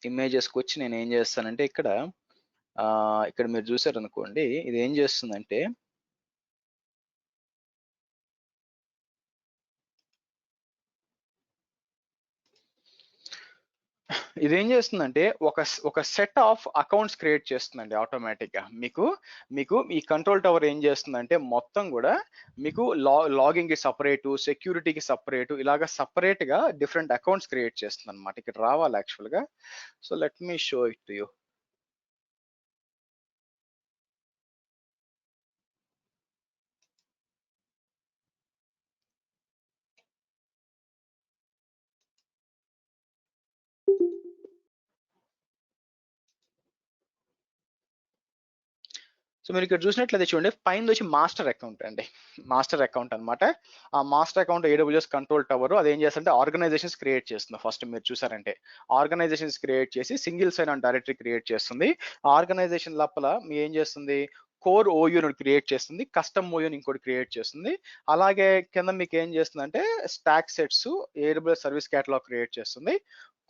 ఇమేజెస్కి వచ్చి నేను ఏం చేస్తానంటే ఇక్కడ ఇక్కడ మీరు చూసారు అనుకోండి, ఇది ఏం చేస్తుందంటే ఇదేం చేస్తుందంటే ఒక సెట్ ఆఫ్ అకౌంట్స్ క్రియేట్ చేస్తుందండి ఆటోమేటిక్ గా. మీకు ఈ కంట్రోల్ టవర్ ఏం చేస్తుందంటే మొత్తం కూడా మీకు లాగింగ్ కి సపరేటు, సెక్యూరిటీకి సపరేటు, ఇలాగా సపరేట్ గా డిఫరెంట్ అకౌంట్స్ క్రియేట్ చేస్తుంది అనమాట. ఇక్కడ రావాలి యాక్చువల్ గా. So let me show it to you. So మీరు ఇక్కడ చూసినట్లయితే చూడండి, పైన వచ్చి మాస్టర్ అకౌంట్ అండి. మాస్టర్ అకౌంట్ అనమాట. ఆ master account AWS control tower అది ఏం చేస్తుంటే ఆర్గనైజేషన్స్ క్రియేట్ చేస్తుంది. ఫస్ట్ మీరు చూసారంటే ఆర్గనైజేషన్స్ క్రియేట్ చేసి single sign on directory create చేస్తుంది. ఆర్గనైజేషన్ లోపల మీ ఏం చేస్తుంది, కోర్ OU క్రియేట్ చేస్తుంది, కస్టమ్ OU ఇంకోటి క్రియేట్ చేస్తుంది. అలాగే కింద మీకు ఏం చేస్తుందంటే stack sets AWS service catalog create చేస్తుంది.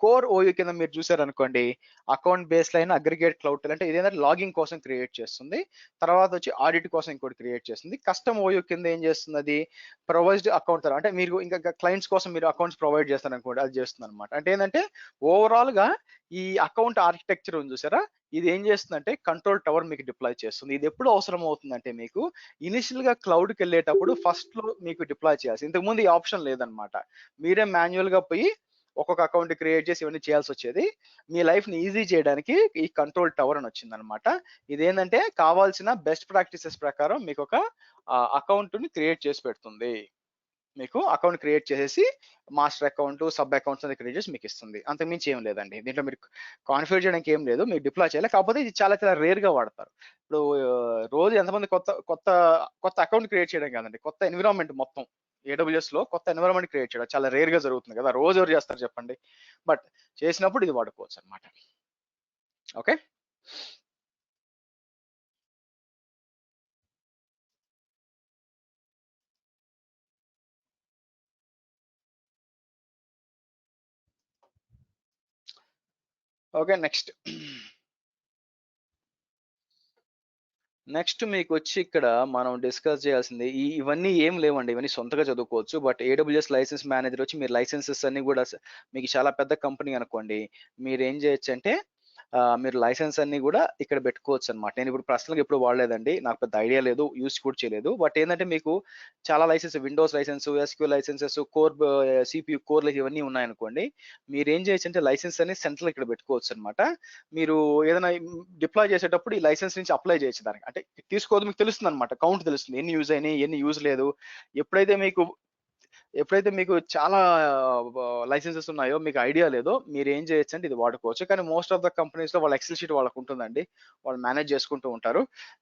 కోర్ OU కింద మీరు చూసారు అనుకోండి, account baseline aggregate cloud అంటే ఇదేంటంటే లాగింగ్ కోసం క్రియేట్ చేస్తుంది. తర్వాత వచ్చి ఆడిట్ కోసం ఇంకోటి క్రియేట్ చేస్తుంది. కస్టమ్ OU కింద ఏం చేస్తుంది, అది ప్రొవైజ్డ్ అకౌంట్ అంటే మీరు ఇంకా క్లయింట్స్ కోసం మీరు అకౌంట్స్ ప్రొవైడ్ చేస్తారు అనుకోండి, అది చేస్తుంది అనమాట. అంటే ఏంటంటే ఓవరాల్ గా ఈ అకౌంట్ ఆర్కిటెక్చర్ ఉంది చూసారా, ఇది ఏం చేస్తుందంటే కంట్రోల్ టవర్ మీకు డిప్లాయ్ చేస్తుంది. ఇది ఎప్పుడు అవసరం అవుతుందంటే మీకు ఇనిషియల్ గా క్లౌడ్కి వెళ్ళేటప్పుడు ఫస్ట్ లో మీకు డిప్లాయ్ చేయాల్సి, ఇంతకు ముందు ఈ ఆప్షన్ లేదనమాట. మీరే మాన్యువల్ గా పోయి ఒక్కొక్క అకౌంట్ క్రియేట్ చేసి ఇవన్నీ చేయాల్సి వచ్చేది. మీ లైఫ్ ని ఈజీ చేయడానికి ఈ కంట్రోల్ టవర్ అని వచ్చింది అనమాట. ఇదేంటంటే కావాల్సిన బెస్ట్ ప్రాక్టీసెస్ ప్రకారం మీకు ఒక అకౌంట్ ని క్రియేట్ చేసి పెడుతుంది. మీకు అకౌంట్ క్రియేట్ చేసేసి మాస్టర్ అకౌంట్, సబ్ అకౌంట్స్ అనేది క్రియేట్ చేసి మీకు ఇస్తుంది. అంతకుమించి ఏం లేదండి. దీంట్లో మీరు కాన్ఫిగర్ చేయడానికి ఏం లేదు, మీరు డిప్లాయ్ చేయాలి. కాకపోతే ఇది చాలా చాలా రేర్ గా వాడతారు. ఇప్పుడు రోజు ఎంతమంది కొత్త కొత్త కొత్త అకౌంట్ క్రియేట్ చేయడం కాదండి, కొత్త ఎన్విరాన్మెంట్ మొత్తం AWS లో కొత్త ఎన్విరాన్మెంట్ క్రియేట్ చేయడం చాలా రేర్ గా జరుగుతుంది కదా. రోజు ఎవరు చేస్తారు చెప్పండి. బట్ చేసినప్పుడు ఇది వాడుకోవచ్చు అనమాట. ఓకే. ఓకే. నెక్స్ట్ మీకు వచ్చి ఇక్కడ మనం డిస్కస్ చేయాల్సింది ఇవన్నీ ఏం లేవండి, ఇవన్నీ సొంతగా చదువుకోవచ్చు. బట్ AWS లైసెన్స్ మేనేజర్ వచ్చి మీరు లైసెన్సెస్ అన్ని కూడా మీకు చాలా పెద్ద కంపెనీ అనుకోండి, మీరు ఏం చేయొచ్చు అంటే మీరు లైసెన్స్ అన్ని కూడా ఇక్కడ పెట్టుకోవచ్చు అనమాట. నేను ఇప్పుడు పర్సనల్గా ఎప్పుడు వాడలేదండి, నాకు పెద్ద ఐడియా లేదు, యూస్ కూడా చేయలేదు. బట్ ఏంటంటే మీకు చాలా license, Windows license, SQL licenses, core CPU core ఇవన్నీ ఉన్నాయనుకోండి, మీరు ఏం చేయొచ్చు అంటే లైసెన్స్ అనేది సెంట్రల్ ఇక్కడ పెట్టుకోవచ్చు అనమాట. మీరు ఏదైనా డిప్లాయ్ చేసేటప్పుడు ఈ లైసెన్స్ నుంచి అప్లై చేయొచ్చు దానికి. అంటే తీసుకోవద్దు, మీకు తెలుస్తుంది అనమాట, కౌంట్ తెలుస్తుంది, ఎన్ని యూజ్ అయినాయి ఎన్ని యూజ్ లేదు. ఎప్పుడైతే మీకు చాలా లైసెన్సెస్ ఉన్నాయో మీకు ఐడియా లేదో, మీరు ఏం చేయొచ్చు అంటే ఇది వాడుకోవచ్చు. కానీ మోస్ట్ ఆఫ్ ద కంపెనీస్ లో వాళ్ళ ఎక్సెల్ షీట్ వాళ్ళకు ఉంటుందండి, వాళ్ళు మేనేజ్ చేసుకుంటూ ఉంటారు.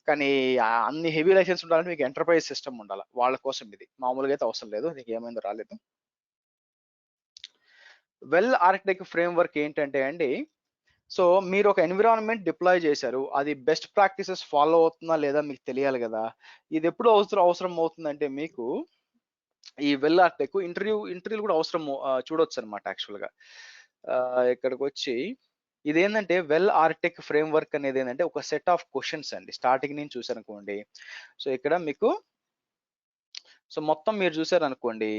కానీ అన్ని హెవీ లైసెన్స్ ఉండాలంటే మీకు ఎంటర్ప్రైజ్ సిస్టమ్ ఉండాలి, వాళ్ళ కోసం ఇది. మామూలుగా అయితే అవసరం లేదు, నీకు ఏమైందో రాలేదు. వెల్ ఆర్కిటెక్ట్ ఫ్రేమ్వర్క్ ఏంటంటే అండి, సో మీరు ఒక ఎన్విరాన్మెంట్ డిప్లాయ్ చేశారు, అది బెస్ట్ ప్రాక్టీసెస్ ఫాలో అవుతుందా లేదా మీకు తెలియాలి కదా. ఇది ఎప్పుడు అవసరం అవుతుందంటే మీకు ఈ వెల్ ఆర్కిటెక్ట్ ఇంటర్వ్యూలు కూడా అవసరం చూడొచ్చు అనమాట. యాక్చువల్గా ఇక్కడికి వచ్చి ఇదేంటంటే వెల్ ఆర్కిటెక్ట్ ఫ్రేమ్వర్క్ అనేది ఏంటంటే ఒక సెట్ ఆఫ్ క్వశ్చన్స్ అండి. స్టార్టింగ్ నుంచి చూసారనుకోండి, సో ఇక్కడ మీకు సో మొత్తం మీరు చూసారనుకోండి,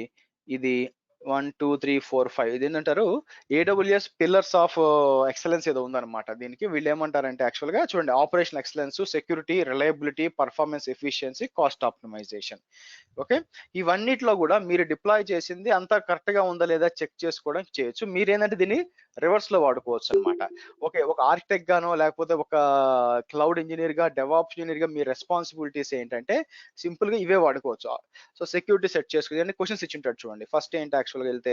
ఇది 1 2 3 4 5 ఇది ఏంటంటారు AWS పిల్లర్స్ ఆఫ్ ఎక్సలెన్స్ ఏదో ఉందన్నమాట. దీనికి వీళ్ళు ఏమంటారంటే యాక్చువల్గా చూడండి, operation excellence, security, reliability, performance efficiency, cost optimisation. Okay, ఇవన్నిట్లో కూడా మీరు డిప్లాయ్ చేసింది అంతా కరెక్ట్ గా ఉందా లేదా చెక్ చేసుకోవడానికి చేయొచ్చు. మీరు ఏంటంటే దీన్ని రివర్స్ లో వాడుకోవచ్చు అనమాట. ఓకే, ఒక ఆర్కిటెక్ట్ గానో లేకపోతే ఒక క్లౌడ్ ఇంజనీర్ గా, డెవాప్స్ ఇంజనీర్ గా మీ రెస్పాన్సిబిలిటీస్ ఏంటంటే సింపుల్ గా ఇవే వాడుకోవచ్చు. సో సెక్యూరిటీ సెట్ చేసుకుని క్వశ్చన్స్ ఇచ్చి ఉంటాడు చూడండి. ఫస్ట్ ఏంటి యాక్చువల్గా వెళ్తే,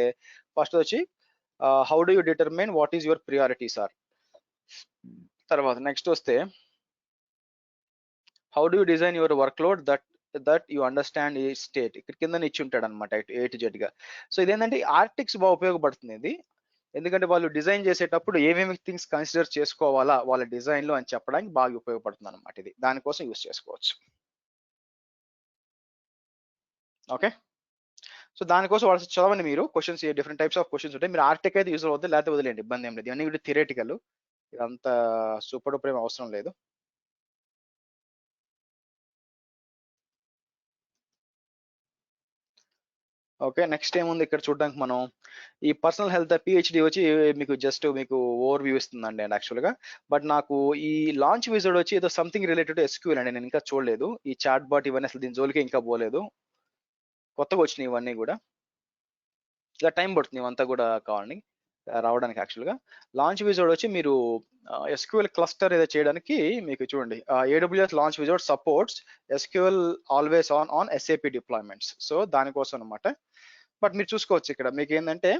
ఫస్ట్ వచ్చి how do you determine what is your priorities are. తర్వాత నెక్స్ట్ వస్తే how do you design your workload that you understand ఈ స్టేట్. ఇక్కడ కింద ఇచ్చి ఉంటాడు అనమాట A to Z గా. సో ఇదేంటంటే ఆర్కిటెక్ట్స్ బాగా ఉపయోగపడుతుంది ఇది, ఎందుకంటే వాళ్ళు డిజైన్ చేసేటప్పుడు ఏమేమి థింగ్స్ కన్సిడర్ చేసుకోవాలా వాళ్ళ డిజైన్ లో అని చెప్పడానికి బాగా ఉపయోగపడుతుంది అనమాట. ఇది దానికోసం యూస్ చేసుకోవచ్చు. ఓకే, సో దానికోసం వాళ్ళు చదవండి మీరు questions, different types of questions ఉంటాయి. మీరు ఆర్కిటెక్ట్ అయితే యూజ్ అవుతుంది, లేకపోతే వదిలేండి, ఇబ్బంది ఏం లేదు. ఇవన్నీ కూడా థియరేటికల్, ఇదంతా సూపర్ డూపర్ ఏం అవసరం లేదు. ఓకే, నెక్స్ట్ ఏముంది ఇక్కడ చూడడానికి, మనం ఈ పర్సనల్ హెల్త్ PhD వచ్చి మీకు జస్ట్ మీకు ఓవర్ వ్యూ ఇస్తుందండి అండ్ యాక్చువల్గా. బట్ నాకు ఈ లాంచ్ విజర్డ్ వచ్చి ఏదో సంథింగ్ రిలేటెడ్ టు SQL అండి, నేను ఇంకా చూడలేదు. ఈ చాట్ బాట్ ఇవన్నీ అసలు దీని జోలికి ఇంకా పోలేదు, కొత్తగా వచ్చినాయి ఇవన్నీ కూడా. ఇలా టైం పడుతుంది ఇవంతా కూడా కావాలని రావడానికి. యాక్చువల్గా లాంచ్ విజర్డ్ వచ్చి మీరు SQL క్లస్టర్ ఏదో చేయడానికి మీకు చూడండి, AWS launch wizard supports SQL always on SAP deployments. So దానికోసం అనమాట. బట్ మీరు చూసుకోవచ్చు ఇక్కడ మీకు ఏంటంటే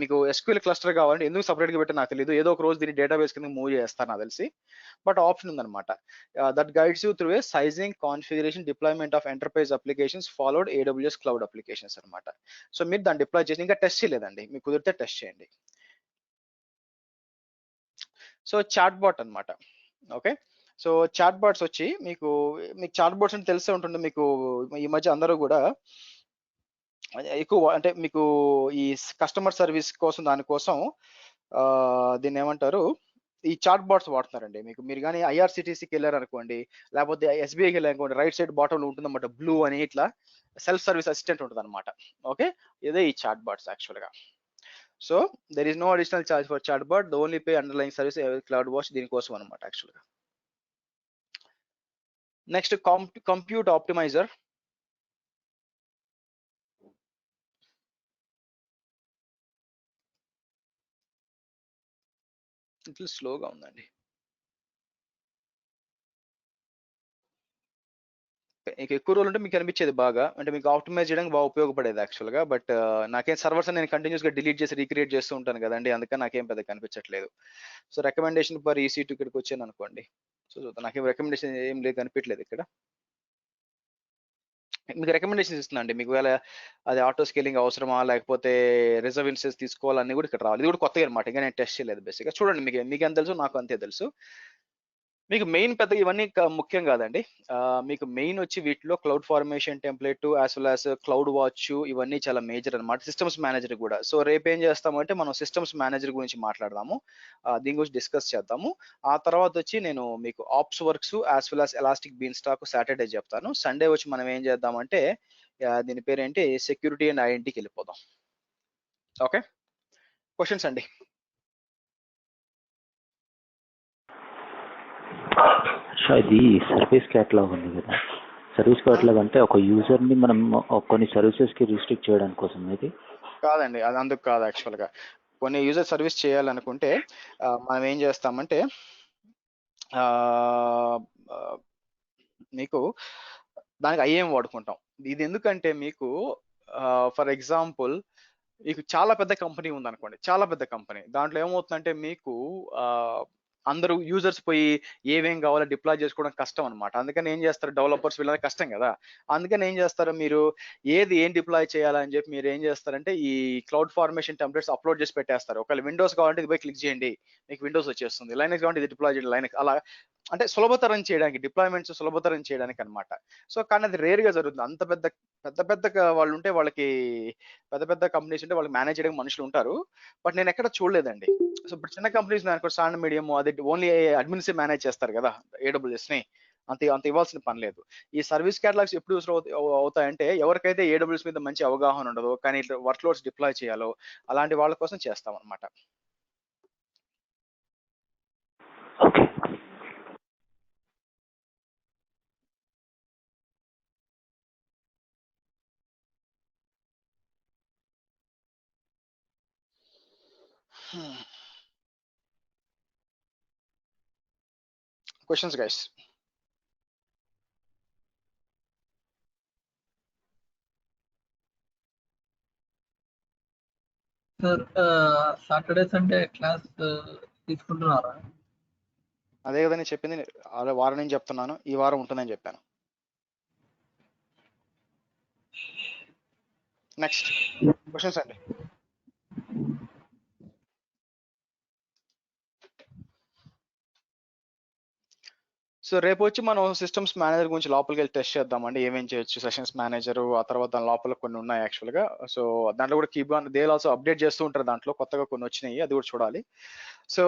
మీకు SQL క్లస్టర్ కావాలంటే ఎందుకు సపరేట్గా పెట్టి నాకు తెలియదు, ఏదో ఒక రోజు దీన్ని డేటాబేస్ కింద మూవ్ చేస్తాను నాకు తెలిసి. బట్ ఆప్షన్ ఉందన్నమాట, that guides you through a sizing, configuration, deployment of enterprise applications followed AWS cloud applications అనమాట. సో మీరు దాన్ని డిప్లాయ్ చేసి ఇంకా టెస్ట్ చేయలేదండి, మీకు కుదిరితే టెస్ట్ చేయండి. సో చాట్ బాట్ అనమాట. ఓకే, సో చాట్ బాట్స్ వచ్చి మీకు చాట్ బాట్స్ అంటే తెలిసే ఉంటుంది మీకు. ఈ మధ్య అందరూ కూడా ఎక్కువ అంటే మీకు ఈ కస్టమర్ సర్వీస్ కోసం దానికోసం దీన్ని ఏమంటారు, ఈ చాట్ బాట్స్ వాడుతున్నారండి. మీరు కానీ IRCTCకి వెళ్ళారు అనుకోండి, లేకపోతే SBIకి వెళ్ళారు అనుకోండి, రైట్ సైడ్ బాటంలో ఉంటుందన్నమాట బ్లూ అని, ఇట్లా సెల్ఫ్ సర్వీస్ అసిస్టెంట్ ఉంటుంది అనమాట. ఓకే, ఇదే ఈ చాట్ బాట్స్ యాక్చువల్గా. So there is no additional charge for chatbot, the only pay underline service CloudWatch, దీనికోసం అనమాట యాక్చువల్గా. Next compute optimizer. ఇట్లా స్లోగా ఉందండి. ఇంకా ఎక్కువ రోజులు ఉంటే మీకు అనిపించేది బాగా, అంటే మీకు ఆప్టిమైజ్ చేయడానికి బాగా ఉపయోగపడేది యాక్చువల్గా. బట్ నాకేం సర్వర్స్ నేను కంటిన్యూస్గా డిలీట్ చేసి రీక్రియేట్ చేస్తూ ఉంటాను కదండి, అందుకని నాకేం పెద్ద కనిపించట్లేదు. సో రికమెండేషన్ ఫర్ EC2 ఇక్కడికి వచ్చాను అనుకోండి, సో నాకేం రికమెండేషన్ ఏం లేదు, కనిపించలేదు ఇక్కడ. మీకు రికమెండేషన్స్ ఇస్తుందండి, మీకు వేళ అది ఆటో స్కేలింగ్ అవసరమా లేకపోతే రిజర్వ్ ఇన్సెన్స్ తీసుకోవాలని కూడా ఇక్కడ రావాలి. ఇది కూడా కొత్తగా అనమాట, ఇంకా నేను టెస్ట్ చేయలేదు బేసిక్గా. చూడండి మీకు ఎంత తెలుసు నాకు అంతే తెలుసు. మీకు మెయిన్ పెద్దగా ఇవన్నీ ముఖ్యం కాదండి. మీకు మెయిన్ వచ్చి వీటిలో cloud formation template as well as cloud watch ఇవన్నీ చాలా మేజర్ అనమాట. సిస్టమ్స్ మేనేజర్ కూడా. సో రేపు ఏం చేస్తామంటే మనం సిస్టమ్స్ మేనేజర్ గురించి మాట్లాడదాము, దీని గురించి డిస్కస్ చేద్దాము. ఆ తర్వాత వచ్చి నేను మీకు OpsWorks as well as Elastic Beanstalk Saturday చెప్తాను. సండే వచ్చి మనం ఏం చేద్దామంటే దీని పేరేంటి సెక్యూరిటీ అండ్ ఐడెంటిటీకి వెళ్ళిపోదాం. ఓకే, క్వశ్చన్స్ అండి. సో ఇది సర్వీస్ క్యాటలాగ్ ఉంది కదా, సర్వీస్ క్యాటలాగ్ అంటే ఒక యూజర్ని మనం కొన్ని సర్వీసెస్కి రిస్ట్రిక్ట్ చేయడానికి కోసం ఇది కాదండి, అది అందుకు కాదు. యాక్చువల్గా కొన్ని యూజర్ సర్వీస్ చేయాలనుకుంటే మనం ఏం చేస్తామంటే మీకు దానికి ఐఏఎం వాడుకుంటాం. ఇది ఎందుకంటే మీకు ఫర్ ఎగ్జాంపుల్ మీకు చాలా పెద్ద కంపెనీ ఉందనుకోండి, చాలా పెద్ద కంపెనీ, దాంట్లో ఏమవుతుందంటే మీకు అందరూ యూజర్స్ పోయి ఏమేం కావాలో డిప్లాయ్ చేసుకోవడం కష్టం అనమాట. అందుకని ఏం చేస్తారు, డెవలపర్స్ వీళ్ళకి కష్టం కదా. అందుకని ఏం చేస్తారు, మీరు ఏం డిప్లాయ్ చేయాలని చెప్పి మీరు ఏం చేస్తారంటే ఈ క్లౌడ్ ఫార్మేషన్ టెంప్లెట్స్ అప్లోడ్ చేసి పెట్టేస్తారు. ఒకవేళ విండోస్ కావాలంటే ఇది పోయి క్లిక్ చేయండి, మీకు విండోస్ వచ్చేస్తుంది. లైనక్స్ కావాలంటే ఇది డిప్లాయ్ చేయండి, లైనక్స్. అలా అంటే సులభతరం చేయడానికి, డిప్లాయ్మెంట్స్ సులభతరం చేయడానికి అనమాట. సో కానీ అది రేర్ గా జరుగుతుంది. అంత పెద్ద వాళ్ళు ఉంటే, వాళ్ళకి పెద్ద కంపెనీస్ ఉంటే వాళ్ళకి మేనేజ్ చేయడానికి మనుషులు ఉంటారు. బట్ నేను ఎక్కడ చూడలేదండి. సో ఇప్పుడు చిన్న కంపెనీస్ స్టాండ్ మీడియం అది ఓన్లీ అడ్మినిస్ట్రేటివ్ మేనేజ్ చేస్తారు కదా AWS ని, అంత ఇవ్వాల్సిన పని లేదు. ఈ సర్వీస్ క్యాటలాగ్స్ ఎప్పుడు యూస్ అవుతాయంటే ఎవరికైతే AWS మీద మంచి అవగాహన ఉండదో, కానీ ఇట్లా వర్క్ లోడ్స్ డిప్లాయ్ చేయాలో అలాంటి వాళ్ళ కోసం చేస్తాం అనమాట. Okay. Questions, guys? Sir Saturday Sunday class తీసుకుంటున్నారా? అదే కదా నేను చెప్పింది, వారం నుంచి చెప్తున్నాను, ఈ వారం ఉంటుందని చెప్పాను. నెక్స్ట్ క్వశ్చన్స్ అండి. సో రేపు వచ్చి మనం సిస్టమ్స్ మేనేజర్ గురించి లోపలికి వెళ్ళి టెస్ట్ చేద్దామండి. ఏమేం చేయొచ్చు సెషన్స్ మేనేజర్, ఆ తర్వాత దాని లోపల కొన్ని ఉన్నాయి యాక్చువల్గా. సో దాంట్లో కూడా keep on they also update చేస్తూ ఉంటారు, దాంట్లో కొత్తగా కొన్ని వచ్చినాయి, అది కూడా చూడాలి. సో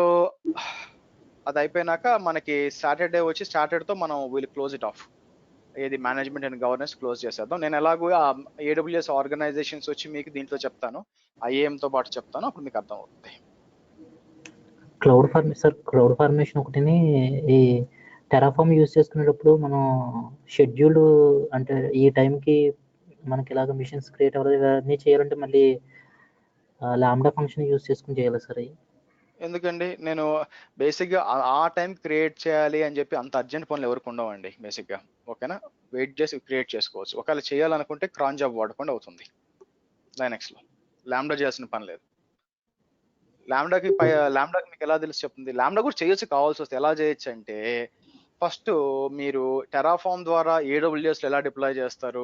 అది అయిపోయినాక మనకి సాటర్డేతో మనం వీల్ క్లోజ్ ఇట్ ఆఫ్. ఏది మేనేజ్మెంట్ అండ్ గవర్నెన్స్ క్లోజ్ చేసేద్దాం. నేను ఎలాగో AWS ఆర్గనైజేషన్స్ వచ్చి మీకు దీంట్లో చెప్తాను, IAM తో పాటు చెప్తాను, అప్పుడు మీకు అర్థం అవుతుంది. క్లౌడ్ ఫార్మేషన్ ఒకటిని ఈ టెరాఫామ్ యూజ్ చేసుకునేటప్పుడు మనం షెడ్యూల్ అంటే ఈ టైంకి మనకి ఇలాగ మిషన్స్ క్రియేట్ అవ్వదు ఇవన్నీ చేయాలంటే మళ్ళీ లాంబ్డా ఫంక్షన్ యూజ్ చేసుకుని చేయాలి సార్. ఎందుకండి, నేను బేసిక్గా ఆ టైం క్రియేట్ చేయాలి అని చెప్పి అంత అర్జెంట్ పనులు ఎవరికి ఉండవండి బేసిక్గా. ఓకేనా, వెయిట్ చేసి క్రియేట్ చేసుకోవచ్చు. ఒకవేళ చేయాలనుకుంటే క్రాన్ జాబ్ వాడకుండా అవుతుంది లైనక్స్లో. లాంబ్డా చేయాల్సిన పని లేదు. లాంబ్డాకి మీకు ఎలా తెలిసి చెప్తుంది, లాంబ్డా కూడా చేయొచ్చు కావాల్సి వస్తే. ఎలా చేయొచ్చు అంటే ఫస్ట్ మీరు టెరాఫామ్ ద్వారా AWSలో ఎలా డిప్లాయ్ చేస్తారు.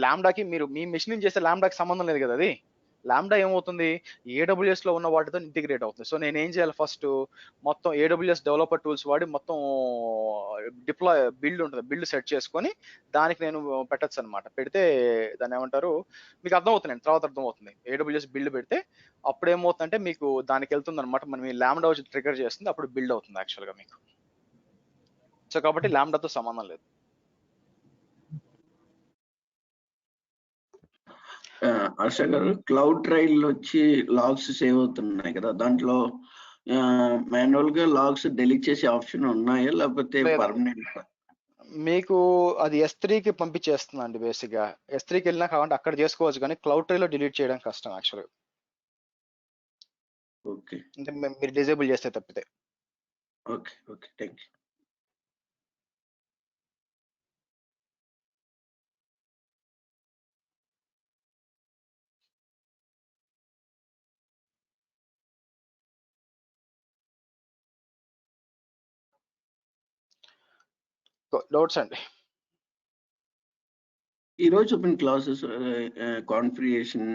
లాంబ్డాకి మీరు మీ మెషిన్ చేస్తే లాంబ్డాకి సంబంధం లేదు కదా. అది లాంబ్డా ఏమవుతుంది, AWSలో ఉన్న వాటితో ఇంటిగ్రేట్ అవుతుంది. సో నేను ఏం చేయాలి, ఫస్ట్ మొత్తం AWS డెవలపర్ టూల్స్ వాడి మొత్తం బిల్డ్ సెట్ చేసుకొని దానికి నేను పెట్టచ్చు అనమాట. పెడితే దాన్ని ఏమంటారు మీకు అర్థమవుతుంది, తర్వాత అర్థమవుతుంది. AWS బిల్డ్ పెడితే అప్పుడు ఏమవుతుందంటే మీకు దానికి వెళ్తుంది అనమాట. మనం ఈ లాంబ్డా వచ్చి ట్రిగర్ చేస్తుంది, అప్పుడు బిల్డ్ అవుతుంది యాక్చువల్గా మీకు. సో కాబట్టి లాంబ్డాతో సంబంధం లేదు. హర్ష గారు, క్లౌడ్ ట్రైల్ వచ్చి లాగ్స్ సేవ్ అవుతున్నాయి కదా, దాంట్లో మాన్యువల్ గా లాగ్స్ డెలీట్ చేసే ఆప్షన్ ఉన్నాయా లేకపోతే పర్మనెంట్? మీకు అది S3కి పంపించేస్తుందండి. బేసిక్గా S3కి వెళ్ళినా కావాలంటే అక్కడ చేసుకోవచ్చు, కానీ క్లౌడ్ ట్రైల్లో డిలీట్ చేయడం కష్టం యాక్చువల్గా. ఓకే, అంటే మీరు డిజేబుల్ చేస్తే తప్పితే. Okay okay, thank you. Doubts అండి? ఈ రోజు చెప్పిన క్లాసెస్ కాన్ఫిగరేషన్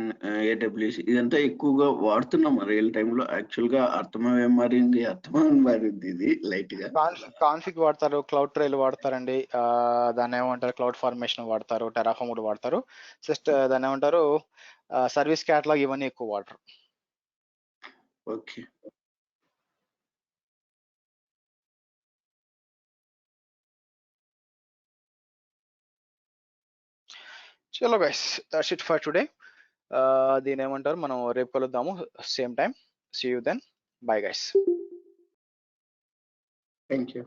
AWS ఇదంతా ఎక్కువగా వాడుతున్నాం రియల్ టైంలో. యాక్చువల్ గా అర్థమయ్యే మారింది ఇది లైట్ గా. కాన్ఫిగ్ వాడతారు, క్లౌడ్ ట్రైల్ వాడతారండి, దాన్ని ఏమంటారు క్లౌడ్ ఫార్మేషన్ వాడతారు, టెరాఫామ్ కూడా వాడతారు, దాన్ని ఏమంటారు సర్వీస్ క్యాటలాగ్, ఇవన్నీ ఎక్కువ వాడతారు. ఓకే. చలో guys, that's it for today. దీని ఏమంటారు, మనం రేపు కలుద్దాము same time. See you then. Bye guys. Thank you.